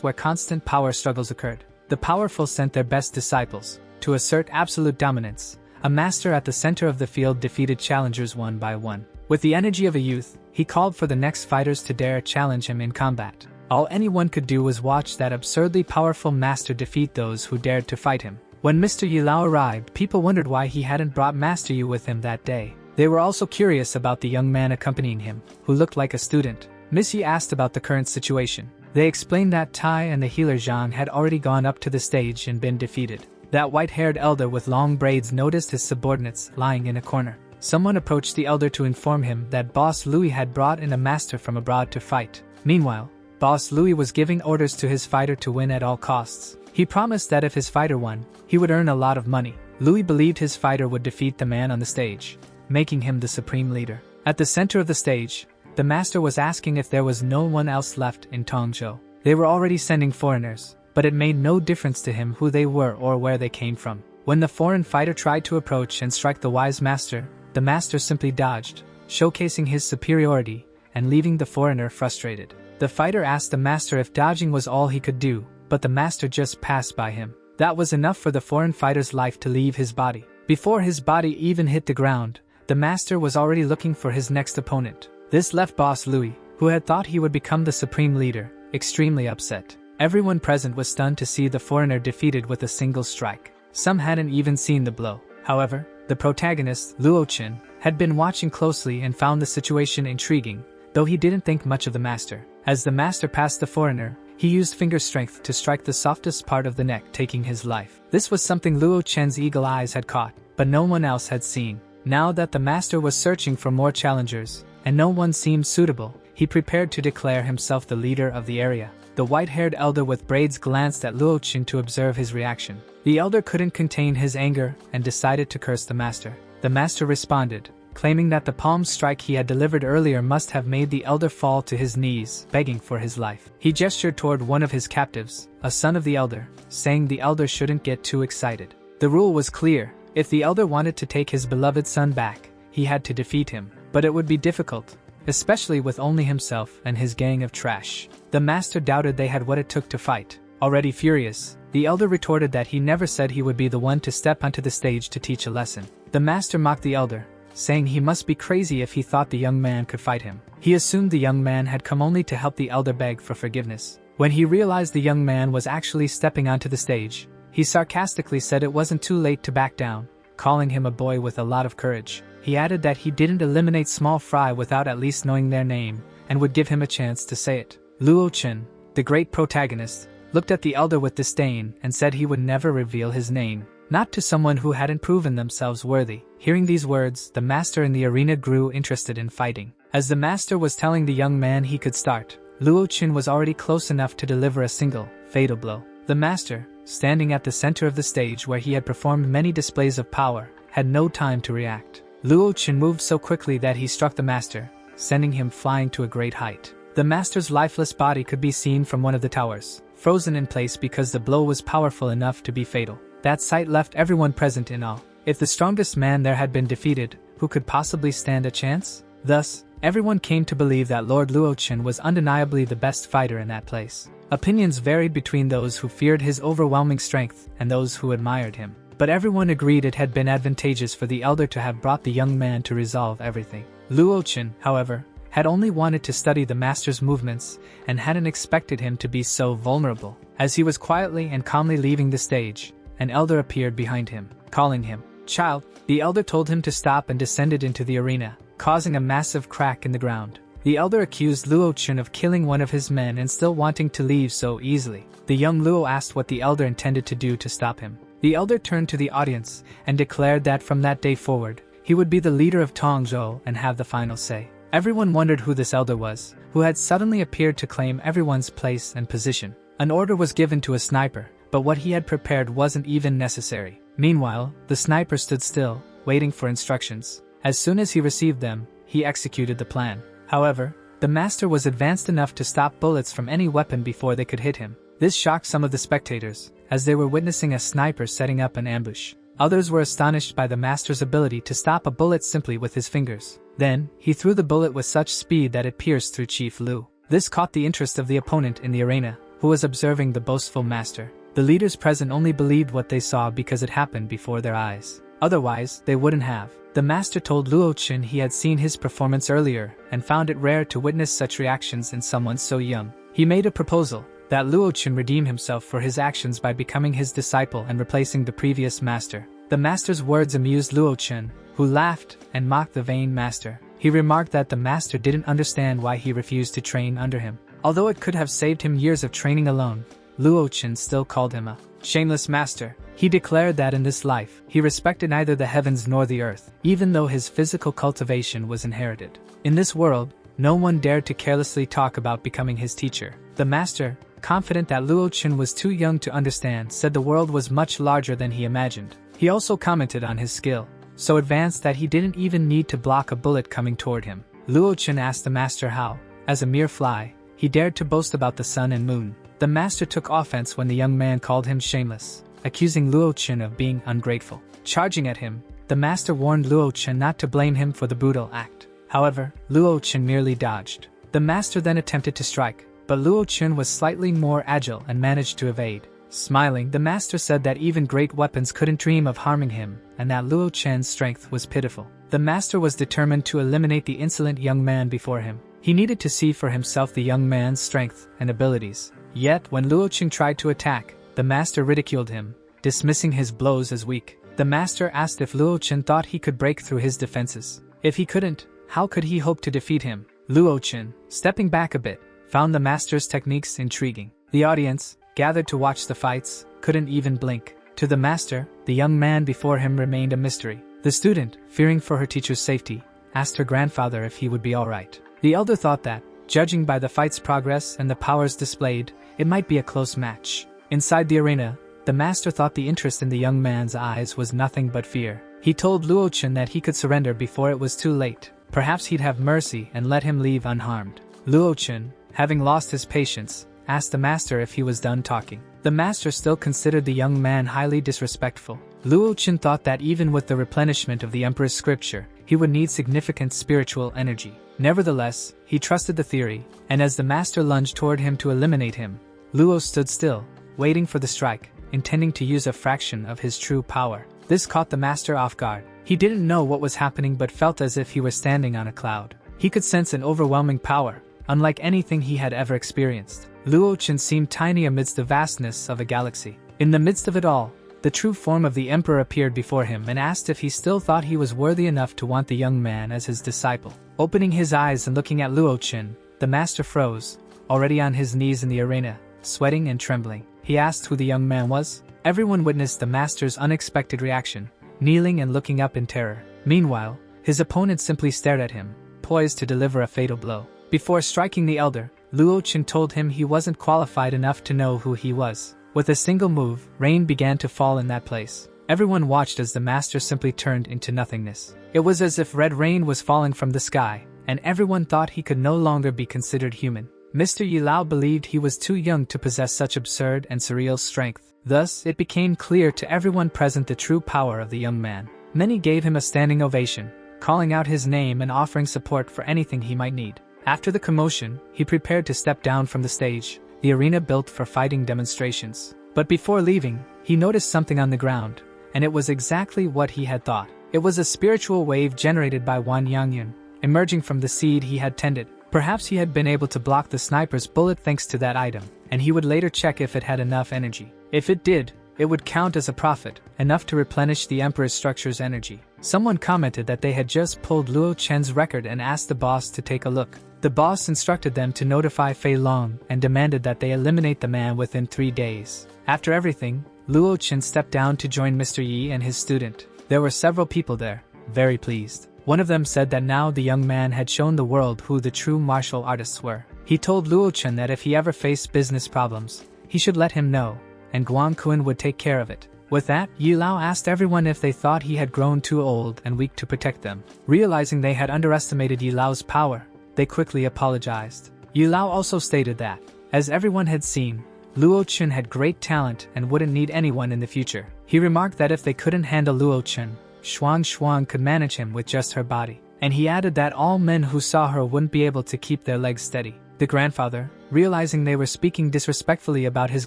where constant power struggles occurred. The powerful sent their best disciples to assert absolute dominance. A master at the center of the field defeated challengers one by one. With the energy of a youth, he called for the next fighters to dare challenge him in combat. All anyone could do was watch that absurdly powerful master defeat those who dared to fight him. When Mr. Yi Lao arrived, people wondered why he hadn't brought Master Yi with him that day. They were also curious about the young man accompanying him, who looked like a student. Miss Yi asked about the current situation. They explained that Tai and the healer Zhang had already gone up to the stage and been defeated. That white-haired elder with long braids noticed his subordinates lying in a corner. Someone approached the elder to inform him that Boss Louis had brought in a master from abroad to fight. Meanwhile, Boss Louis was giving orders to his fighter to win at all costs. He promised that if his fighter won, he would earn a lot of money. Louis believed his fighter would defeat the man on the stage, making him the supreme leader. At the center of the stage, the master was asking if there was no one else left in Tongzhou. They were already sending foreigners, but it made no difference to him who they were or where they came from. When the foreign fighter tried to approach and strike the wise master, the master simply dodged, showcasing his superiority and leaving the foreigner frustrated. The fighter asked the master if dodging was all he could do, but the master just passed by him. That was enough for the foreign fighter's life to leave his body. Before his body even hit the ground, the master was already looking for his next opponent. This left Boss Louis, who had thought he would become the supreme leader, extremely upset. Everyone present was stunned to see the foreigner defeated with a single strike. Some hadn't even seen the blow. However, the protagonist, Luo Chen, had been watching closely and found the situation intriguing, though he didn't think much of the master. As the master passed the foreigner, he used finger strength to strike the softest part of the neck, taking his life. This was something Luo Chen's eagle eyes had caught, but no one else had seen. Now that the master was searching for more challengers, and no one seemed suitable, he prepared to declare himself the leader of the area. The white-haired elder with braids glanced at Luo Chen to observe his reaction. The elder couldn't contain his anger and decided to curse the master. The master responded, claiming that the palm strike he had delivered earlier must have made the elder fall to his knees, begging for his life. He gestured toward one of his captives, a son of the elder, saying the elder shouldn't get too excited. The rule was clear: if the elder wanted to take his beloved son back, he had to defeat him. But it would be difficult, especially with only himself and his gang of trash. The master doubted they had what it took to fight. Already furious, the elder retorted that he never said he would be the one to step onto the stage to teach a lesson. The master mocked the elder, saying he must be crazy if he thought the young man could fight him. He assumed the young man had come only to help the elder beg for forgiveness. When he realized the young man was actually stepping onto the stage, he sarcastically said it wasn't too late to back down, calling him a boy with a lot of courage. He added that he didn't eliminate small fry without at least knowing their name, and would give him a chance to say it. Luo Chen, the great protagonist, looked at the elder with disdain and said he would never reveal his name, not to someone who hadn't proven themselves worthy. Hearing these words, the master in the arena grew interested in fighting. As the master was telling the young man he could start, Luo Chen was already close enough to deliver a single, fatal blow. The master, standing at the center of the stage where he had performed many displays of power, had no time to react. Luo Chen moved so quickly that he struck the master, sending him flying to a great height. The master's lifeless body could be seen from one of the towers, frozen in place because the blow was powerful enough to be fatal. That sight left everyone present in awe. If the strongest man there had been defeated, who could possibly stand a chance? Thus, everyone came to believe that Lord Luo Chen was undeniably the best fighter in that place. Opinions varied between those who feared his overwhelming strength and those who admired him. But everyone agreed it had been advantageous for the elder to have brought the young man to resolve everything. Luo Chen, however, had only wanted to study the master's movements and hadn't expected him to be so vulnerable. As he was quietly and calmly leaving the stage, an elder appeared behind him, calling him "Child." The elder told him to stop and descended into the arena, causing a massive crack in the ground. The elder accused Luo Chen of killing one of his men and still wanting to leave so easily. The young Luo asked what the elder intended to do to stop him. The elder turned to the audience and declared that from that day forward, he would be the leader of Tongzhou and have the final say. Everyone wondered who this elder was, who had suddenly appeared to claim everyone's place and position. An order was given to a sniper, but what he had prepared wasn't even necessary. Meanwhile, the sniper stood still, waiting for instructions. As soon as he received them, he executed the plan. However, the master was advanced enough to stop bullets from any weapon before they could hit him. This shocked some of the spectators, as they were witnessing a sniper setting up an ambush. Others were astonished by the master's ability to stop a bullet simply with his fingers. Then, he threw the bullet with such speed that it pierced through Chief Lu. This caught the interest of the opponent in the arena, who was observing the boastful master. The leaders present only believed what they saw because it happened before their eyes. Otherwise, they wouldn't have. The master told Luo Wuji he had seen his performance earlier and found it rare to witness such reactions in someone so young. He made a proposal that Luo Wuji redeem himself for his actions by becoming his disciple and replacing the previous master. The master's words amused Luo Wuji, who laughed and mocked the vain master. He remarked that the master didn't understand why he refused to train under him. Although it could have saved him years of training alone, Luo Wuji still called him a shameless master. He declared that in this life, he respected neither the heavens nor the earth, even though his physical cultivation was inherited. In this world, no one dared to carelessly talk about becoming his teacher. The master, confident that Luo Wuji was too young to understand, said the world was much larger than he imagined. He also commented on his skill, so advanced that he didn't even need to block a bullet coming toward him. Luo Wuji asked the master how, as a mere fly, he dared to boast about the sun and moon. The master took offense when the young man called him shameless, accusing Luo Wuji of being ungrateful. Charging at him, the master warned Luo Wuji not to blame him for the brutal act. However, Luo Wuji merely dodged. The master then attempted to strike, but Luo Wuji was slightly more agile and managed to evade. Smiling, the master said that even great weapons couldn't dream of harming him, and that Luo Wuji's strength was pitiful. The master was determined to eliminate the insolent young man before him. He needed to see for himself the young man's strength and abilities. Yet, when Luo Wuji tried to attack, the master ridiculed him, dismissing his blows as weak. The master asked if Luo Wuji thought he could break through his defenses. If he couldn't, how could he hope to defeat him? Luo Wuji, stepping back a bit, found the master's techniques intriguing. The audience, gathered to watch the fights, couldn't even blink. To the master, the young man before him remained a mystery. The student, fearing for her teacher's safety, asked her grandfather if he would be alright. The elder thought that, judging by the fight's progress and the powers displayed, it might be a close match. Inside the arena, the master thought the interest in the young man's eyes was nothing but fear. He told Luo Wuji that he could surrender before it was too late. Perhaps he'd have mercy and let him leave unharmed. Luo Wuji, having lost his patience, asked the master if he was done talking. The master still considered the young man highly disrespectful. Luo Wuji thought that even with the replenishment of the emperor's scripture, he would need significant spiritual energy. Nevertheless, he trusted the theory, and as the master lunged toward him to eliminate him, Luo stood still, waiting for the strike, intending to use a fraction of his true power. This caught the master off guard. He didn't know what was happening but felt as if he were standing on a cloud. He could sense an overwhelming power, unlike anything he had ever experienced. Luo Wuji seemed tiny amidst the vastness of a galaxy. In the midst of it all, the true form of the emperor appeared before him and asked if he still thought he was worthy enough to want the young man as his disciple. Opening his eyes and looking at Luo Wuji, the master froze, already on his knees in the arena, sweating and trembling. He asked who the young man was. Everyone witnessed the master's unexpected reaction, kneeling and looking up in terror. Meanwhile, his opponent simply stared at him, poised to deliver a fatal blow. Before striking the elder, Luo Wuji told him he wasn't qualified enough to know who he was. With a single move, rain began to fall in that place. Everyone watched as the master simply turned into nothingness. It was as if red rain was falling from the sky, and everyone thought he could no longer be considered human. Mr. Yilao believed he was too young to possess such absurd and surreal strength. Thus, it became clear to everyone present the true power of the young man. Many gave him a standing ovation, calling out his name and offering support for anything he might need. After the commotion, he prepared to step down from the stage, the arena built for fighting demonstrations. But before leaving, he noticed something on the ground, and it was exactly what he had thought. It was a spiritual wave generated by Wan Yangyun, emerging from the seed he had tended. Perhaps he had been able to block the sniper's bullet thanks to that item, and he would later check if it had enough energy. If it did, it would count as a profit, enough to replenish the Emperor's structure's energy. Someone commented that they had just pulled Luo Wuji's record and asked the boss to take a look. The boss instructed them to notify Fei Long and demanded that they eliminate the man within 3 days. After everything, Luo Wuji stepped down to join Mr. Yi and his student. There were several people there, very pleased. One of them said that now the young man had shown the world who the true martial artists were. He told Luo Chen that if he ever faced business problems, he should let him know, and Guan Kun would take care of it. With that, Yi Lao asked everyone if they thought he had grown too old and weak to protect them. Realizing they had underestimated Yi Lao's power, they quickly apologized. Yi Lao also stated that, as everyone had seen, Luo Chen had great talent and wouldn't need anyone in the future. He remarked that if they couldn't handle Luo Chen, Xuan could manage him with just her body. And he added that all men who saw her wouldn't be able to keep their legs steady. The grandfather, realizing they were speaking disrespectfully about his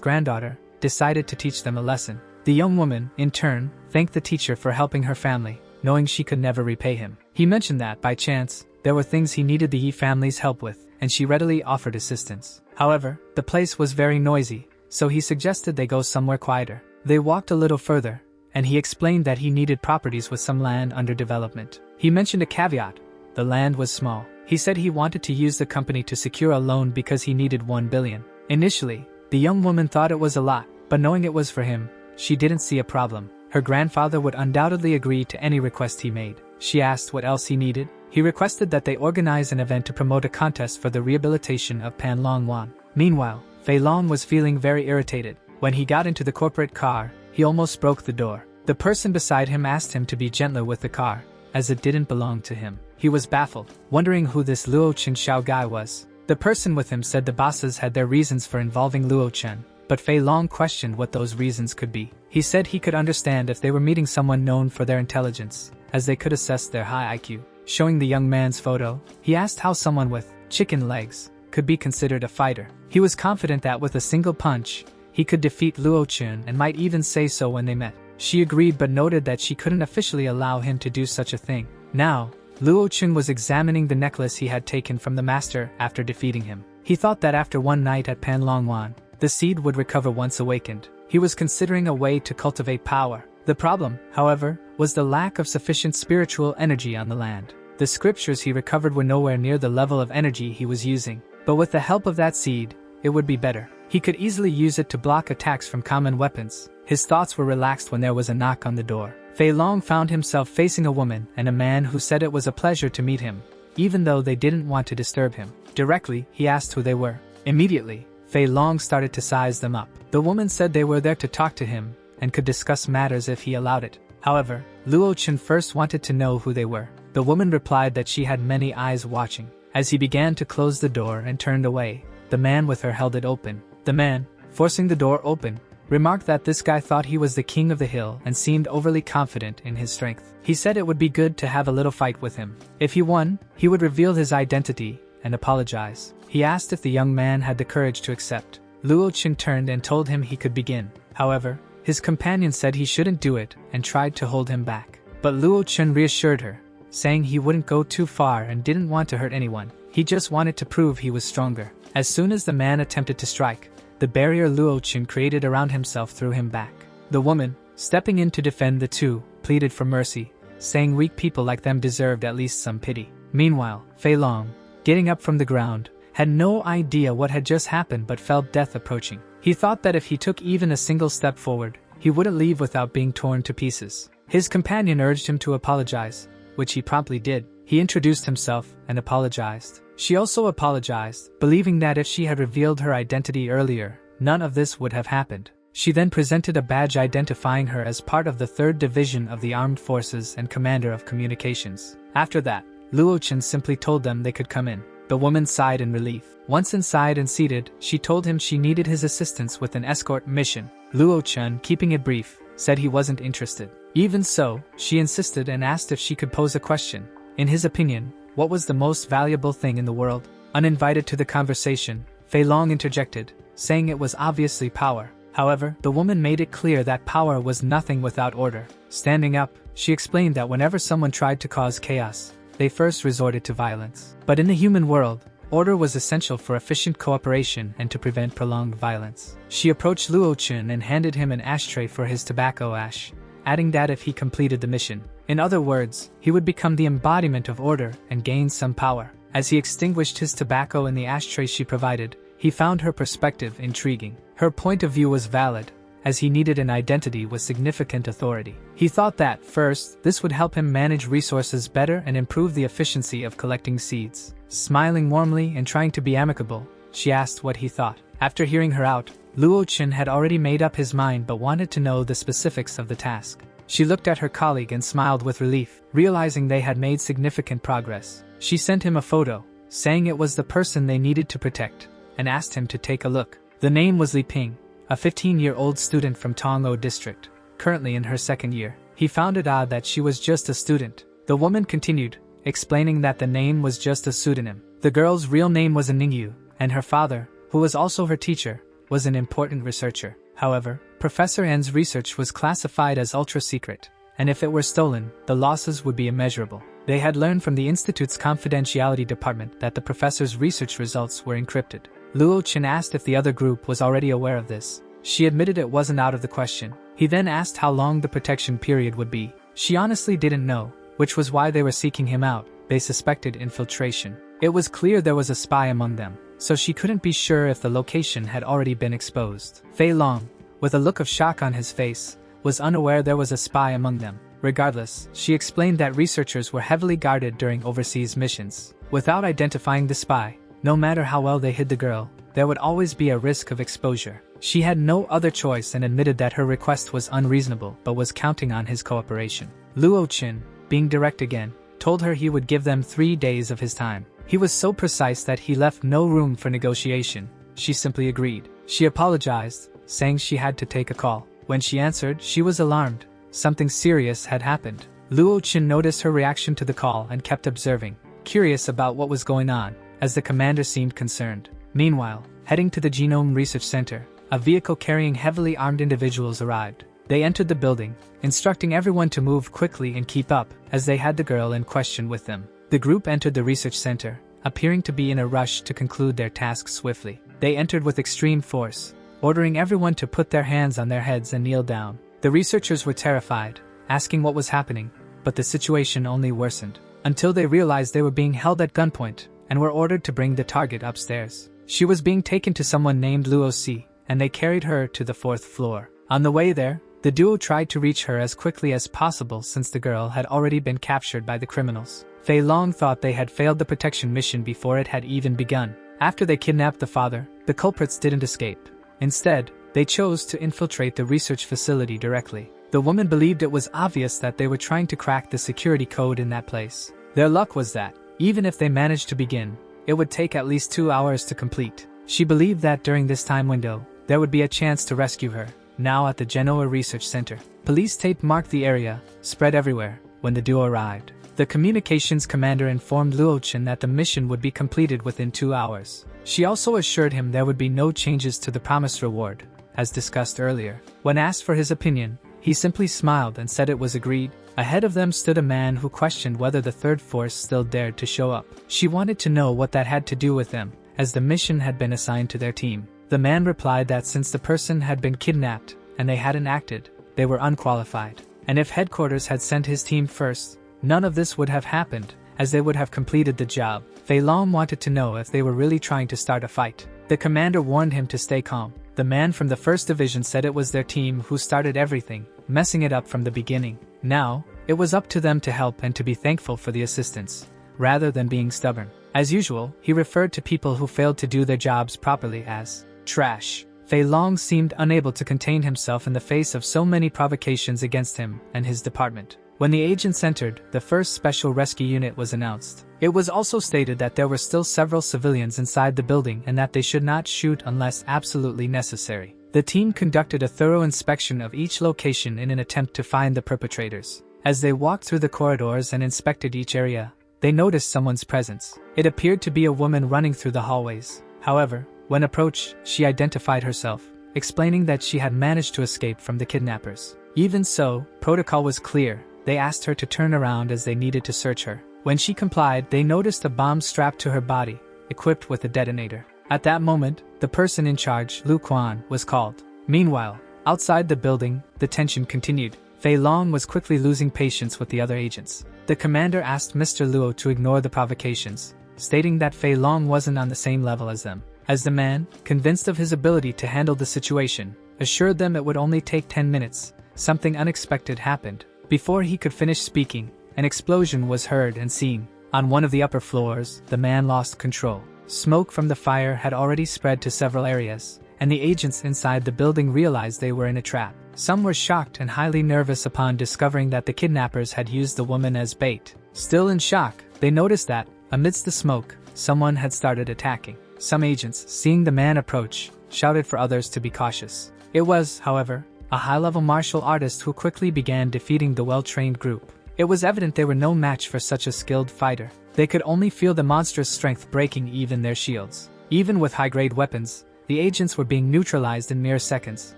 granddaughter, decided to teach them a lesson. The young woman, in turn, thanked the teacher for helping her family, knowing she could never repay him. He mentioned that, by chance, there were things he needed the Yi family's help with, and she readily offered assistance. However, the place was very noisy, so he suggested they go somewhere quieter. They walked a little further, and he explained that he needed properties with some land under development. He mentioned a caveat: the land was small. He said he wanted to use the company to secure a loan because he needed 1 billion. Initially, the young woman thought it was a lot, but knowing it was for him, she didn't see a problem. Her grandfather would undoubtedly agree to any request he made. She asked what else he needed. He requested that they organize an event to promote a contest for the rehabilitation of Panlong Wan. Meanwhile, Fei Long was feeling very irritated. When he got into the corporate car, he almost broke the door. The person beside him asked him to be gentler with the car, as it didn't belong to him. He was baffled, wondering who this Luo Chen Xiao guy was. The person with him said the bosses had their reasons for involving Luo Chen, but Fei Long questioned what those reasons could be. He said he could understand if they were meeting someone known for their intelligence, as they could assess their high IQ. Showing the young man's photo, he asked how someone with chicken legs could be considered a fighter. He was confident that with a single punch, he could defeat Luo Chen and might even say so when they met. She agreed but noted that she couldn't officially allow him to do such a thing. Now, Luo Chen was examining the necklace he had taken from the master after defeating him. He thought that after one night at Panlong Wan, the seed would recover once awakened. He was considering a way to cultivate power. The problem, however, was the lack of sufficient spiritual energy on the land. The scriptures he recovered were nowhere near the level of energy he was using, but with the help of that seed, it would be better. He could easily use it to block attacks from common weapons. His thoughts were relaxed when there was a knock on the door. Fei Long found himself facing a woman and a man who said it was a pleasure to meet him, even though they didn't want to disturb him. Directly, he asked who they were. Immediately, Fei Long started to size them up. The woman said they were there to talk to him and could discuss matters if he allowed it. However, Luo Chen first wanted to know who they were. The woman replied that she had many eyes watching. As he began to close the door and turned away, the man with her held it open. The man, forcing the door open, remarked that this guy thought he was the king of the hill and seemed overly confident in his strength. He said it would be good to have a little fight with him. If he won, he would reveal his identity and apologize. He asked if the young man had the courage to accept. Luo Chen turned and told him he could begin. However, his companion said he shouldn't do it and tried to hold him back. But Luo Chen reassured her, saying he wouldn't go too far and didn't want to hurt anyone. He just wanted to prove he was stronger. As soon as the man attempted to strike, the barrier Luo Chen created around himself threw him back. The woman, stepping in to defend the two, pleaded for mercy, saying weak people like them deserved at least some pity. Meanwhile, Fei Long, getting up from the ground, had no idea what had just happened but felt death approaching. He thought that if he took even a single step forward, he wouldn't leave without being torn to pieces. His companion urged him to apologize, which he promptly did. He introduced himself and apologized. She also apologized, believing that if she had revealed her identity earlier, none of this would have happened. She then presented a badge identifying her as part of the 3rd Division of the Armed Forces and Commander of Communications. After that, Luo Chen simply told them they could come in. The woman sighed in relief. Once inside and seated, she told him she needed his assistance with an escort mission. Luo Chen, keeping it brief, said he wasn't interested. Even so, she insisted and asked if she could pose a question. In his opinion, what was the most valuable thing in the world? Uninvited to the conversation, Fei Long interjected, saying it was obviously power. However, the woman made it clear that power was nothing without order. Standing up, she explained that whenever someone tried to cause chaos, they first resorted to violence. But in the human world, order was essential for efficient cooperation and to prevent prolonged violence. She approached Luo Chen and handed him an ashtray for his tobacco ash, adding that if he completed the mission, in other words, he would become the embodiment of order and gain some power. As he extinguished his tobacco in the ashtray she provided, he found her perspective intriguing. Her point of view was valid, as he needed an identity with significant authority. He thought that, first, this would help him manage resources better and improve the efficiency of collecting seeds. Smiling warmly and trying to be amicable, she asked what he thought. After hearing her out, Luo Wuji had already made up his mind but wanted to know the specifics of the task. She looked at her colleague and smiled with relief, realizing they had made significant progress. She sent him a photo, saying it was the person they needed to protect, and asked him to take a look. The name was Li Ping, a 15-year-old student from Tongo district, currently in her second year. He found it odd that she was just a student. The woman continued, explaining that the name was just a pseudonym. The girl's real name was Ningyu, and her father, who was also her teacher, was an important researcher. However, Professor N's research was classified as ultra-secret, and if it were stolen, the losses would be immeasurable. They had learned from the Institute's confidentiality department that the professor's research results were encrypted. Luo Wuji asked if the other group was already aware of this. She admitted it wasn't out of the question. He then asked how long the protection period would be. She honestly didn't know, which was why they were seeking him out. They suspected infiltration. It was clear there was a spy among them, so she couldn't be sure if the location had already been exposed. Fei Long, with a look of shock on his face, was unaware there was a spy among them. Regardless, she explained that researchers were heavily guarded during overseas missions. Without identifying the spy, no matter how well they hid the girl, there would always be a risk of exposure. She had no other choice and admitted that her request was unreasonable but was counting on his cooperation. Luo Wuji, being direct again, told her he would give them 3 days of his time. He was so precise that he left no room for negotiation. She simply agreed. She apologized, saying she had to take a call. When she answered, she was alarmed. Something serious had happened. Luo Wuji noticed her reaction to the call and kept observing, curious about what was going on, as the commander seemed concerned. Meanwhile, heading to the Genome Research Center, a vehicle carrying heavily armed individuals arrived. They entered the building, instructing everyone to move quickly and keep up, as they had the girl in question with them. The group entered the research center, appearing to be in a rush to conclude their task swiftly. They entered with extreme force, ordering everyone to put their hands on their heads and kneel down. The researchers were terrified, asking what was happening, but the situation only worsened, until they realized they were being held at gunpoint, and were ordered to bring the target upstairs. She was being taken to someone named Luo Wuji, and they carried her to the 4th floor. On the way there, the duo tried to reach her as quickly as possible since the girl had already been captured by the criminals. Fei Long thought they had failed the protection mission before it had even begun. After they kidnapped the father, the culprits didn't escape. Instead, they chose to infiltrate the research facility directly. The woman believed it was obvious that they were trying to crack the security code in that place. Their luck was that, even if they managed to begin, it would take at least 2 hours to complete. She believed that during this time window, there would be a chance to rescue her. Now at the Genoa Research Center, police tape marked the area, spread everywhere, when the duo arrived. The communications commander informed Luo Wuji that the mission would be completed within 2 hours. She also assured him there would be no changes to the promised reward, as discussed earlier. When asked for his opinion, he simply smiled and said it was agreed. Ahead of them stood a man who questioned whether the third force still dared to show up. She wanted to know what that had to do with them, as the mission had been assigned to their team. The man replied that since the person had been kidnapped, and they hadn't acted, they were unqualified. And if headquarters had sent his team first, none of this would have happened, as they would have completed the job. Fei Long wanted to know if they were really trying to start a fight. The commander warned him to stay calm. The man from the 1st Division said it was their team who started everything, messing it up from the beginning. Now, it was up to them to help and to be thankful for the assistance, rather than being stubborn. As usual, he referred to people who failed to do their jobs properly as trash. Fei Long seemed unable to contain himself in the face of so many provocations against him and his department. When the agents entered, the first special rescue unit was announced. It was also stated that there were still several civilians inside the building and that they should not shoot unless absolutely necessary. The team conducted a thorough inspection of each location in an attempt to find the perpetrators. As they walked through the corridors and inspected each area, they noticed someone's presence. It appeared to be a woman running through the hallways. However, when approached, she identified herself, explaining that she had managed to escape from the kidnappers. Even so, protocol was clear. They asked her to turn around as they needed to search her. When she complied, they noticed a bomb strapped to her body, equipped with a detonator. At that moment, the person in charge, Lu Quan, was called. Meanwhile, outside the building, the tension continued. Fei Long was quickly losing patience with the other agents. The commander asked Mr. Luo to ignore the provocations, stating that Fei Long wasn't on the same level as them. As the man, convinced of his ability to handle the situation, assured them it would only take 10 minutes. Something unexpected happened. Before he could finish speaking, an explosion was heard and seen. On one of the upper floors, the man lost control. Smoke from the fire had already spread to several areas, and the agents inside the building realized they were in a trap. Some were shocked and highly nervous upon discovering that the kidnappers had used the woman as bait. Still in shock, they noticed that, amidst the smoke, someone had started attacking. Some agents, seeing the man approach, shouted for others to be cautious. It was, however, a high-level martial artist who quickly began defeating the well-trained group. It was evident they were no match for such a skilled fighter. They could only feel the monstrous strength breaking even their shields. Even with high-grade weapons, the agents were being neutralized in mere seconds.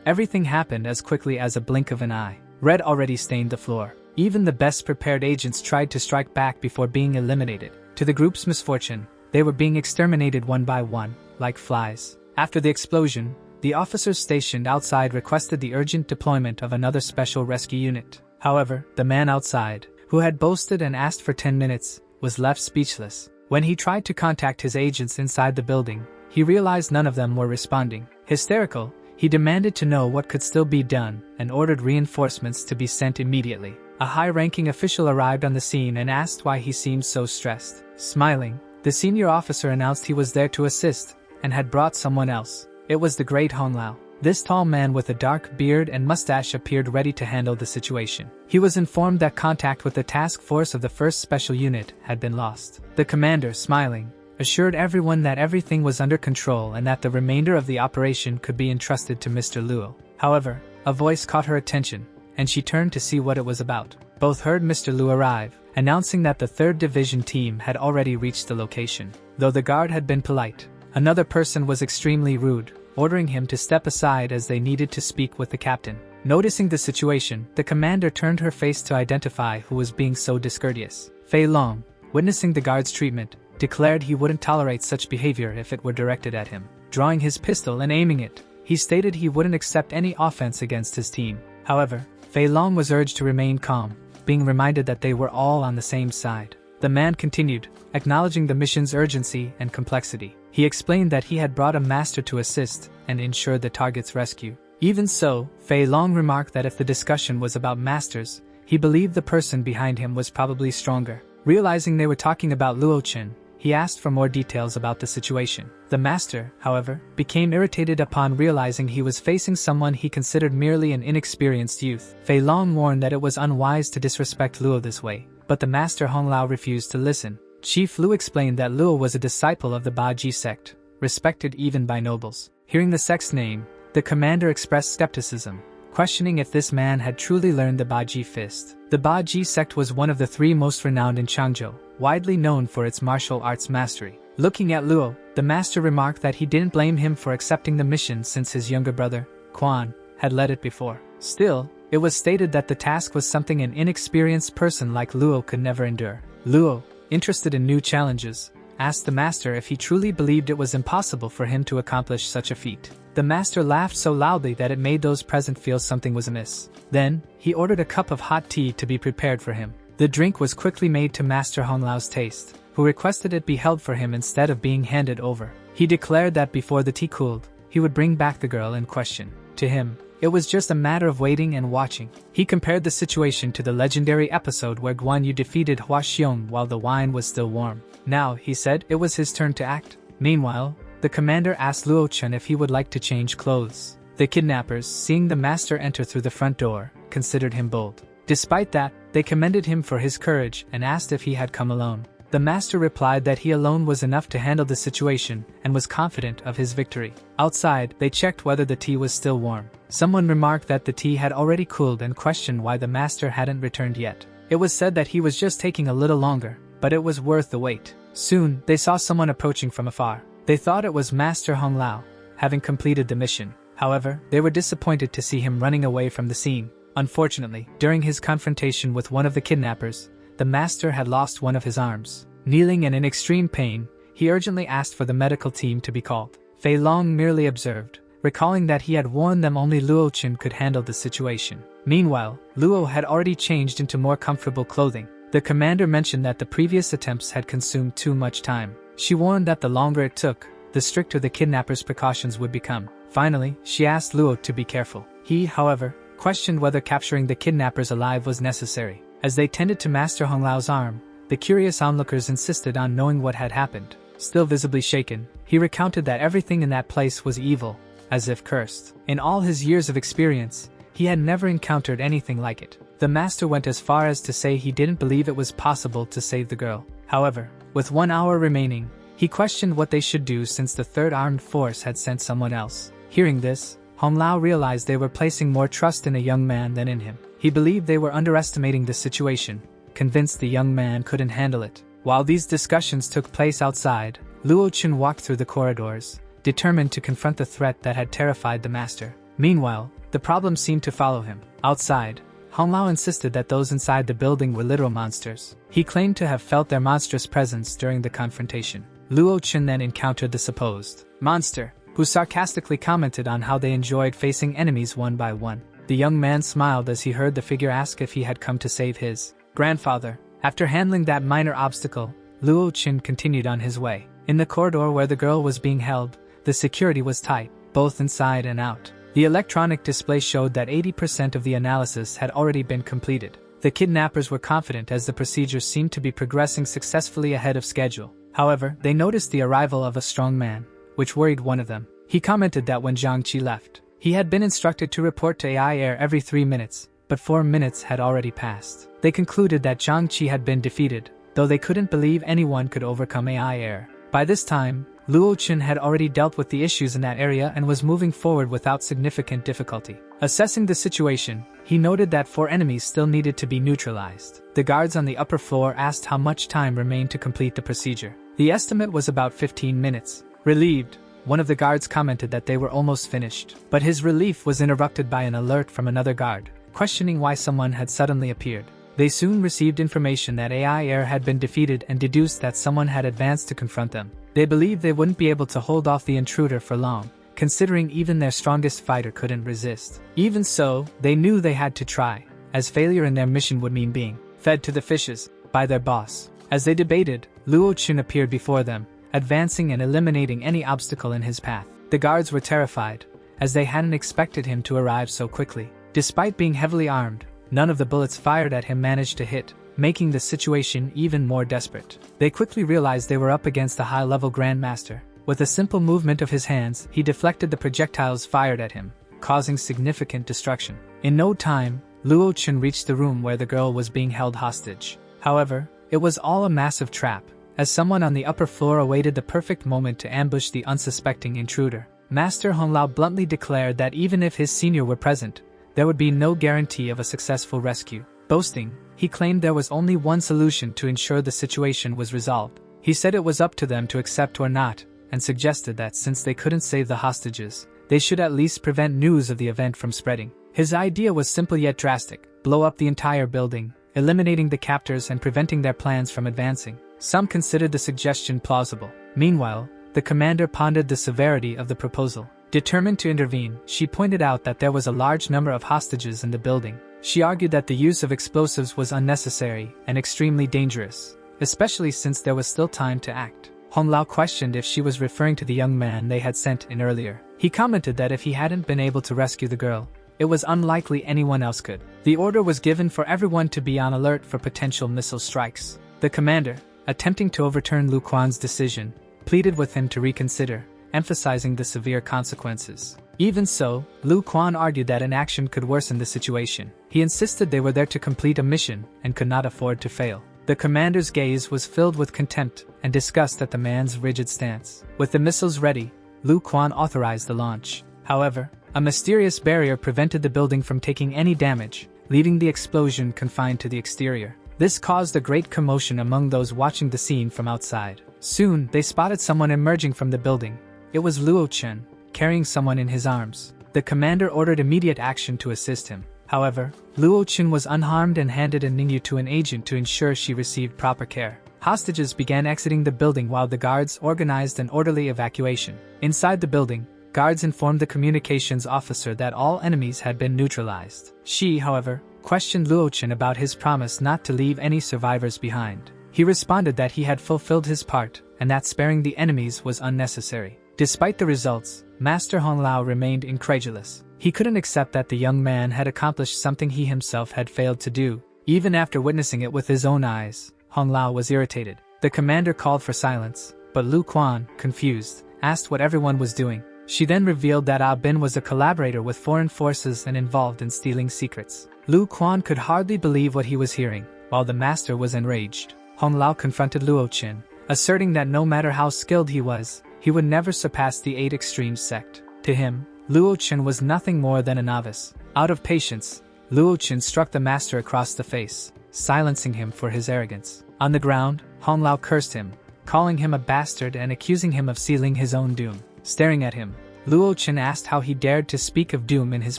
Everything happened as quickly as a blink of an eye. Red already stained the floor. Even the best-prepared agents tried to strike back before being eliminated. To the group's misfortune, they were being exterminated one by one, like flies. After the explosion, the officers stationed outside requested the urgent deployment of another special rescue unit. However, the man outside, who had boasted and asked for 10 minutes, was left speechless. When he tried to contact his agents inside the building, he realized none of them were responding. Hysterical, he demanded to know what could still be done and ordered reinforcements to be sent immediately. A high-ranking official arrived on the scene and asked why he seemed so stressed. Smiling, the senior officer announced he was there to assist and had brought someone else. It was the great Hong Lao. This tall man with a dark beard and mustache appeared ready to handle the situation. He was informed that contact with the task force of the 1st Special Unit had been lost. The commander, smiling, assured everyone that everything was under control and that the remainder of the operation could be entrusted to Mr. Luo. However, a voice caught her attention, and she turned to see what it was about. Both heard Mr. Luo arrive, announcing that the 3rd Division team had already reached the location. Though the guard had been polite, another person was extremely rude, ordering him to step aside as they needed to speak with the captain. Noticing the situation, the commander turned her face to identify who was being so discourteous. Fei Long, witnessing the guard's treatment, declared he wouldn't tolerate such behavior if it were directed at him. Drawing his pistol and aiming it, he stated he wouldn't accept any offense against his team. However, Fei Long was urged to remain calm, being reminded that they were all on the same side. The man continued, acknowledging the mission's urgency and complexity. He explained that he had brought a master to assist and ensure the target's rescue. Even so, Fei Long remarked that if the discussion was about masters, he believed the person behind him was probably stronger. Realizing they were talking about Luo Chen, he asked for more details about the situation. The master, however, became irritated upon realizing he was facing someone he considered merely an inexperienced youth. Fei Long warned that it was unwise to disrespect Luo this way, but the master Hong Lao refused to listen. Chief Lu explained that Luo was a disciple of the Baji sect, respected even by nobles. Hearing the sect's name, the commander expressed skepticism, questioning if this man had truly learned the Baji fist. The Baji sect was one of the 3 most renowned in Changzhou, widely known for its martial arts mastery. Looking at Luo, the master remarked that he didn't blame him for accepting the mission since his younger brother, Quan, had led it before. Still, it was stated that the task was something an inexperienced person like Luo could never endure. Luo, interested in new challenges, asked the master if he truly believed it was impossible for him to accomplish such a feat. The master laughed so loudly that it made those present feel something was amiss. Then, he ordered a cup of hot tea to be prepared for him. The drink was quickly made to Master Hong Lao's taste, who requested it be held for him instead of being handed over. He declared that before the tea cooled, he would bring back the girl in question. To him, it was just a matter of waiting and watching. He compared the situation to the legendary episode where Guan Yu defeated Hua Xiong while the wine was still warm. Now, he said, it was his turn to act. Meanwhile, the commander asked Luo Chen if he would like to change clothes. The kidnappers, seeing the master enter through the front door, considered him bold. Despite that, they commended him for his courage and asked if he had come alone. The master replied that he alone was enough to handle the situation and was confident of his victory. Outside, they checked whether the tea was still warm. Someone remarked that the tea had already cooled and questioned why the master hadn't returned yet. It was said that he was just taking a little longer, but it was worth the wait. Soon, they saw someone approaching from afar. They thought it was Master Hong Lao, having completed the mission. However, they were disappointed to see him running away from the scene. Unfortunately, during his confrontation with one of the kidnappers, the master had lost one of his arms. Kneeling and in extreme pain, he urgently asked for the medical team to be called. Fei Long merely observed, recalling that he had warned them only Luo Chen could handle the situation. Meanwhile, Luo had already changed into more comfortable clothing. The commander mentioned that the previous attempts had consumed too much time. She warned that the longer it took, the stricter the kidnappers' precautions would become. Finally, she asked Luo to be careful. He, however, questioned whether capturing the kidnappers alive was necessary. As they tended to Master Honglao's arm, the curious onlookers insisted on knowing what had happened. Still visibly shaken, he recounted that everything in that place was evil, as if cursed. In all his years of experience, he had never encountered anything like it. The master went as far as to say he didn't believe it was possible to save the girl. However, with 1 hour remaining, he questioned what they should do since the third armed force had sent someone else. Hearing this, Honglao realized they were placing more trust in a young man than in him. He believed they were underestimating the situation, convinced the young man couldn't handle it. While these discussions took place outside, Luo Chun walked through the corridors, determined to confront the threat that had terrified the master. Meanwhile, the problem seemed to follow him. Outside, Honglao insisted that those inside the building were literal monsters. He claimed to have felt their monstrous presence during the confrontation. Luo Chun then encountered the supposed monster, who sarcastically commented on how they enjoyed facing enemies one by one. The young man smiled as he heard the figure ask if he had come to save his grandfather. After handling that minor obstacle, Luo Chun continued on his way. In the corridor where the girl was being held, the security was tight, both inside and out. The electronic display showed that 80% of the analysis had already been completed. The kidnappers were confident as the procedure seemed to be progressing successfully ahead of schedule. However, they noticed the arrival of a strong man, which worried one of them. He commented that when Zhang Qi left, he had been instructed to report to AI Air every 3 minutes, but 4 minutes had already passed. They concluded that Zhang Qi had been defeated, though they couldn't believe anyone could overcome AI Air. By this time, Luo Chun had already dealt with the issues in that area and was moving forward without significant difficulty. Assessing the situation, he noted that 4 enemies still needed to be neutralized. The guards on the upper floor asked how much time remained to complete the procedure. The estimate was about 15 minutes. Relieved, one of the guards commented that they were almost finished, but his relief was interrupted by an alert from another guard, questioning why someone had suddenly appeared. They soon received information that AI Air had been defeated and deduced that someone had advanced to confront them. They believed they wouldn't be able to hold off the intruder for long, considering even their strongest fighter couldn't resist. Even so, they knew they had to try, as failure in their mission would mean being fed to the fishes by their boss. As they debated, Luo Chun appeared before them, advancing and eliminating any obstacle in his path. The guards were terrified, as they hadn't expected him to arrive so quickly. Despite being heavily armed, none of the bullets fired at him managed to hit, making the situation even more desperate. They quickly realized they were up against the high-level Grandmaster. With a simple movement of his hands, he deflected the projectiles fired at him, causing significant destruction. In no time, Luo Chun reached the room where the girl was being held hostage. However, it was all a massive trap, as someone on the upper floor awaited the perfect moment to ambush the unsuspecting intruder. Master Honglao bluntly declared that even if his senior were present, there would be no guarantee of a successful rescue. Boasting, he claimed there was only one solution to ensure the situation was resolved. He said it was up to them to accept or not, and suggested that since they couldn't save the hostages, they should at least prevent news of the event from spreading. His idea was simple yet drastic: blow up the entire building, eliminating the captors and preventing their plans from advancing. Some considered the suggestion plausible. Meanwhile, the commander pondered the severity of the proposal. Determined to intervene, she pointed out that there was a large number of hostages in the building. She argued that the use of explosives was unnecessary and extremely dangerous, especially since there was still time to act. Honglao questioned if she was referring to the young man they had sent in earlier. He commented that if he hadn't been able to rescue the girl, it was unlikely anyone else could. The order was given for everyone to be on alert for potential missile strikes. The commander, attempting to overturn Lu Quan's decision, pleaded with him to reconsider, emphasizing the severe consequences. Even so, Lu Quan argued that inaction could worsen the situation. He insisted they were there to complete a mission and could not afford to fail. The commander's gaze was filled with contempt and disgust at the man's rigid stance. With the missiles ready, Lu Quan authorized the launch. However, a mysterious barrier prevented the building from taking any damage, leaving the explosion confined to the exterior. This caused a great commotion among those watching the scene from outside. Soon, they spotted someone emerging from the building. It was Luo Chun, carrying someone in his arms. The commander ordered immediate action to assist him. However, Luo Chun was unharmed and handed a Ningyu to an agent to ensure she received proper care. Hostages began exiting the building while the guards organized an orderly evacuation. Inside the building, guards informed the communications officer that all enemies had been neutralized. She, however, questioned Luo Chun about his promise not to leave any survivors behind. He responded that he had fulfilled his part and that sparing the enemies was unnecessary. Despite the results, Master Hong Lao remained incredulous. He couldn't accept that the young man had accomplished something he himself had failed to do. Even after witnessing it with his own eyes, Hong Lao was irritated. The commander called for silence, but Lu Quan, confused, asked what everyone was doing. She then revealed that Ah Bin was a collaborator with foreign forces and involved in stealing secrets. Lu Quan could hardly believe what he was hearing, while the master was enraged. Hong Lao confronted Luo Qin, asserting that no matter how skilled he was, he would never surpass the 8 Extremes sect. To him, Luo Qin was nothing more than a novice. Out of patience, Luo Qin struck the master across the face, silencing him for his arrogance. On the ground, Hong Lao cursed him, calling him a bastard and accusing him of sealing his own doom. Staring at him, Luo Qin asked how he dared to speak of doom in his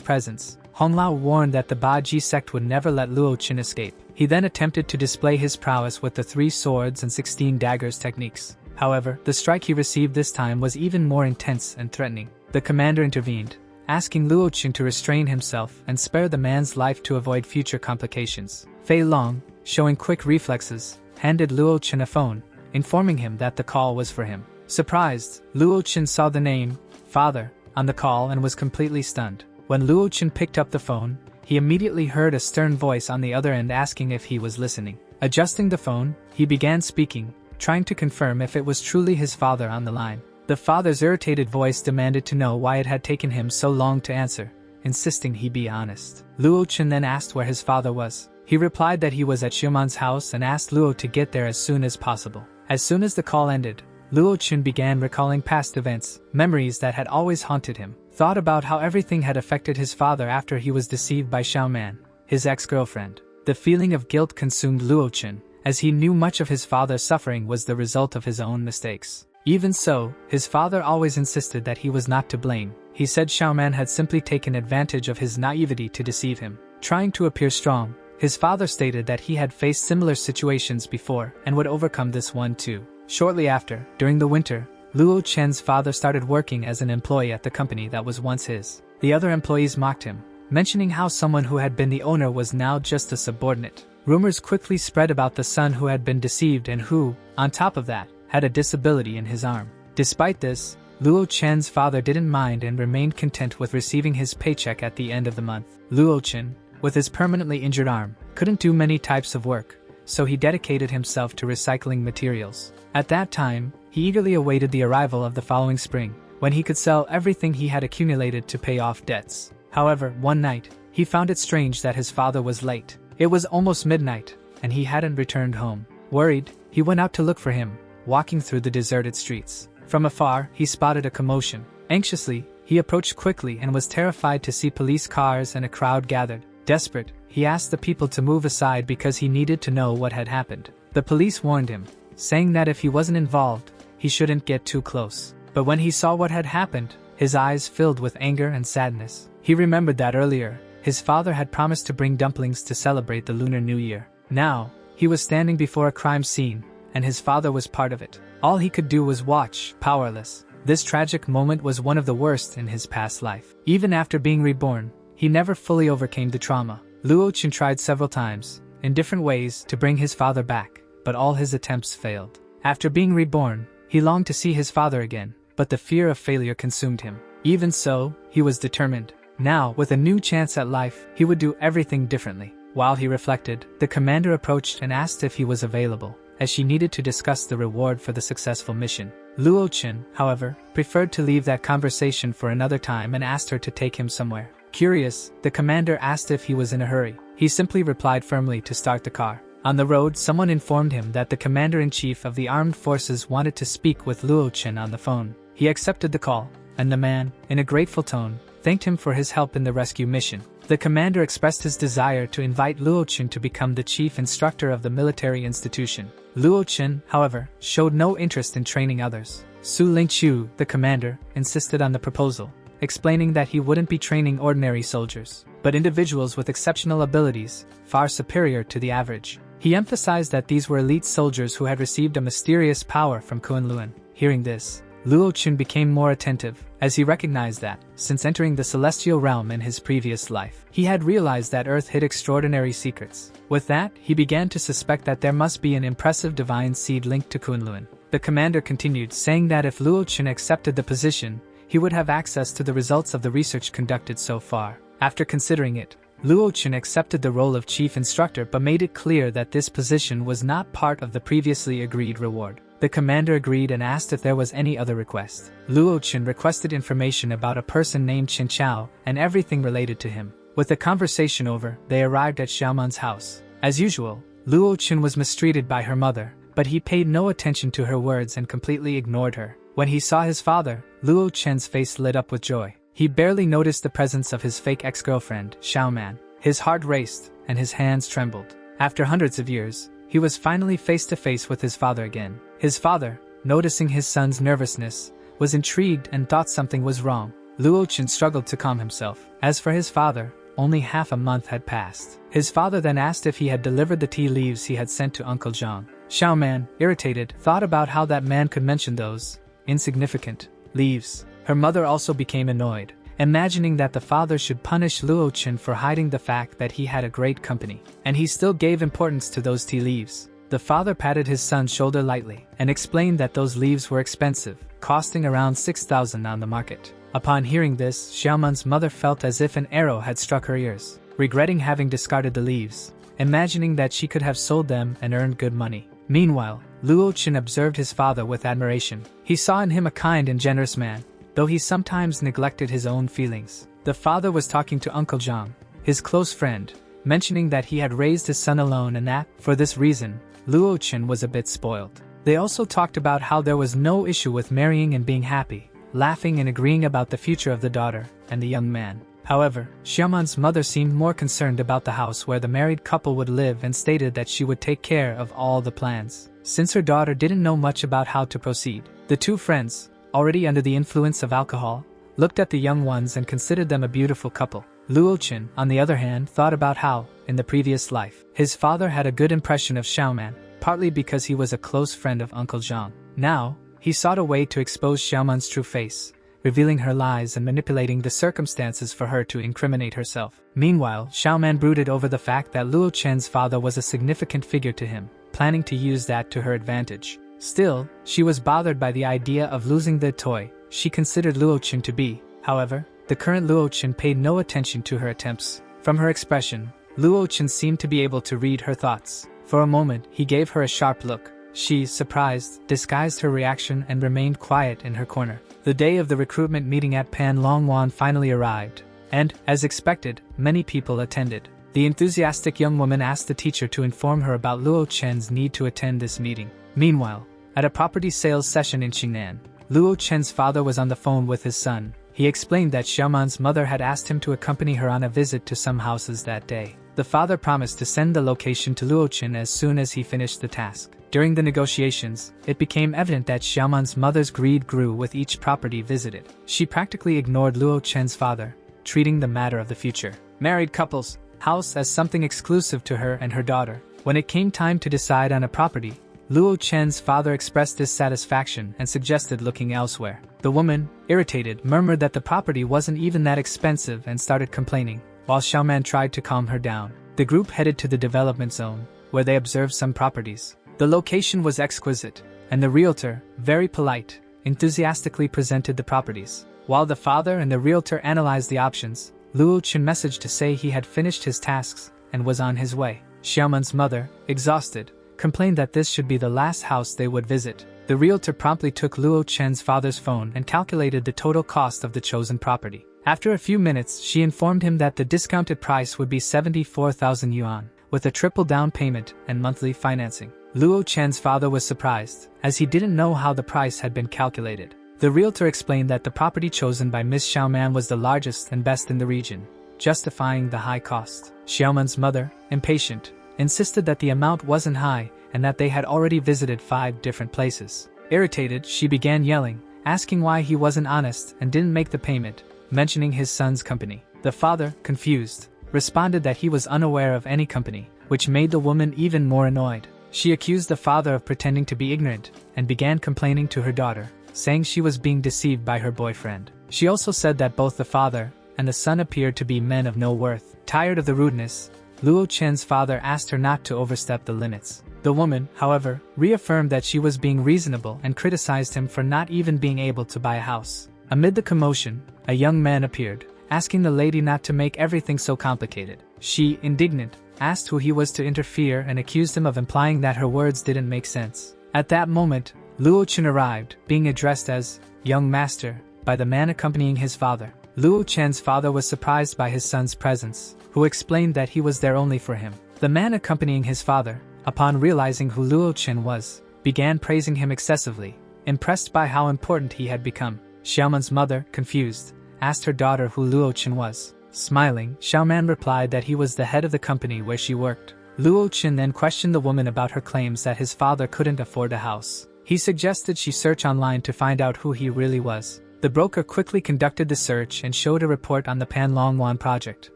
presence. Hong Lao warned that the Ba Ji sect would never let Luo Qin escape. He then attempted to display his prowess with the 3 swords and 16 daggers techniques. However, the strike he received this time was even more intense and threatening. The commander intervened, asking Luo Qin to restrain himself and spare the man's life to avoid future complications. Fei Long, showing quick reflexes, handed Luo Qin a phone, informing him that the call was for him. Surprised, Luo Qin saw the name, Father, on the call and was completely stunned. When Luo Qin picked up the phone, he immediately heard a stern voice on the other end asking if he was listening. Adjusting the phone, he began speaking, trying to confirm if it was truly his father on the line. The father's irritated voice demanded to know why it had taken him so long to answer, insisting he be honest. Luo Qin then asked where his father was. He replied that he was at Xiuman's house and asked Luo to get there as soon as possible. As soon as the call ended, Luo Qin began recalling past events, memories that had always haunted him. Thought about how everything had affected his father after he was deceived by Xiaoman, his ex-girlfriend. The feeling of guilt consumed Luo Qin, as he knew much of his father's suffering was the result of his own mistakes. Even so, his father always insisted that he was not to blame. He said Xiaoman had simply taken advantage of his naivety to deceive him. Trying to appear strong, his father stated that he had faced similar situations before and would overcome this one too. Shortly after, during the winter, Luo Chen's father started working as an employee at the company that was once his. The other employees mocked him, mentioning how someone who had been the owner was now just a subordinate. Rumors quickly spread about the son who had been deceived and who, on top of that, had a disability in his arm. Despite this, Luo Chen's father didn't mind and remained content with receiving his paycheck at the end of the month. Luo Chen, with his permanently injured arm, couldn't do many types of work, so he dedicated himself to recycling materials. At that time, he eagerly awaited the arrival of the following spring, when he could sell everything he had accumulated to pay off debts. However, one night, he found it strange that his father was late. It was almost midnight, and he hadn't returned home. Worried, he went out to look for him, walking through the deserted streets. From afar, he spotted a commotion. Anxiously, he approached quickly and was terrified to see police cars and a crowd gathered. Desperate, he asked the people to move aside because he needed to know what had happened. The police warned him, saying that if he wasn't involved, he shouldn't get too close. But when he saw what had happened, his eyes filled with anger and sadness. He remembered that earlier, his father had promised to bring dumplings to celebrate the Lunar New Year. Now, he was standing before a crime scene, and his father was part of it. All he could do was watch, powerless. This tragic moment was one of the worst in his past life. Even after being reborn, he never fully overcame the trauma. Luo Chen tried several times, in different ways, to bring his father back, but all his attempts failed. After being reborn, he longed to see his father again, but the fear of failure consumed him. Even so, he was determined. Now, with a new chance at life, he would do everything differently. While he reflected, the commander approached and asked if he was available, as she needed to discuss the reward for the successful mission. Luo Chen, however, preferred to leave that conversation for another time and asked her to take him somewhere. Curious, the commander asked if he was in a hurry. He simply replied firmly to start the car. On the road, someone informed him that the commander-in-chief of the armed forces wanted to speak with Luo Chen on the phone. He accepted the call, and the man, in a grateful tone, thanked him for his help in the rescue mission. The commander expressed his desire to invite Luo Chen to become the chief instructor of the military institution. Luo Chen, however, showed no interest in training others. Su Lingqiu, the commander, insisted on the proposal, explaining that he wouldn't be training ordinary soldiers, but individuals with exceptional abilities, far superior to the average. He emphasized that these were elite soldiers who had received a mysterious power from Kunlun. Hearing this, Luo Chen became more attentive, as he recognized that, since entering the celestial realm in his previous life, he had realized that Earth hid extraordinary secrets. With that, he began to suspect that there must be an impressive divine seed linked to Kunlun. The commander continued, saying that if Luo Chen accepted the position, he would have access to the results of the research conducted so far. After considering it, Luo Wuji accepted the role of chief instructor but made it clear that this position was not part of the previously agreed reward. The commander agreed and asked if there was any other request. Luo Wuji requested information about a person named Qin Chao and everything related to him. With the conversation over, they arrived at Xiaoman's house. As usual, Luo Wuji was mistreated by her mother, but he paid no attention to her words and completely ignored her. When he saw his father, Luo Wuji's face lit up with joy. He barely noticed the presence of his fake ex-girlfriend, Xiaoman. His heart raced, and his hands trembled. After hundreds of years, he was finally face to face with his father again. His father, noticing his son's nervousness, was intrigued and thought something was wrong. Luo Wuji struggled to calm himself. As for his father, only half a month had passed. His father then asked if he had delivered the tea leaves he had sent to Uncle Zhang. Xiaoman, irritated, thought about how that man could mention those insignificant leaves. Her mother also became annoyed, imagining that the father should punish Luo Wuji for hiding the fact that he had a great company, and he still gave importance to those tea leaves. The father patted his son's shoulder lightly and explained that those leaves were expensive, costing around 6,000 on the market. Upon hearing this, Xiaoman's mother felt as if an arrow had struck her ears, regretting having discarded the leaves, imagining that she could have sold them and earned good money. Meanwhile, Luo Wuji observed his father with admiration. He saw in him a kind and generous man, though he sometimes neglected his own feelings. The father was talking to Uncle Zhang, his close friend, mentioning that he had raised his son alone and that, for this reason, Luo Wuji was a bit spoiled. They also talked about how there was no issue with marrying and being happy, laughing and agreeing about the future of the daughter and the young man. However, Xiaoman's mother seemed more concerned about the house where the married couple would live and stated that she would take care of all the plans. Since her daughter didn't know much about how to proceed, the two friends, already under the influence of alcohol, looked at the young ones and considered them a beautiful couple. Luo Wuji, on the other hand, thought about how, in the previous life, his father had a good impression of Xiaoman, partly because he was a close friend of Uncle Zhang. Now, he sought a way to expose Xiaoman's true face, revealing her lies and manipulating the circumstances for her to incriminate herself. Meanwhile, Xiaoman brooded over the fact that Luo Wuji's father was a significant figure to him, planning to use that to her advantage. Still, she was bothered by the idea of losing the toy she considered Luo Wuji to be. However, the current Luo Wuji paid no attention to her attempts. From her expression, Luo Wuji seemed to be able to read her thoughts. For a moment, he gave her a sharp look. She, surprised, disguised her reaction and remained quiet in her corner. The day of the recruitment meeting at Panlong Wan finally arrived, and, as expected, many people attended. The enthusiastic young woman asked the teacher to inform her about Luo Wuji's need to attend this meeting. Meanwhile, at a property sales session in Qingnan, Luo Wuji's father was on the phone with his son. He explained that Xiaoman's mother had asked him to accompany her on a visit to some houses that day. The father promised to send the location to Luo Wuji as soon as he finished the task. During the negotiations, it became evident that Xiaoman's mother's greed grew with each property visited. She practically ignored Luo Wuji's father, treating the matter of the future married couple's house as something exclusive to her and her daughter. When it came time to decide on a property, Luo Wuji's father expressed dissatisfaction and suggested looking elsewhere. The woman, irritated, murmured that the property wasn't even that expensive and started complaining, while Xiaoman tried to calm her down. The group headed to the development zone, where they observed some properties. The location was exquisite, and the realtor, very polite, enthusiastically presented the properties. While the father and the realtor analyzed the options, Luo Wuji messaged to say he had finished his tasks and was on his way. Xiaoman's mother, exhausted, complained that this should be the last house they would visit. The realtor promptly took Luo Wuji's father's phone and calculated the total cost of the chosen property. After a few minutes, she informed him that the discounted price would be 74,000 yuan, with a triple down payment and monthly financing. Luo Wuji's father was surprised, as he didn't know how the price had been calculated. The realtor explained that the property chosen by Miss Xiaoman was the largest and best in the region, justifying the high cost. Xiaoman's mother, impatient, insisted that the amount wasn't high and that they had already visited 5 different places. Irritated, she began yelling, asking why he wasn't honest and didn't make the payment, mentioning his son's company. The father, confused, responded that he was unaware of any company, which made the woman even more annoyed. She accused the father of pretending to be ignorant and began complaining to her daughter, saying she was being deceived by her boyfriend. She also said that both the father and the son appeared to be men of no worth. Tired of the rudeness, Luo Wuji's father asked her not to overstep the limits. The woman, however, reaffirmed that she was being reasonable and criticized him for not even being able to buy a house. Amid the commotion, a young man appeared, asking the lady not to make everything so complicated. She, indignant, asked who he was to interfere and accused him of implying that her words didn't make sense. At that moment, Luo Chen arrived, being addressed as young master by the man accompanying his father. Luo Chen's father was surprised by his son's presence, who explained that he was there only for him. The man accompanying his father, upon realizing who Luo Chen was, began praising him excessively, impressed by how important he had become. Xiaoman's mother, confused, asked her daughter who Luo Chen was. Smiling, Xiaoman replied that he was the head of the company where she worked. Luo Chen then questioned the woman about her claims that his father couldn't afford a house. He suggested she search online to find out who he really was. The broker quickly conducted the search and showed a report on the Panlong Wan project,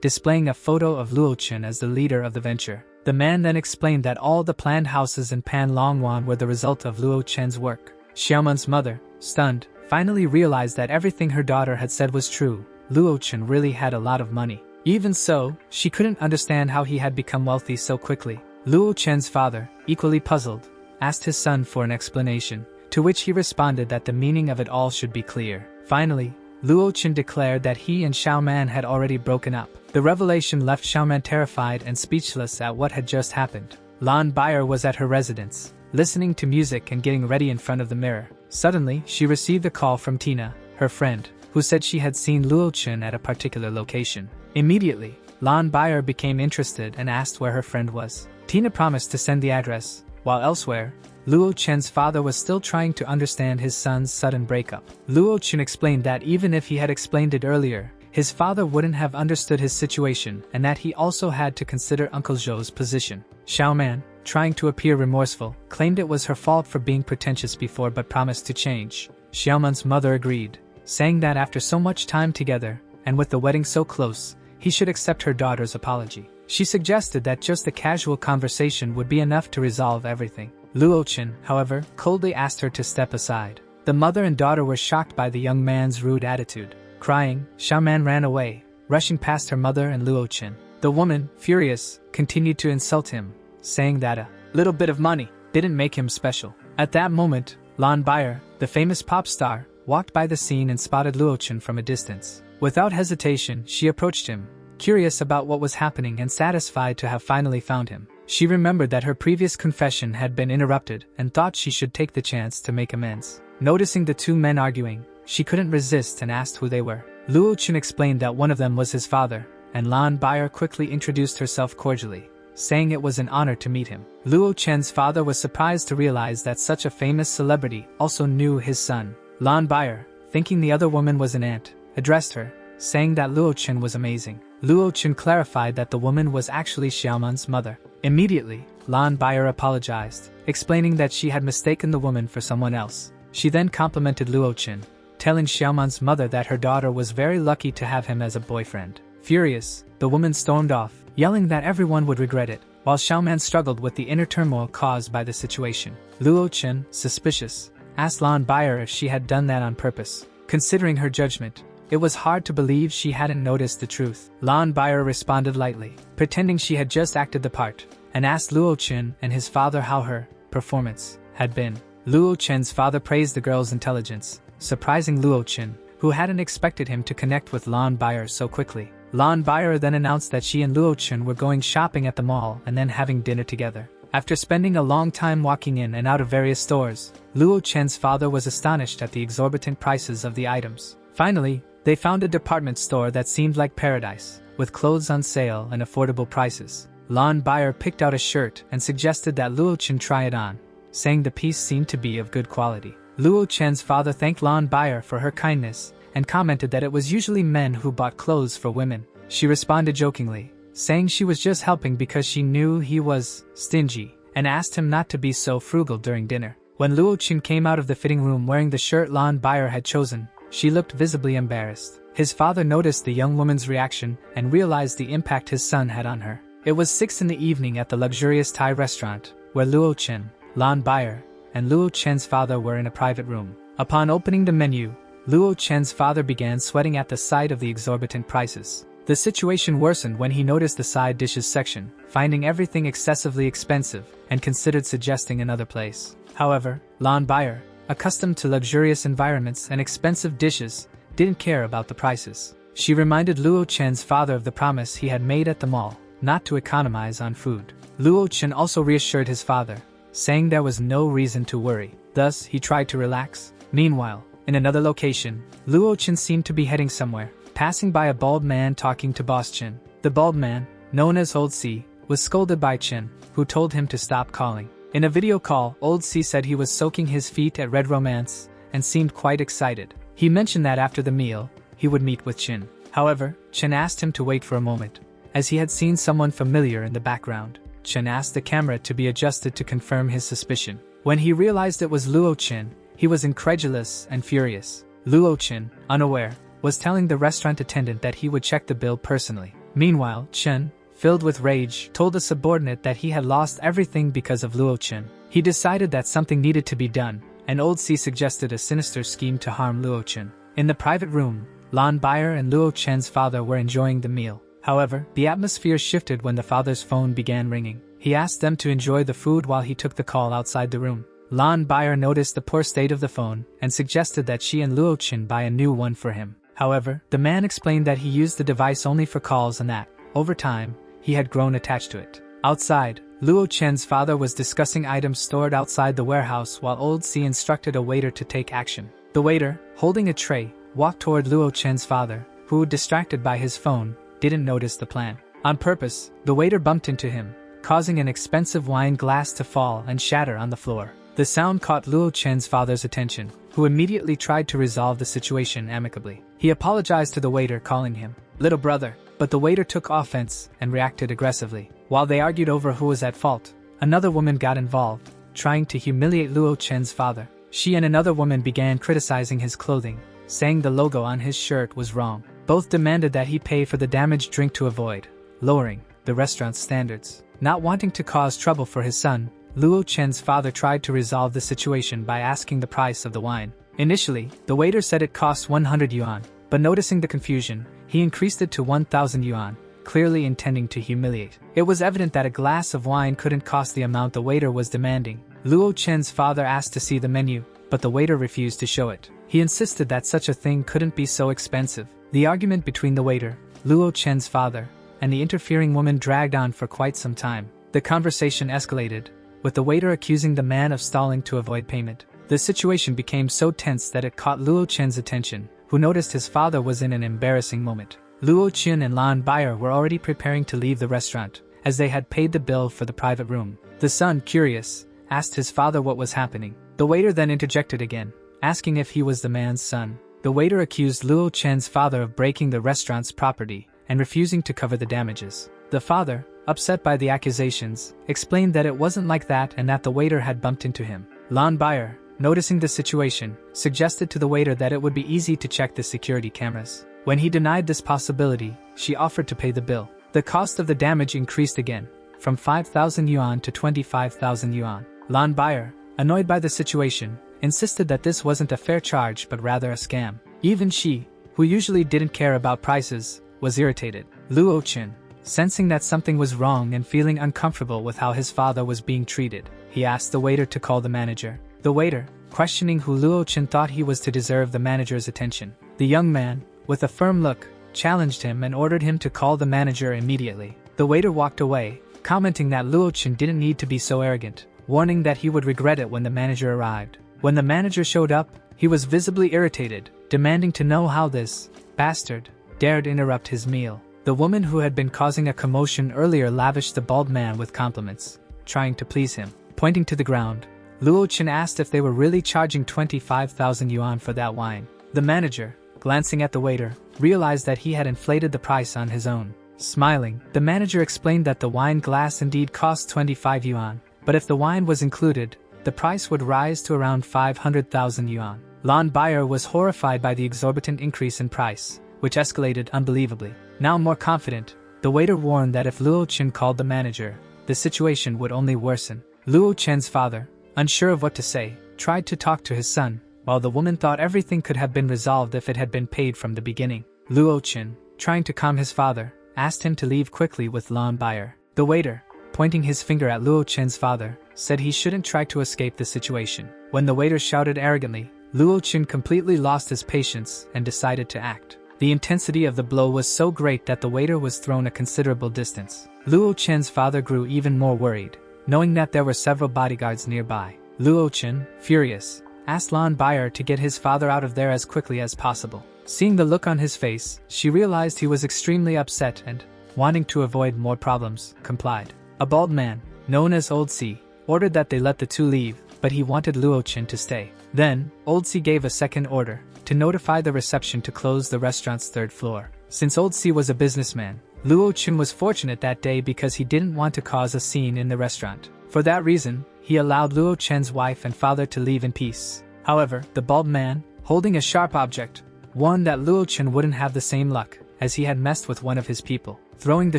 displaying a photo of Luo Chen as the leader of the venture. The man then explained that all the planned houses in Panlong Wan were the result of Luo Chen's work. Xiaoman's mother, stunned, finally realized that everything her daughter had said was true. Luo Chen really had a lot of money. Even so, she couldn't understand how he had become wealthy so quickly. Luo Chen's father, equally puzzled, asked his son for an explanation, to which he responded that the meaning of it all should be clear. Finally, Luo Chen declared that he and Xiaoman had already broken up. The revelation left Xiaoman terrified and speechless at what had just happened. Lan Bayer was at her residence, listening to music and getting ready in front of the mirror. Suddenly, she received a call from Tina, her friend, who said she had seen Luo Chen at a particular location. Immediately, Lan Bayer became interested and asked where her friend was. Tina promised to send the address, while elsewhere, Luo Chen's father was still trying to understand his son's sudden breakup. Luo Chen explained that even if he had explained it earlier, his father wouldn't have understood his situation and that he also had to consider Uncle Zhou's position. Xiaoman, trying to appear remorseful, claimed it was her fault for being pretentious before but promised to change. Xiaoman's mother agreed, saying that after so much time together, and with the wedding so close, he should accept her daughter's apology. She suggested that just a casual conversation would be enough to resolve everything. Luo Chen, however, coldly asked her to step aside. The mother and daughter were shocked by the young man's rude attitude. Crying, Xiaoman ran away, rushing past her mother and Luo Chen. The woman, furious, continued to insult him, saying that a little bit of money didn't make him special. At that moment, Lan Bayer, the famous pop star, walked by the scene and spotted Luo Chen from a distance. Without hesitation, she approached him, curious about what was happening and satisfied to have finally found him. She remembered that her previous confession had been interrupted and thought she should take the chance to make amends. Noticing the two men arguing, she couldn't resist and asked who they were. Luo Chen explained that one of them was his father, and Lan Bayer quickly introduced herself cordially, saying it was an honor to meet him. Luo Chen's father was surprised to realize that such a famous celebrity also knew his son. Lan Bayer, thinking the other woman was an aunt, addressed her, saying that Luo Chen was amazing. Luo Chen clarified that the woman was actually Xiaoman's mother. Immediately, Lan Bayer apologized, explaining that she had mistaken the woman for someone else. She then complimented Luo Chen, telling Xiaoman's mother that her daughter was very lucky to have him as a boyfriend. Furious, the woman stormed off, yelling that everyone would regret it, while Xiaoman struggled with the inner turmoil caused by the situation. Luo Chen, suspicious, asked Lan Bayer if she had done that on purpose. Considering her judgment, it was hard to believe she hadn't noticed the truth. Lan Bayer responded lightly, pretending she had just acted the part, and asked Luo Chen and his father how her performance had been. Luo Chen's father praised the girl's intelligence, surprising Luo Chen, who hadn't expected him to connect with Lan Bayer so quickly. Lan Bayer then announced that she and Luo Chen were going shopping at the mall and then having dinner together. After spending a long time walking in and out of various stores, Luo Chen's father was astonished at the exorbitant prices of the items. Finally, they found a department store that seemed like paradise, with clothes on sale and affordable prices. Lan Bayer picked out a shirt and suggested that Luo Chen try it on, saying the piece seemed to be of good quality. Luo Chen's father thanked Lan Bayer for her kindness and commented that it was usually men who bought clothes for women. She responded jokingly, saying she was just helping because she knew he was stingy, and asked him not to be so frugal during dinner. When Luo Chen came out of the fitting room wearing the shirt Lan Bayer had chosen, she looked visibly embarrassed. His father noticed the young woman's reaction and realized the impact his son had on her. It was 6 in the evening at the luxurious Thai restaurant, where Luo Chen, Lan Bayer, and Luo Chen's father were in a private room. Upon opening the menu, Luo Chen's father began sweating at the sight of the exorbitant prices. The situation worsened when he noticed the side dishes section, finding everything excessively expensive, and considered suggesting another place. However, Lan Bayer, accustomed to luxurious environments and expensive dishes, didn't care about the prices. She reminded Luo Chen's father of the promise he had made at the mall, not to economize on food. Luo Chen also reassured his father, saying there was no reason to worry. Thus, he tried to relax. Meanwhile, in another location, Luo Chen seemed to be heading somewhere, passing by a bald man talking to Boss Chen. The bald man, known as Old C, was scolded by Chen, who told him to stop calling. In a video call, Old C said he was soaking his feet at Red Romance and seemed quite excited. He mentioned that after the meal, he would meet with Chen. However, Chen asked him to wait for a moment, as he had seen someone familiar in the background. Chen asked the camera to be adjusted to confirm his suspicion. When he realized it was Luo Chen, he was incredulous and furious. Luo Chen, unaware, was telling the restaurant attendant that he would check the bill personally. Meanwhile, Chen, filled with rage, told a subordinate that he had lost everything because of Luo Chen. He decided that something needed to be done, and Old C suggested a sinister scheme to harm Luo Chen. In the private room, Lan Bayer and Luo Chen's father were enjoying the meal. However, the atmosphere shifted when the father's phone began ringing. He asked them to enjoy the food while he took the call outside the room. Lan Bayer noticed the poor state of the phone and suggested that she and Luo Chen buy a new one for him. However, the man explained that he used the device only for calls and that, over time, he had grown attached to it. Outside, Luo Chen's father was discussing items stored outside the warehouse while Old C instructed a waiter to take action. The waiter, holding a tray, walked toward Luo Chen's father, who, distracted by his phone, didn't notice the plan. On purpose, the waiter bumped into him, causing an expensive wine glass to fall and shatter on the floor. The sound caught Luo Chen's father's attention, who immediately tried to resolve the situation amicably. He apologized to the waiter, calling him little brother, but the waiter took offense and reacted aggressively. While they argued over who was at fault, another woman got involved, trying to humiliate Luo Chen's father. She and another woman began criticizing his clothing, saying the logo on his shirt was wrong. Both demanded that he pay for the damaged drink to avoid lowering the restaurant's standards. Not wanting to cause trouble for his son, Luo Chen's father tried to resolve the situation by asking the price of the wine. Initially, the waiter said it cost 100 yuan, but noticing the confusion, he increased it to 1,000 yuan, clearly intending to humiliate. It was evident that a glass of wine couldn't cost the amount the waiter was demanding. Luo Chen's father asked to see the menu, but the waiter refused to show it. He insisted that such a thing couldn't be so expensive. The argument between the waiter, Luo Chen's father, and the interfering woman dragged on for quite some time. The conversation escalated, with the waiter accusing the man of stalling to avoid payment. The situation became so tense that it caught Luo Chen's attention, who noticed his father was in an embarrassing moment. Luo Chen and Lan Bayer were already preparing to leave the restaurant, as they had paid the bill for the private room. The son, curious, asked his father what was happening. The waiter then interjected again, asking if he was the man's son. The waiter accused Luo Chen's father of breaking the restaurant's property and refusing to cover the damages. The father, upset by the accusations, explained that it wasn't like that and that the waiter had bumped into him. Lan Bayer, noticing the situation, suggested to the waiter that it would be easy to check the security cameras. When he denied this possibility, she offered to pay the bill. The cost of the damage increased again, from 5,000 yuan to 25,000 yuan. Lan Bayer, annoyed by the situation, insisted that this wasn't a fair charge but rather a scam. Even she, who usually didn't care about prices, was irritated. Luo Chen, sensing that something was wrong and feeling uncomfortable with how his father was being treated, he asked the waiter to call the manager. The waiter, questioning who Luo Chen thought he was to deserve the manager's attention. The young man, with a firm look, challenged him and ordered him to call the manager immediately. The waiter walked away, commenting that Luo Chen didn't need to be so arrogant, warning that he would regret it when the manager arrived. When the manager showed up, he was visibly irritated, demanding to know how this bastard dared interrupt his meal. The woman who had been causing a commotion earlier lavished the bald man with compliments, trying to please him. Pointing to the ground, Luo Chen asked if they were really charging 25,000 yuan for that wine. The manager, glancing at the waiter, realized that he had inflated the price on his own. Smiling, the manager explained that the wine glass indeed cost 25 yuan, but if the wine was included, the price would rise to around 500,000 yuan. Lan Bayer was horrified by the exorbitant increase in price, which escalated unbelievably. Now more confident, the waiter warned that if Luo Chen called the manager, the situation would only worsen. Luo Chen's father, unsure of what to say, tried to talk to his son, while the woman thought everything could have been resolved if it had been paid from the beginning. Luo Chen, trying to calm his father, asked him to leave quickly with Lan Bayer. The waiter, pointing his finger at Luo Chen's father, said he shouldn't try to escape the situation. When the waiter shouted arrogantly, Luo Chen completely lost his patience and decided to act. The intensity of the blow was so great that the waiter was thrown a considerable distance. Luo Chen's father grew even more worried, knowing that there were several bodyguards nearby. Luo Chen, furious, asked Lan Baier to get his father out of there as quickly as possible. Seeing the look on his face, she realized he was extremely upset and, wanting to avoid more problems, complied. A bald man, known as Old C, ordered that they let the two leave, but he wanted Luo Chen to stay. Then, Old C gave a second order, to notify the reception to close the restaurant's third floor. Since Old C was a businessman, Luo Chen was fortunate that day because he didn't want to cause a scene in the restaurant. For that reason, he allowed Luo Chen's wife and father to leave in peace. However, the bald man, holding a sharp object, warned that Luo Chen wouldn't have the same luck, as he had messed with one of his people. Throwing the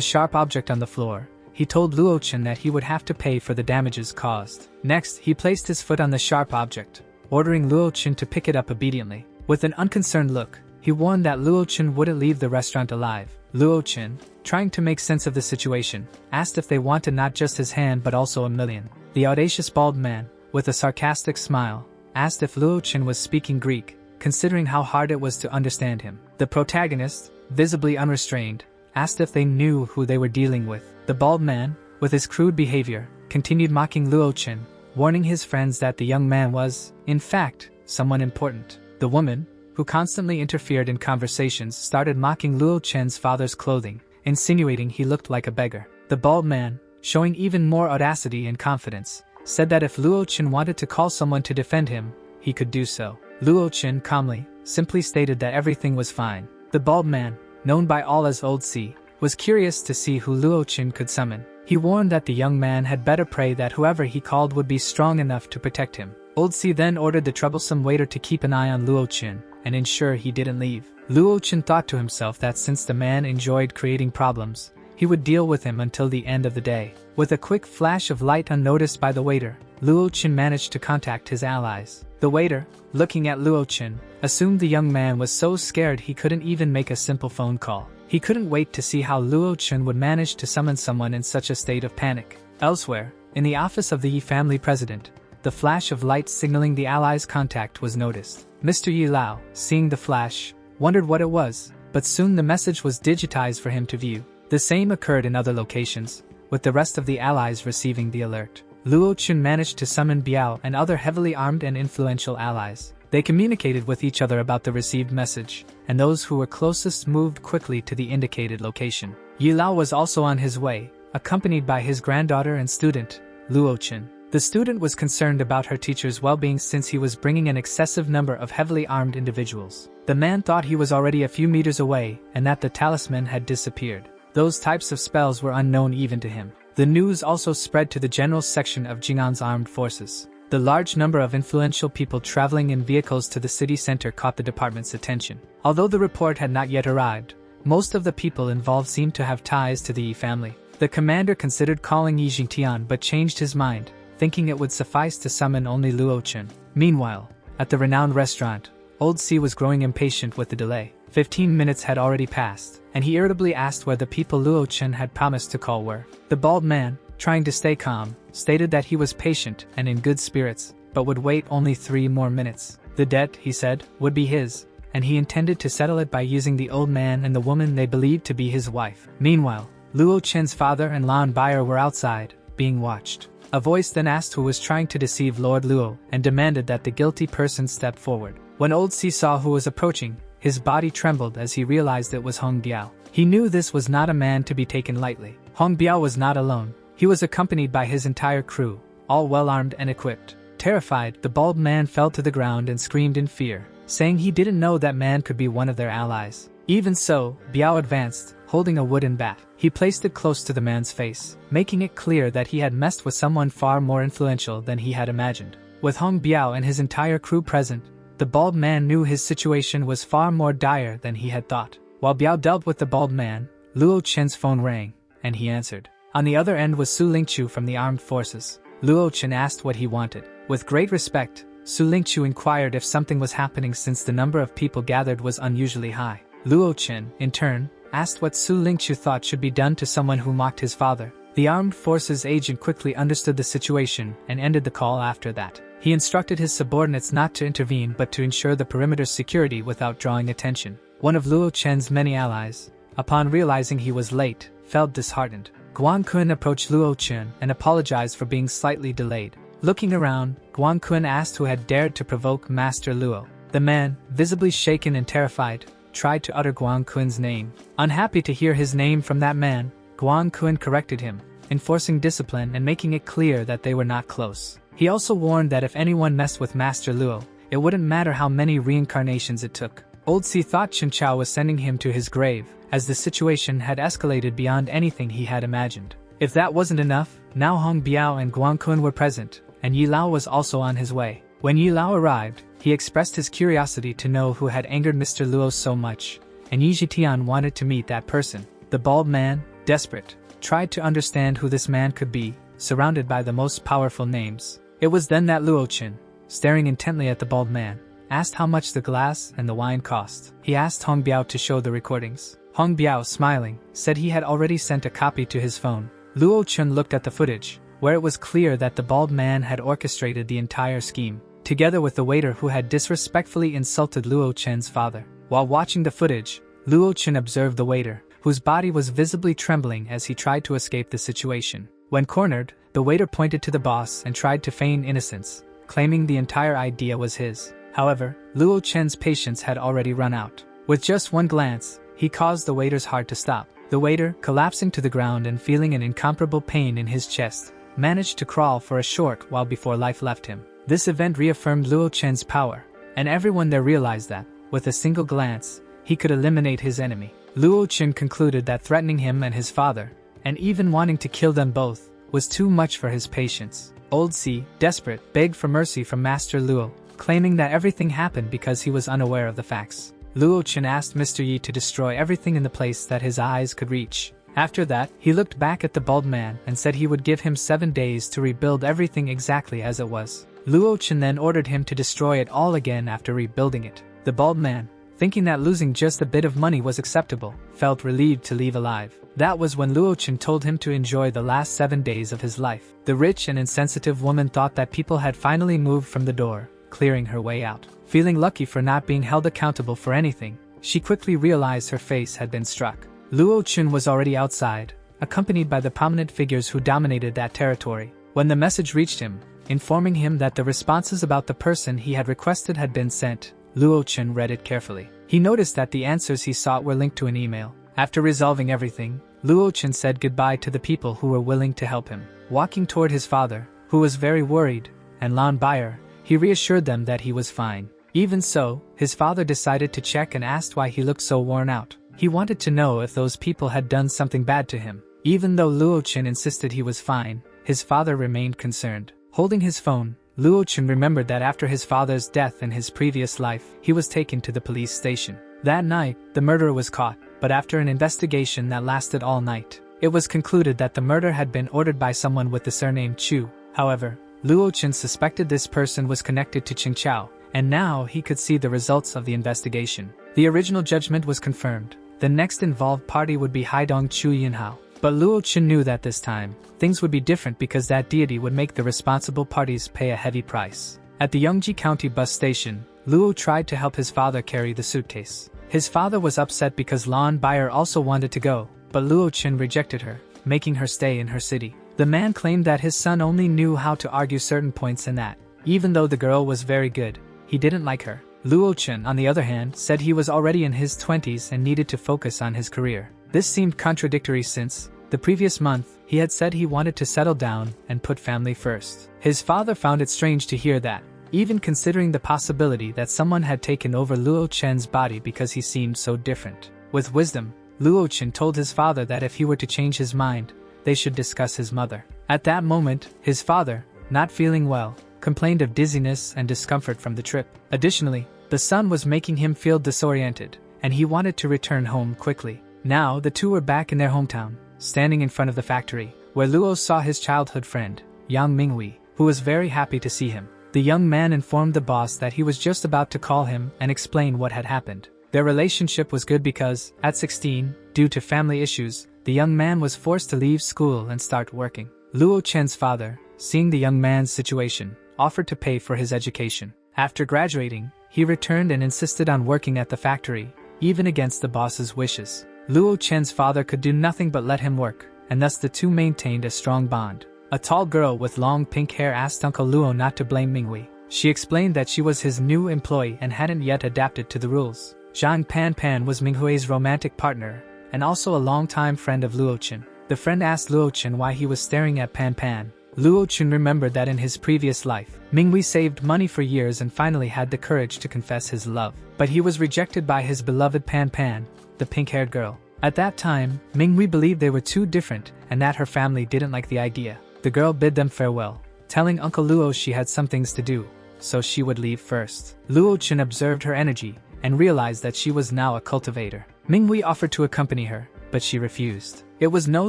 sharp object on the floor, he told Luo Chen that he would have to pay for the damages caused. Next, he placed his foot on the sharp object, ordering Luo Chen to pick it up obediently. With an unconcerned look, he warned that Luo Chen wouldn't leave the restaurant alive. Luo Chen, trying to make sense of the situation, asked if they wanted not just his hand but also $1 million. The audacious bald man, with a sarcastic smile, asked if Luo Chen was speaking Greek, considering how hard it was to understand him. The protagonist, visibly unrestrained, asked if they knew who they were dealing with. The bald man, with his crude behavior, continued mocking Luo Chen, warning his friends that the young man was, in fact, someone important. The woman, who constantly interfered in conversations, started mocking Luo Chen's father's clothing, insinuating he looked like a beggar. The bald man, showing even more audacity and confidence, said that if Luo Chen wanted to call someone to defend him, he could do so. Luo Chen calmly, simply stated that everything was fine. The bald man, known by all as Old C, was curious to see who Luo Chen could summon. He warned that the young man had better pray that whoever he called would be strong enough to protect him. Old C then ordered the troublesome waiter to keep an eye on Luo Chen and ensure he didn't leave. Luo Chen thought to himself that since the man enjoyed creating problems, he would deal with him until the end of the day. With a quick flash of light unnoticed by the waiter, Luo Chen managed to contact his allies. The waiter, looking at Luo Chen, assumed the young man was so scared he couldn't even make a simple phone call. He couldn't wait to see how Luo Chen would manage to summon someone in such a state of panic. Elsewhere, in the office of the Yi family president, the flash of light signaling the allies' contact was noticed. Mr. Yi Lao, seeing the flash, wondered what it was, but soon the message was digitized for him to view. The same occurred in other locations, with the rest of the allies receiving the alert. Luo Chen managed to summon Biao and other heavily armed and influential allies. They communicated with each other about the received message, and those who were closest moved quickly to the indicated location. Yi Lao was also on his way, accompanied by his granddaughter and student, Luo Chen. The student was concerned about her teacher's well-being since he was bringing an excessive number of heavily armed individuals. The man thought he was already a few meters away and that the talisman had disappeared. Those types of spells were unknown even to him. The news also spread to the general section of Jing'an's armed forces. The large number of influential people traveling in vehicles to the city center caught the department's attention. Although the report had not yet arrived, most of the people involved seemed to have ties to the Yi family. The commander considered calling Yi Jingtian but changed his mind, thinking it would suffice to summon only Luo Chen. Meanwhile, at the renowned restaurant, Old C was growing impatient with the delay. 15 minutes had already passed, and he irritably asked where the people Luo Chen had promised to call were. The bald man, trying to stay calm, stated that he was patient and in good spirits, but would wait only 3 more minutes. The debt, he said, would be his, and he intended to settle it by using the old man and the woman they believed to be his wife. Meanwhile, Luo Chen's father and Lan Baier were outside, being watched. A voice then asked who was trying to deceive Lord Luo and demanded that the guilty person step forward. When Old C saw who was approaching, his body trembled as he realized it was Hong Biao. He knew this was not a man to be taken lightly. Hong Biao was not alone. He was accompanied by his entire crew, all well-armed and equipped. Terrified, the bald man fell to the ground and screamed in fear, saying he didn't know that man could be one of their allies. Even so, Biao advanced, holding a wooden bat. He placed it close to the man's face, making it clear that he had messed with someone far more influential than he had imagined. With Hong Biao and his entire crew present, the bald man knew his situation was far more dire than he had thought. While Biao dealt with the bald man, Luo Chen's phone rang, and he answered. On the other end was Su Lingqiu from the armed forces. Luo Chen asked what he wanted. With great respect, Su Lingqiu inquired if something was happening since the number of people gathered was unusually high. Luo Chen, in turn, asked what Su Lingqiu thought should be done to someone who mocked his father. The armed forces agent quickly understood the situation and ended the call after that. He instructed his subordinates not to intervene but to ensure the perimeter's security without drawing attention. One of Luo Chen's many allies, upon realizing he was late, felt disheartened. Guan Kun approached Luo Chen and apologized for being slightly delayed. Looking around, Guan Kun asked who had dared to provoke Master Luo. The man, visibly shaken and terrified, tried to utter Guan Kun's name. Unhappy to hear his name from that man, Guan Kun corrected him, enforcing discipline and making it clear that they were not close. He also warned that if anyone messed with Master Luo, it wouldn't matter how many reincarnations it took. Old Si thought Chen Chao was sending him to his grave, as the situation had escalated beyond anything he had imagined. If that wasn't enough, now Hong Biao and Guan Kun were present, and Yi Lao was also on his way. When Yi Lao arrived, he expressed his curiosity to know who had angered Mr. Luo so much, and Yi Zhitian wanted to meet that person. The bald man, desperate, tried to understand who this man could be, surrounded by the most powerful names. It was then that Luo Chen, staring intently at the bald man, asked how much the glass and the wine cost. He asked Hong Biao to show the recordings. Hong Biao, smiling, said he had already sent a copy to his phone. Luo Chen looked at the footage, where it was clear that the bald man had orchestrated the entire scheme, together with the waiter who had disrespectfully insulted Luo Chen's father. While watching the footage, Luo Chen observed the waiter, whose body was visibly trembling as he tried to escape the situation. When cornered, the waiter pointed to the boss and tried to feign innocence, claiming the entire idea was his. However, Luo Chen's patience had already run out. With just one glance, he caused the waiter's heart to stop. The waiter, collapsing to the ground and feeling an incomparable pain in his chest, managed to crawl for a short while before life left him. This event reaffirmed Luo Chen's power, and everyone there realized that, with a single glance, he could eliminate his enemy. Luo Chen concluded that threatening him and his father, and even wanting to kill them both, was too much for his patience. Old Si, desperate, begged for mercy from Master Luo, claiming that everything happened because he was unaware of the facts. Luo Chen asked Mr. Yi to destroy everything in the place that his eyes could reach. After that, he looked back at the bald man and said he would give him 7 days to rebuild everything exactly as it was. Luo Chen then ordered him to destroy it all again after rebuilding it. The bald man, thinking that losing just a bit of money was acceptable, felt relieved to leave alive. That was when Luo Chen told him to enjoy the last 7 days of his life. The rich and insensitive woman thought that people had finally moved from the door, clearing her way out. Feeling lucky for not being held accountable for anything, she quickly realized her face had been struck. Luo Chen was already outside, accompanied by the prominent figures who dominated that territory. When the message reached him, informing him that the responses about the person he had requested had been sent, Luo Chen read it carefully. He noticed that the answers he sought were linked to an email. After resolving everything, Luo Chen said goodbye to the people who were willing to help him. Walking toward his father, who was very worried, and Lan Bayer, he reassured them that he was fine. Even so, his father decided to check and asked why he looked so worn out. He wanted to know if those people had done something bad to him. Even though Luo Chen insisted he was fine, his father remained concerned. Holding his phone, Luo Chen remembered that after his father's death in his previous life, he was taken to the police station. That night, the murderer was caught, but after an investigation that lasted all night, it was concluded that the murder had been ordered by someone with the surname Chu. However, Luo Chen suspected this person was connected to Qing Chao, and now he could see the results of the investigation. The original judgment was confirmed. The next involved party would be Haidong Chu Yinhao. But Luo Chen knew that this time, things would be different because that deity would make the responsible parties pay a heavy price. At the Yongji County bus station, Luo tried to help his father carry the suitcase. His father was upset because Lan Bayer also wanted to go, but Luo Chen rejected her, making her stay in her city. The man claimed that his son only knew how to argue certain points and that, even though the girl was very good, he didn't like her. Luo Chen, on the other hand, said he was already in his 20s and needed to focus on his career. This seemed contradictory since, the previous month, he had said he wanted to settle down and put family first. His father found it strange to hear that, even considering the possibility that someone had taken over Luo Chen's body because he seemed so different. With wisdom, Luo Chen told his father that if he were to change his mind, they should discuss his mother. At that moment, his father, not feeling well, complained of dizziness and discomfort from the trip. Additionally, the sun was making him feel disoriented, and he wanted to return home quickly. Now the two were back in their hometown, standing in front of the factory, where Luo saw his childhood friend, Yang Minghui, who was very happy to see him. The young man informed the boss that he was just about to call him and explain what had happened. Their relationship was good because, at 16, due to family issues, the young man was forced to leave school and start working. Luo Chen's father, seeing the young man's situation, offered to pay for his education. After graduating, he returned and insisted on working at the factory, even against the boss's wishes. Luo Chen's father could do nothing but let him work, and thus the two maintained a strong bond. A tall girl with long pink hair asked Uncle Luo not to blame Minghui. She explained that she was his new employee and hadn't yet adapted to the rules. Zhang Pan was Minghui's romantic partner, and also a longtime friend of Luo Chen. The friend asked Luo Chen why he was staring at Pan. Luo Chen remembered that in his previous life, Minghui saved money for years and finally had the courage to confess his love. But he was rejected by his beloved Pan, the pink-haired girl. At that time, Minghui believed they were too different and that her family didn't like the idea. The girl bid them farewell, telling Uncle Luo she had some things to do, so she would leave first. Luo Chen observed her energy and realized that she was now a cultivator. Minghui offered to accompany her, but she refused. It was no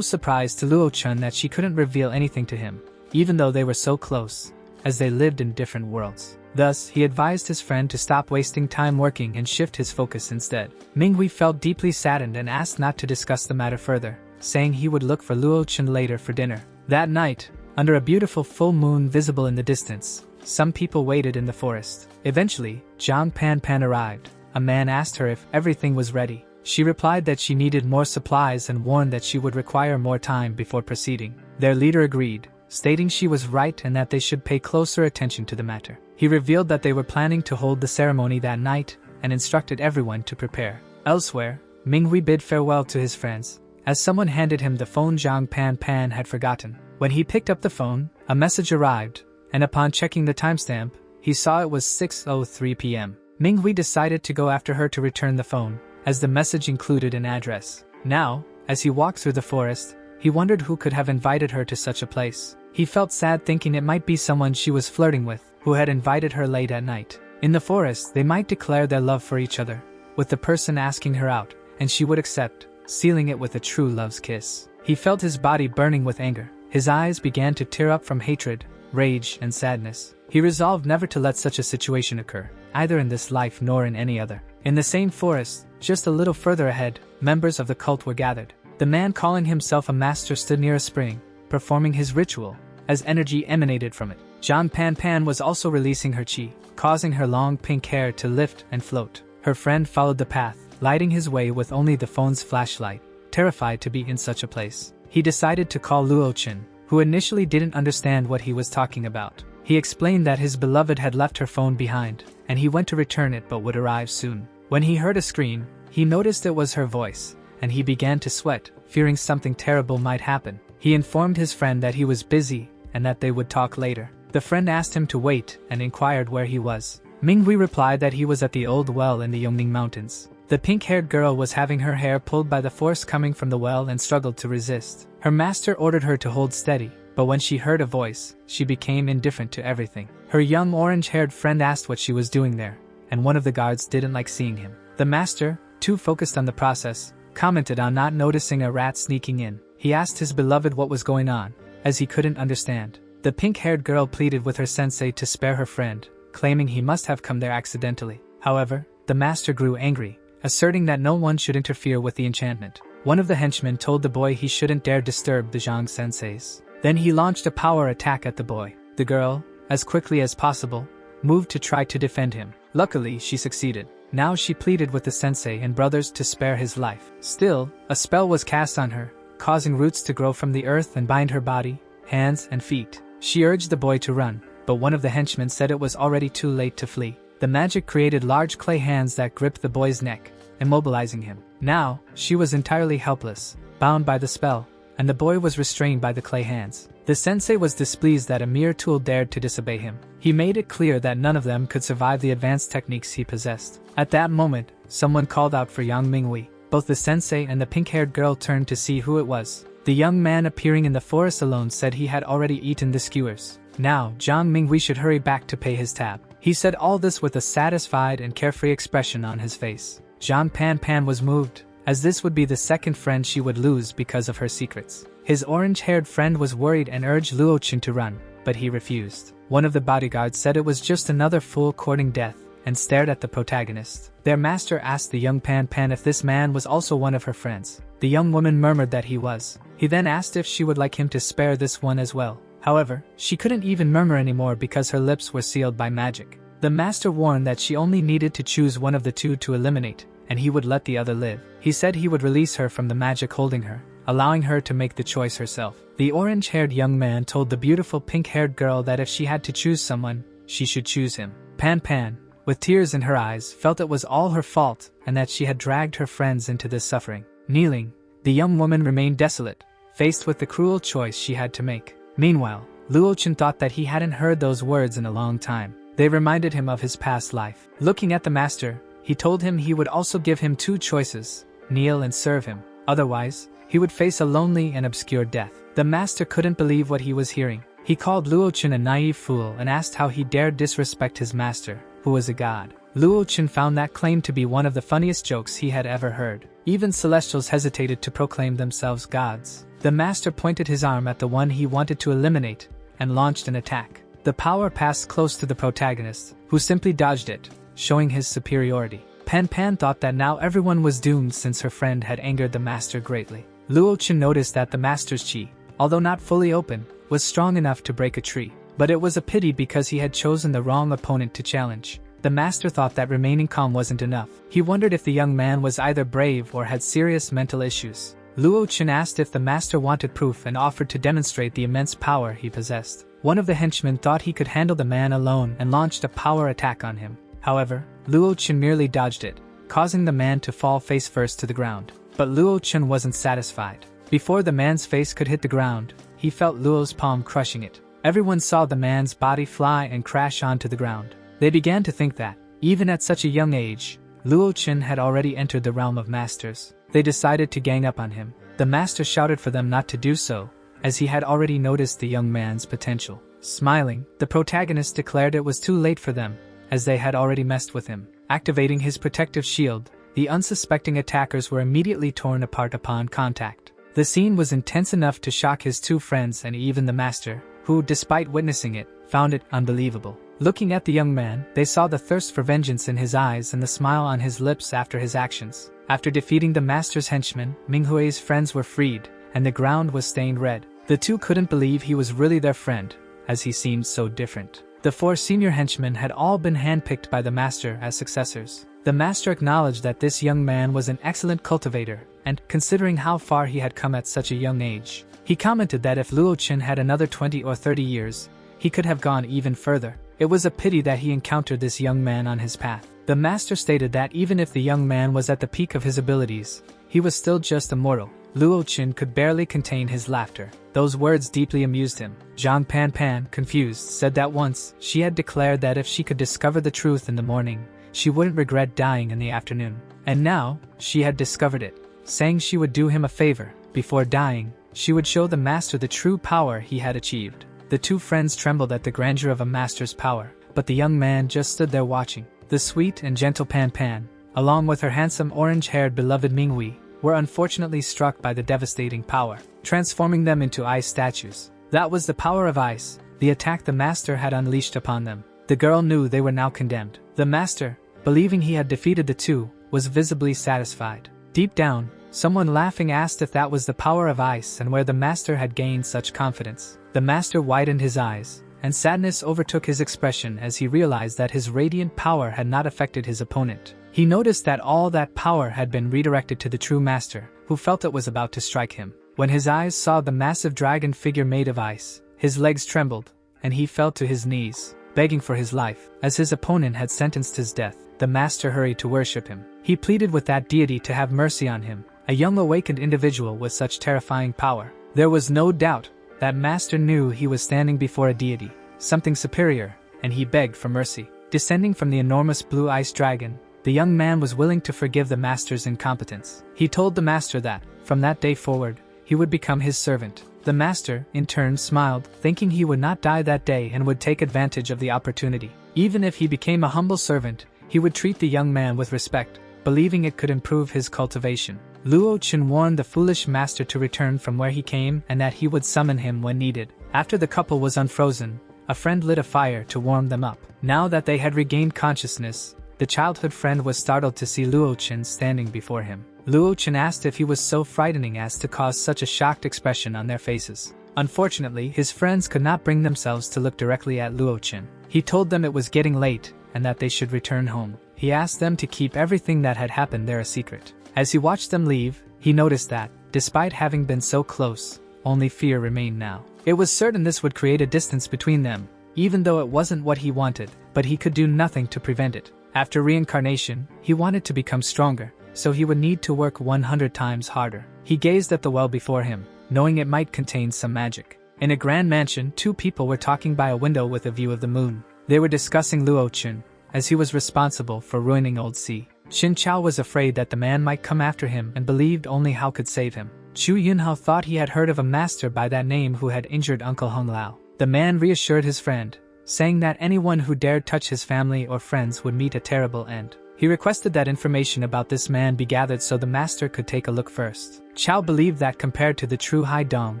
surprise to Luo Chen that she couldn't reveal anything to him, even though they were so close, as they lived in different worlds. Thus, he advised his friend to stop wasting time working and shift his focus instead. Minghui felt deeply saddened and asked not to discuss the matter further, saying he would look for Luo Chen later for dinner. That night, under a beautiful full moon visible in the distance, some people waited in the forest. Eventually, Zhang Pan arrived. A man asked her if everything was ready. She replied that she needed more supplies and warned that she would require more time before proceeding. Their leader agreed, stating she was right and that they should pay closer attention to the matter. He revealed that they were planning to hold the ceremony that night and instructed everyone to prepare. Elsewhere, Minghui bid farewell to his friends, as someone handed him the phone Zhang Pan had forgotten. When he picked up the phone, a message arrived, and upon checking the timestamp, he saw it was 6:03 p.m. Minghui decided to go after her to return the phone, as the message included an address. Now, as he walked through the forest, he wondered who could have invited her to such a place. He felt sad thinking it might be someone she was flirting with, who had invited her late at night. In the forest, they might declare their love for each other, with the person asking her out, and she would accept, sealing it with a true love's kiss. He felt his body burning with anger. His eyes began to tear up from hatred, rage, and sadness. He resolved never to let such a situation occur, either in this life nor in any other. In the same forest, just a little further ahead, members of the cult were gathered. The man calling himself a master stood near a spring, performing his ritual, as energy emanated from it. Zhang Pan was also releasing her chi, causing her long pink hair to lift and float. Her friend followed the path, lighting his way with only the phone's flashlight, terrified to be in such a place. He decided to call Luo Chen, who initially didn't understand what he was talking about. He explained that his beloved had left her phone behind, and he went to return it but would arrive soon. When he heard a scream, he noticed it was her voice, and he began to sweat, fearing something terrible might happen. He informed his friend that he was busy and that they would talk later. The friend asked him to wait and inquired where he was. Minghui replied that he was at the old well in the Yongning Mountains. The pink-haired girl was having her hair pulled by the force coming from the well and struggled to resist. Her master ordered her to hold steady, but when she heard a voice, she became indifferent to everything. Her young orange-haired friend asked what she was doing there, and one of the guards didn't like seeing him. The master, too focused on the process, commented on not noticing a rat sneaking in. He asked his beloved what was going on, as he couldn't understand. The pink-haired girl pleaded with her sensei to spare her friend, claiming he must have come there accidentally. However, the master grew angry, asserting that no one should interfere with the enchantment. One of the henchmen told the boy he shouldn't dare disturb the Zhang senseis. Then he launched a power attack at the boy. The girl, as quickly as possible, moved to try to defend him. Luckily, she succeeded. Now she pleaded with the sensei and brothers to spare his life. Still, a spell was cast on her, causing roots to grow from the earth and bind her body, hands, and feet. She urged the boy to run, but one of the henchmen said it was already too late to flee. The magic created large clay hands that gripped the boy's neck, immobilizing him. Now, she was entirely helpless, bound by the spell, and the boy was restrained by the clay hands. The sensei was displeased that a mere tool dared to disobey him. He made it clear that none of them could survive the advanced techniques he possessed. At that moment, someone called out for Yang Minghui. Both the sensei and the pink-haired girl turned to see who it was. The young man appearing in the forest alone said he had already eaten the skewers. Now, Zhang Minghui should hurry back to pay his tab. He said all this with a satisfied and carefree expression on his face. Zhang Pan was moved, as this would be the second friend she would lose because of her secrets. His orange-haired friend was worried and urged Luo Chen to run, but he refused. One of the bodyguards said it was just another fool courting death, and stared at the protagonist. Their master asked the young Pan if this man was also one of her friends. The young woman murmured that he was. He then asked if she would like him to spare this one as well. However, she couldn't even murmur anymore because her lips were sealed by magic. The master warned that she only needed to choose one of the two to eliminate, and he would let the other live. He said he would release her from the magic holding her, allowing her to make the choice herself. The orange-haired young man told the beautiful pink-haired girl that if she had to choose someone, she should choose him. Pan, with tears in her eyes, felt it was all her fault and that she had dragged her friends into this suffering. Kneeling, the young woman remained desolate, faced with the cruel choice she had to make. Meanwhile, Luo Wuji thought that he hadn't heard those words in a long time. They reminded him of his past life. Looking at the master, he told him he would also give him two choices: kneel and serve him. Otherwise, he would face a lonely and obscure death. The master couldn't believe what he was hearing. He called Luo Wuji a naive fool and asked how he dared disrespect his master, who was a god. Luo Wuji found that claim to be one of the funniest jokes he had ever heard. Even celestials hesitated to proclaim themselves gods. The master pointed his arm at the one he wanted to eliminate and launched an attack. The power passed close to the protagonist, who simply dodged it, showing his superiority. Pan thought that now everyone was doomed since her friend had angered the master greatly. Luo Wuji noticed that the master's chi, although not fully open, was strong enough to break a tree. But it was a pity because he had chosen the wrong opponent to challenge. The master thought that remaining calm wasn't enough. He wondered if the young man was either brave or had serious mental issues. Luo Wuji asked if the master wanted proof and offered to demonstrate the immense power he possessed. One of the henchmen thought he could handle the man alone and launched a power attack on him. However, Luo Wuji merely dodged it, causing the man to fall face first to the ground. But Luo Wuji wasn't satisfied. Before the man's face could hit the ground, he felt Luo's palm crushing it. Everyone saw the man's body fly and crash onto the ground. They began to think that, even at such a young age, Luo Wuji had already entered the realm of masters. They decided to gang up on him. The master shouted for them not to do so, as he had already noticed the young man's potential. Smiling, the protagonist declared it was too late for them, as they had already messed with him. Activating his protective shield, the unsuspecting attackers were immediately torn apart upon contact. The scene was intense enough to shock his two friends and even the master, who, despite witnessing it, found it unbelievable. Looking at the young man, they saw the thirst for vengeance in his eyes and the smile on his lips after his actions. After defeating the master's henchmen, Minghui's friends were freed, and the ground was stained red. The two couldn't believe he was really their friend, as he seemed so different. The 4 senior henchmen had all been handpicked by the master as successors. The master acknowledged that this young man was an excellent cultivator, and, considering how far he had come at such a young age, he commented that if Luo Wuji had another 20 or 30 years, he could have gone even further. It was a pity that he encountered this young man on his path. The master stated that even if the young man was at the peak of his abilities, he was still just a mortal. Luo Wuji could barely contain his laughter. Those words deeply amused him. Zhang Pan, confused, said that once, she had declared that if she could discover the truth in the morning, she wouldn't regret dying in the afternoon. And now, she had discovered it, saying she would do him a favor. Before dying, she would show the master the true power he had achieved. The two friends trembled at the grandeur of a master's power, but the young man just stood there watching. The sweet and gentle Pan, along with her handsome orange-haired beloved Minghui, were unfortunately struck by the devastating power, transforming them into ice statues. That was the power of ice, the attack the master had unleashed upon them. The girl knew they were now condemned. The master, believing he had defeated the two, was visibly satisfied. Deep down, someone laughing asked if that was the power of ice and where the master had gained such confidence. The master widened his eyes, and sadness overtook his expression as he realized that his radiant power had not affected his opponent. He noticed that all that power had been redirected to the true master, who felt it was about to strike him. When his eyes saw the massive dragon figure made of ice, his legs trembled, and he fell to his knees, begging for his life. As his opponent had sentenced his death, the master hurried to worship him. He pleaded with that deity to have mercy on him, a young awakened individual with such terrifying power. There was no doubt that master knew he was standing before a deity, something superior, and he begged for mercy. Descending from the enormous blue ice dragon, the young man was willing to forgive the master's incompetence. He told the master that, from that day forward, he would become his servant. The master, in turn, smiled, thinking he would not die that day and would take advantage of the opportunity. Even if he became a humble servant, he would treat the young man with respect, believing it could improve his cultivation. Luo Wuji warned the foolish master to return from where he came and that he would summon him when needed. After the couple was unfrozen, a friend lit a fire to warm them up. Now that they had regained consciousness, the childhood friend was startled to see Luo Wuji standing before him. Luo Chen asked if he was so frightening as to cause such a shocked expression on their faces. Unfortunately, his friends could not bring themselves to look directly at Luo Chen. He told them it was getting late and that they should return home. He asked them to keep everything that had happened there a secret. As he watched them leave, he noticed that, despite having been so close, only fear remained now. It was certain this would create a distance between them, even though it wasn't what he wanted, but he could do nothing to prevent it. After reincarnation, he wanted to become stronger, so he would need to work 100 times harder. He gazed at the well before him, knowing it might contain some magic. In a grand mansion, two people were talking by a window with a view of the moon. They were discussing Luo Chen, as he was responsible for ruining Old Sea. Xin Chao was afraid that the man might come after him and believed only Hao could save him. Chu Yunhao thought he had heard of a master by that name who had injured Uncle Hong Lao. The man reassured his friend, saying that anyone who dared touch his family or friends would meet a terrible end. He requested that information about this man be gathered so the master could take a look first. Chao believed that compared to the true Hai Dong,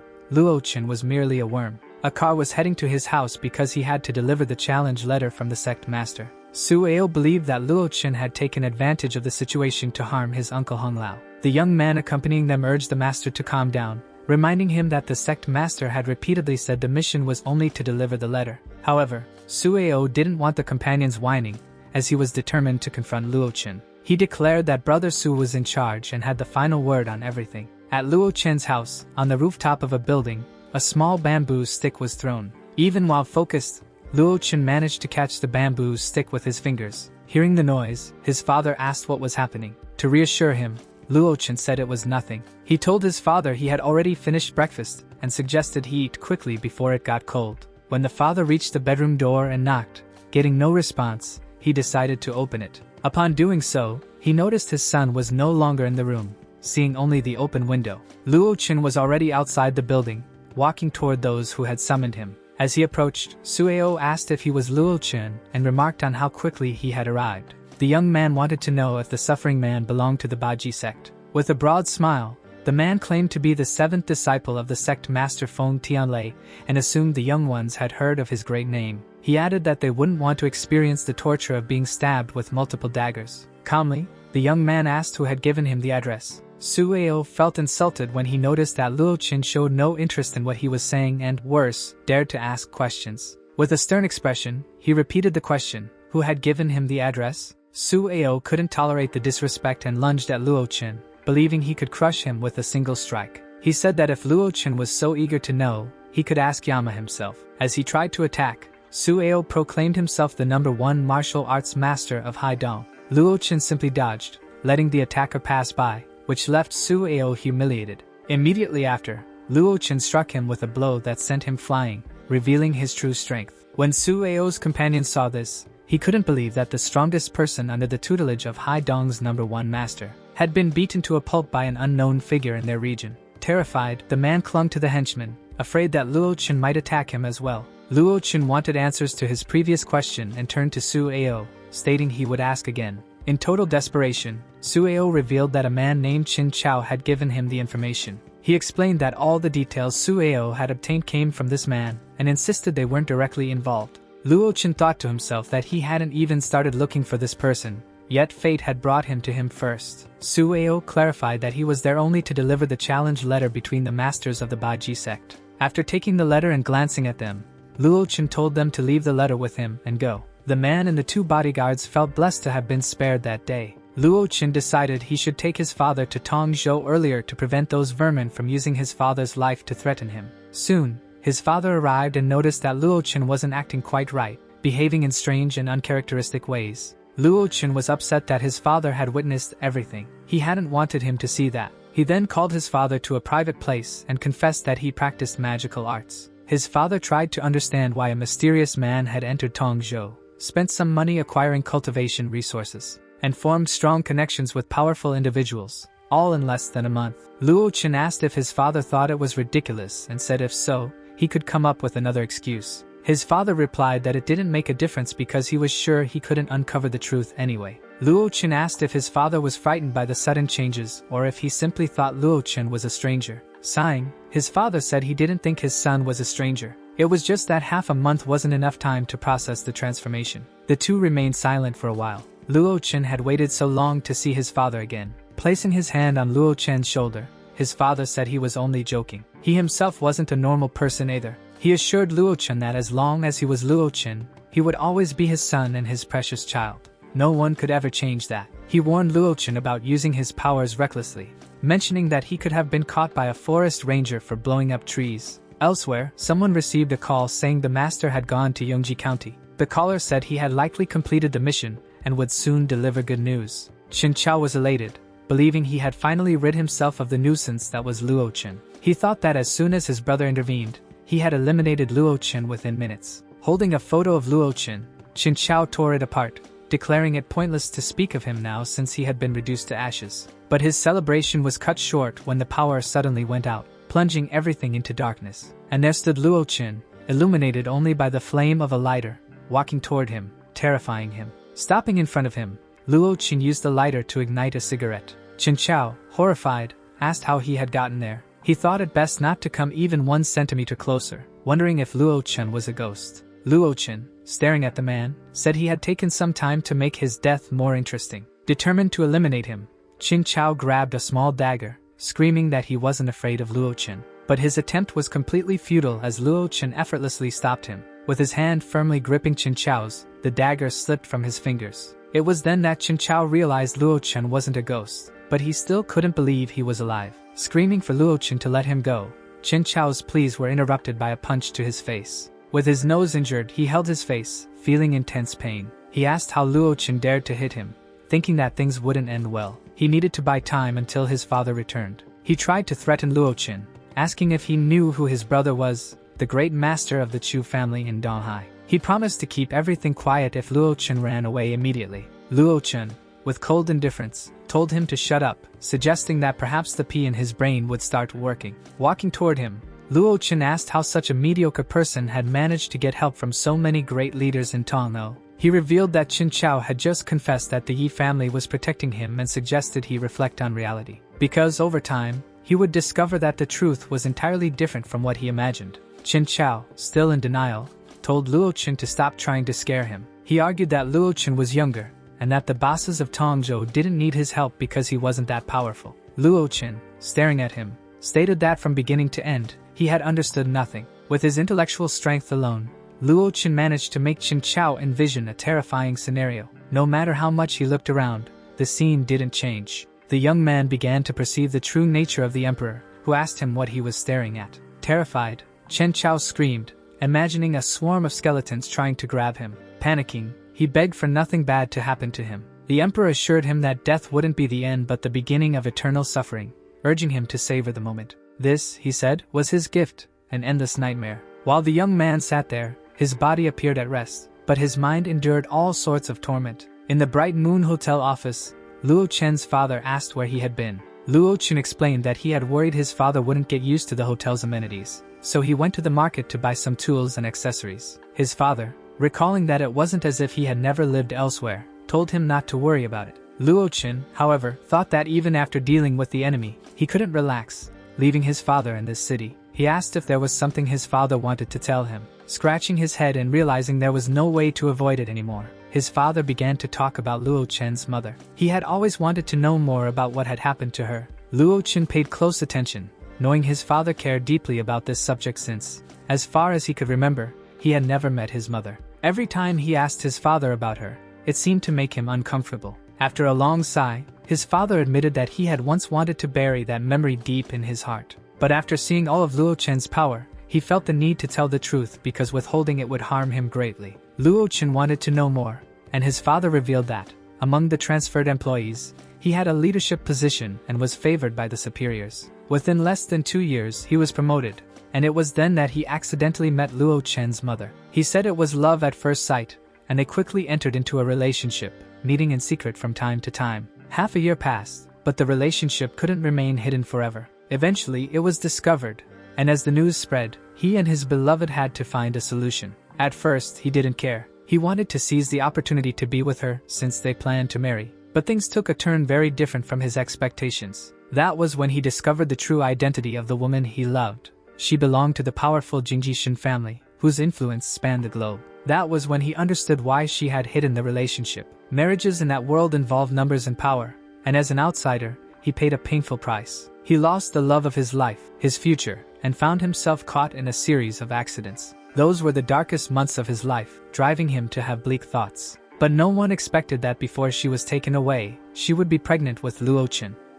Luo Chen was merely a worm. A car was heading to his house because he had to deliver the challenge letter from the sect master. Su Ao believed that Luo Chen had taken advantage of the situation to harm his uncle Hong Lao. The young man accompanying them urged the master to calm down, reminding him that the sect master had repeatedly said the mission was only to deliver the letter. However, Su Ao didn't want the companions whining, as he was determined to confront Luo Chen. He declared that Brother Su was in charge and had the final word on everything. At Luo Chen's house, on the rooftop of a building, a small bamboo stick was thrown. Even while focused, Luo Chen managed to catch the bamboo stick with his fingers. Hearing the noise, his father asked what was happening. To reassure him, Luo Chen said it was nothing. He told his father he had already finished breakfast and suggested he eat quickly before it got cold. When the father reached the bedroom door and knocked, getting no response, he decided to open it. Upon doing so, he noticed his son was no longer in the room, seeing only the open window. Luo Chen was already outside the building, walking toward those who had summoned him. As he approached, Sueo asked if he was Luo Chen and remarked on how quickly he had arrived. The young man wanted to know if the suffering man belonged to the Baji sect. With a broad smile, the man claimed to be the seventh disciple of the sect master Feng Tianlei and assumed the young ones had heard of his great name. He added that they wouldn't want to experience the torture of being stabbed with multiple daggers. Calmly, the young man asked who had given him the address. Sueo felt insulted when he noticed that Luo Chen showed no interest in what he was saying and, worse, dared to ask questions. With a stern expression, he repeated the question, who had given him the address? Sueo couldn't tolerate the disrespect and lunged at Luo Chen, believing he could crush him with a single strike. He said that if Luo Chen was so eager to know, he could ask Yama himself. As he tried to attack, Sueo proclaimed himself the #1 martial arts master of Haidong. Luo Chen simply dodged, letting the attacker pass by, which left Sueo humiliated. Immediately after, Luo Chen struck him with a blow that sent him flying, revealing his true strength. When Sueo's companions saw this, he couldn't believe that the strongest person under the tutelage of Haidong's #1 master had been beaten to a pulp by an unknown figure in their region. Terrified, the man clung to the henchman, afraid that Luo Chen might attack him as well. Luo Chen wanted answers to his previous question and turned to Sueo, stating he would ask again. In total desperation, Sueo revealed that a man named Qin Chao had given him the information. He explained that all the details Sueo had obtained came from this man, and insisted they weren't directly involved. Luo Chen thought to himself that he hadn't even started looking for this person, yet fate had brought him to him first. Sueo clarified that he was there only to deliver the challenge letter between the masters of the Baji sect. After taking the letter and glancing at them, Luo Chen told them to leave the letter with him and go. The man and the two bodyguards felt blessed to have been spared that day. Luo Chen decided he should take his father to Tongzhou earlier to prevent those vermin from using his father's life to threaten him. Soon, his father arrived and noticed that Luo Chen wasn't acting quite right, behaving in strange and uncharacteristic ways. Luo Chen was upset that his father had witnessed everything. He hadn't wanted him to see that. He then called his father to a private place and confessed that he practiced magical arts. His father tried to understand why a mysterious man had entered Tongzhou, spent some money acquiring cultivation resources, and formed strong connections with powerful individuals, all in less than a month. Luo Chen asked if his father thought it was ridiculous and said if so, he could come up with another excuse. His father replied that it didn't make a difference because he was sure he couldn't uncover the truth anyway. Luo Chen asked if his father was frightened by the sudden changes or if he simply thought Luo Chen was a stranger. Sighing, his father said he didn't think his son was a stranger. It was just that half a month wasn't enough time to process the transformation. The two remained silent for a while. Luo Chen had waited so long to see his father again. Placing his hand on Luo Chen's shoulder, his father said he was only joking. He himself wasn't a normal person either. He assured Luo Chen that as long as he was Luo Chen, he would always be his son and his precious child. No one could ever change that. He warned Luo Chen about using his powers recklessly, mentioning that he could have been caught by a forest ranger for blowing up trees. Elsewhere, someone received a call saying the master had gone to Yongji County. The caller said he had likely completed the mission and would soon deliver good news. Qin Chao was elated, believing he had finally rid himself of the nuisance that was Luo Chen. He thought that as soon as his brother intervened, he had eliminated Luo Chen within minutes. Holding a photo of Luo Chen, Qin Chao tore it apart, declaring it pointless to speak of him now since he had been reduced to ashes. But his celebration was cut short when the power suddenly went out, plunging everything into darkness. And there stood Luo Chen, illuminated only by the flame of a lighter, walking toward him, terrifying him. Stopping in front of him, Luo Chen used the lighter to ignite a cigarette. Qin Chao, horrified, asked how he had gotten there. He thought it best not to come even 1 centimeter closer, wondering if Luo Chen was a ghost. Luo Chen, staring at the man, said he had taken some time to make his death more interesting. Determined to eliminate him, Qin Chao grabbed a small dagger, screaming that he wasn't afraid of Luo Chen. But his attempt was completely futile as Luo Chen effortlessly stopped him. With his hand firmly gripping Qin Chao's, the dagger slipped from his fingers. It was then that Qin Chao realized Luo Chen wasn't a ghost, but he still couldn't believe he was alive. Screaming for Luo Chen to let him go, Qin Chao's pleas were interrupted by a punch to his face. With his nose injured, he held his face, feeling intense pain. He asked how Luo Chen dared to hit him, thinking that things wouldn't end well. He needed to buy time until his father returned. He tried to threaten Luo Chen, asking if he knew who his brother was, the great master of the Chu family in Donghai. He promised to keep everything quiet if Luo Chen ran away immediately. Luo Chen, with cold indifference, told him to shut up, suggesting that perhaps the pea in his brain would start working. Walking toward him, Luo Chen asked how such a mediocre person had managed to get help from so many great leaders in Tongo. He revealed that Qin Chao had just confessed that the Yi family was protecting him and suggested he reflect on reality. Because over time, he would discover that the truth was entirely different from what he imagined. Qin Chao, still in denial, told Luo Chen to stop trying to scare him. He argued that Luo Chen was younger, and that the bosses of Tongzhou didn't need his help because he wasn't that powerful. Luo Chen, staring at him, stated that from beginning to end, he had understood nothing. With his intellectual strength alone, Luo Chen managed to make Qin Chao envision a terrifying scenario. No matter how much he looked around, the scene didn't change. The young man began to perceive the true nature of the emperor, who asked him what he was staring at. Terrified, Qin Chao screamed, imagining a swarm of skeletons trying to grab him. Panicking, he begged for nothing bad to happen to him. The emperor assured him that death wouldn't be the end but the beginning of eternal suffering, urging him to savor the moment. This, he said, was his gift, an endless nightmare. While the young man sat there, his body appeared at rest, but his mind endured all sorts of torment. In the Bright Moon Hotel office, Luo Chen's father asked where he had been. Luo Chen explained that he had worried his father wouldn't get used to the hotel's amenities, so he went to the market to buy some tools and accessories. His father, recalling that it wasn't as if he had never lived elsewhere, told him not to worry about it. Luo Chen, however, thought that even after dealing with the enemy, he couldn't relax, leaving his father in this city. He asked if there was something his father wanted to tell him. Scratching his head and realizing there was no way to avoid it anymore, his father began to talk about Luo Chen's mother. He had always wanted to know more about what had happened to her. Luo Chen paid close attention, knowing his father cared deeply about this subject since, as far as he could remember, he had never met his mother. Every time he asked his father about her, it seemed to make him uncomfortable. After a long sigh, his father admitted that he had once wanted to bury that memory deep in his heart. But after seeing all of Luo Chen's power, he felt the need to tell the truth because withholding it would harm him greatly. Luo Chen wanted to know more, and his father revealed that, among the transferred employees, he had a leadership position and was favored by the superiors. Within less than 2 years, he was promoted, and it was then that he accidentally met Luo Chen's mother. He said it was love at first sight, and they quickly entered into a relationship, meeting in secret from time to time. Half a year passed, but the relationship couldn't remain hidden forever. Eventually, it was discovered, and as the news spread, he and his beloved had to find a solution. At first, he didn't care. He wanted to seize the opportunity to be with her since they planned to marry. But things took a turn very different from his expectations. That was when he discovered the true identity of the woman he loved. She belonged to the powerful Jingjishan family, whose influence spanned the globe. That was when he understood why she had hidden the relationship. Marriages in that world involve numbers and power, and as an outsider, he paid a painful price. He lost the love of his life, his future, and found himself caught in a series of accidents. Those were the darkest months of his life, driving him to have bleak thoughts. But no one expected that before she was taken away, she would be pregnant with Luo.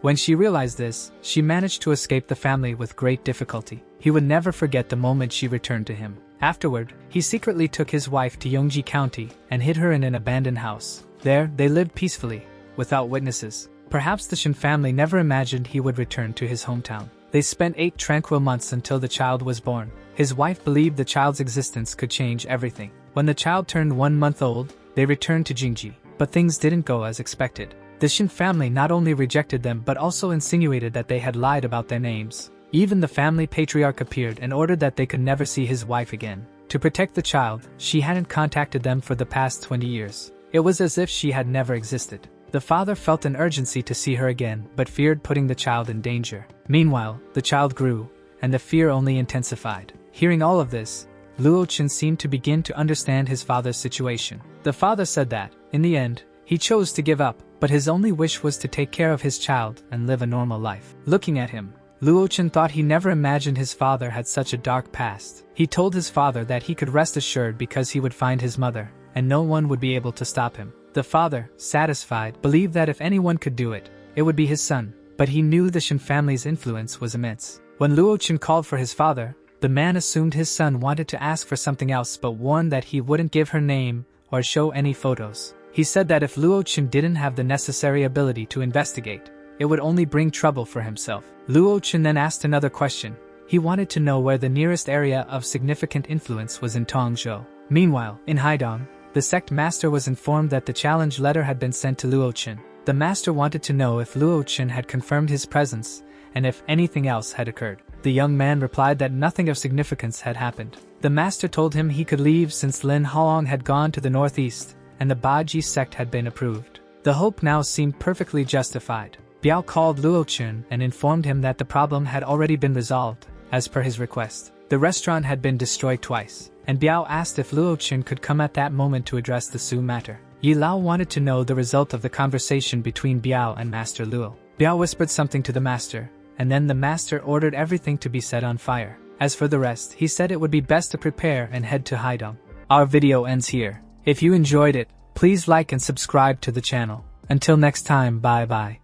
When she realized this, she managed to escape the family with great difficulty. He would never forget the moment she returned to him. Afterward, he secretly took his wife to Yongji County and hid her in an abandoned house. There, they lived peacefully, without witnesses. Perhaps the Shin family never imagined he would return to his hometown. They spent 8 tranquil months until the child was born. His wife believed the child's existence could change everything. When the child turned 1 month old, they returned to Jingji. But things didn't go as expected. The Shin family not only rejected them but also insinuated that they had lied about their names. Even the family patriarch appeared and ordered that they could never see his wife again. To protect the child, she hadn't contacted them for the past 20 years. It was as if she had never existed. The father felt an urgency to see her again but feared putting the child in danger. Meanwhile, the child grew, and the fear only intensified. Hearing all of this, Luo seemed to begin to understand his father's situation. The father said that, in the end, he chose to give up, but his only wish was to take care of his child and live a normal life. Looking at him, Luo thought he never imagined his father had such a dark past. He told his father that he could rest assured because he would find his mother, and no one would be able to stop him. The father, satisfied, believed that if anyone could do it, it would be his son, but he knew the Shin family's influence was immense. When Luo called for his father, the man assumed his son wanted to ask for something else but warned that he wouldn't give her name or show any photos. He said that if Luo didn't have the necessary ability to investigate, it would only bring trouble for himself. Luo then asked another question. He wanted to know where the nearest area of significant influence was in Tongzhou. Meanwhile, in Haidong, the sect master was informed that the challenge letter had been sent to Luo. The master wanted to know if Luo had confirmed his presence and if anything else had occurred. The young man replied that nothing of significance had happened. The master told him he could leave since Lin Haong had gone to the northeast and the Baji sect had been approved. The hope now seemed perfectly justified. Biao called Luo and informed him that the problem had already been resolved, as per his request. The restaurant had been destroyed twice, and Biao asked if Luo could come at that moment to address the Su matter. Yi Lao wanted to know the result of the conversation between Biao and Master Luo. Biao whispered something to the master, and then the master ordered everything to be set on fire. As for the rest, he said it would be best to prepare and head to Haidong. Our video ends here. If you enjoyed it, please like and subscribe to the channel. Until next time, bye bye.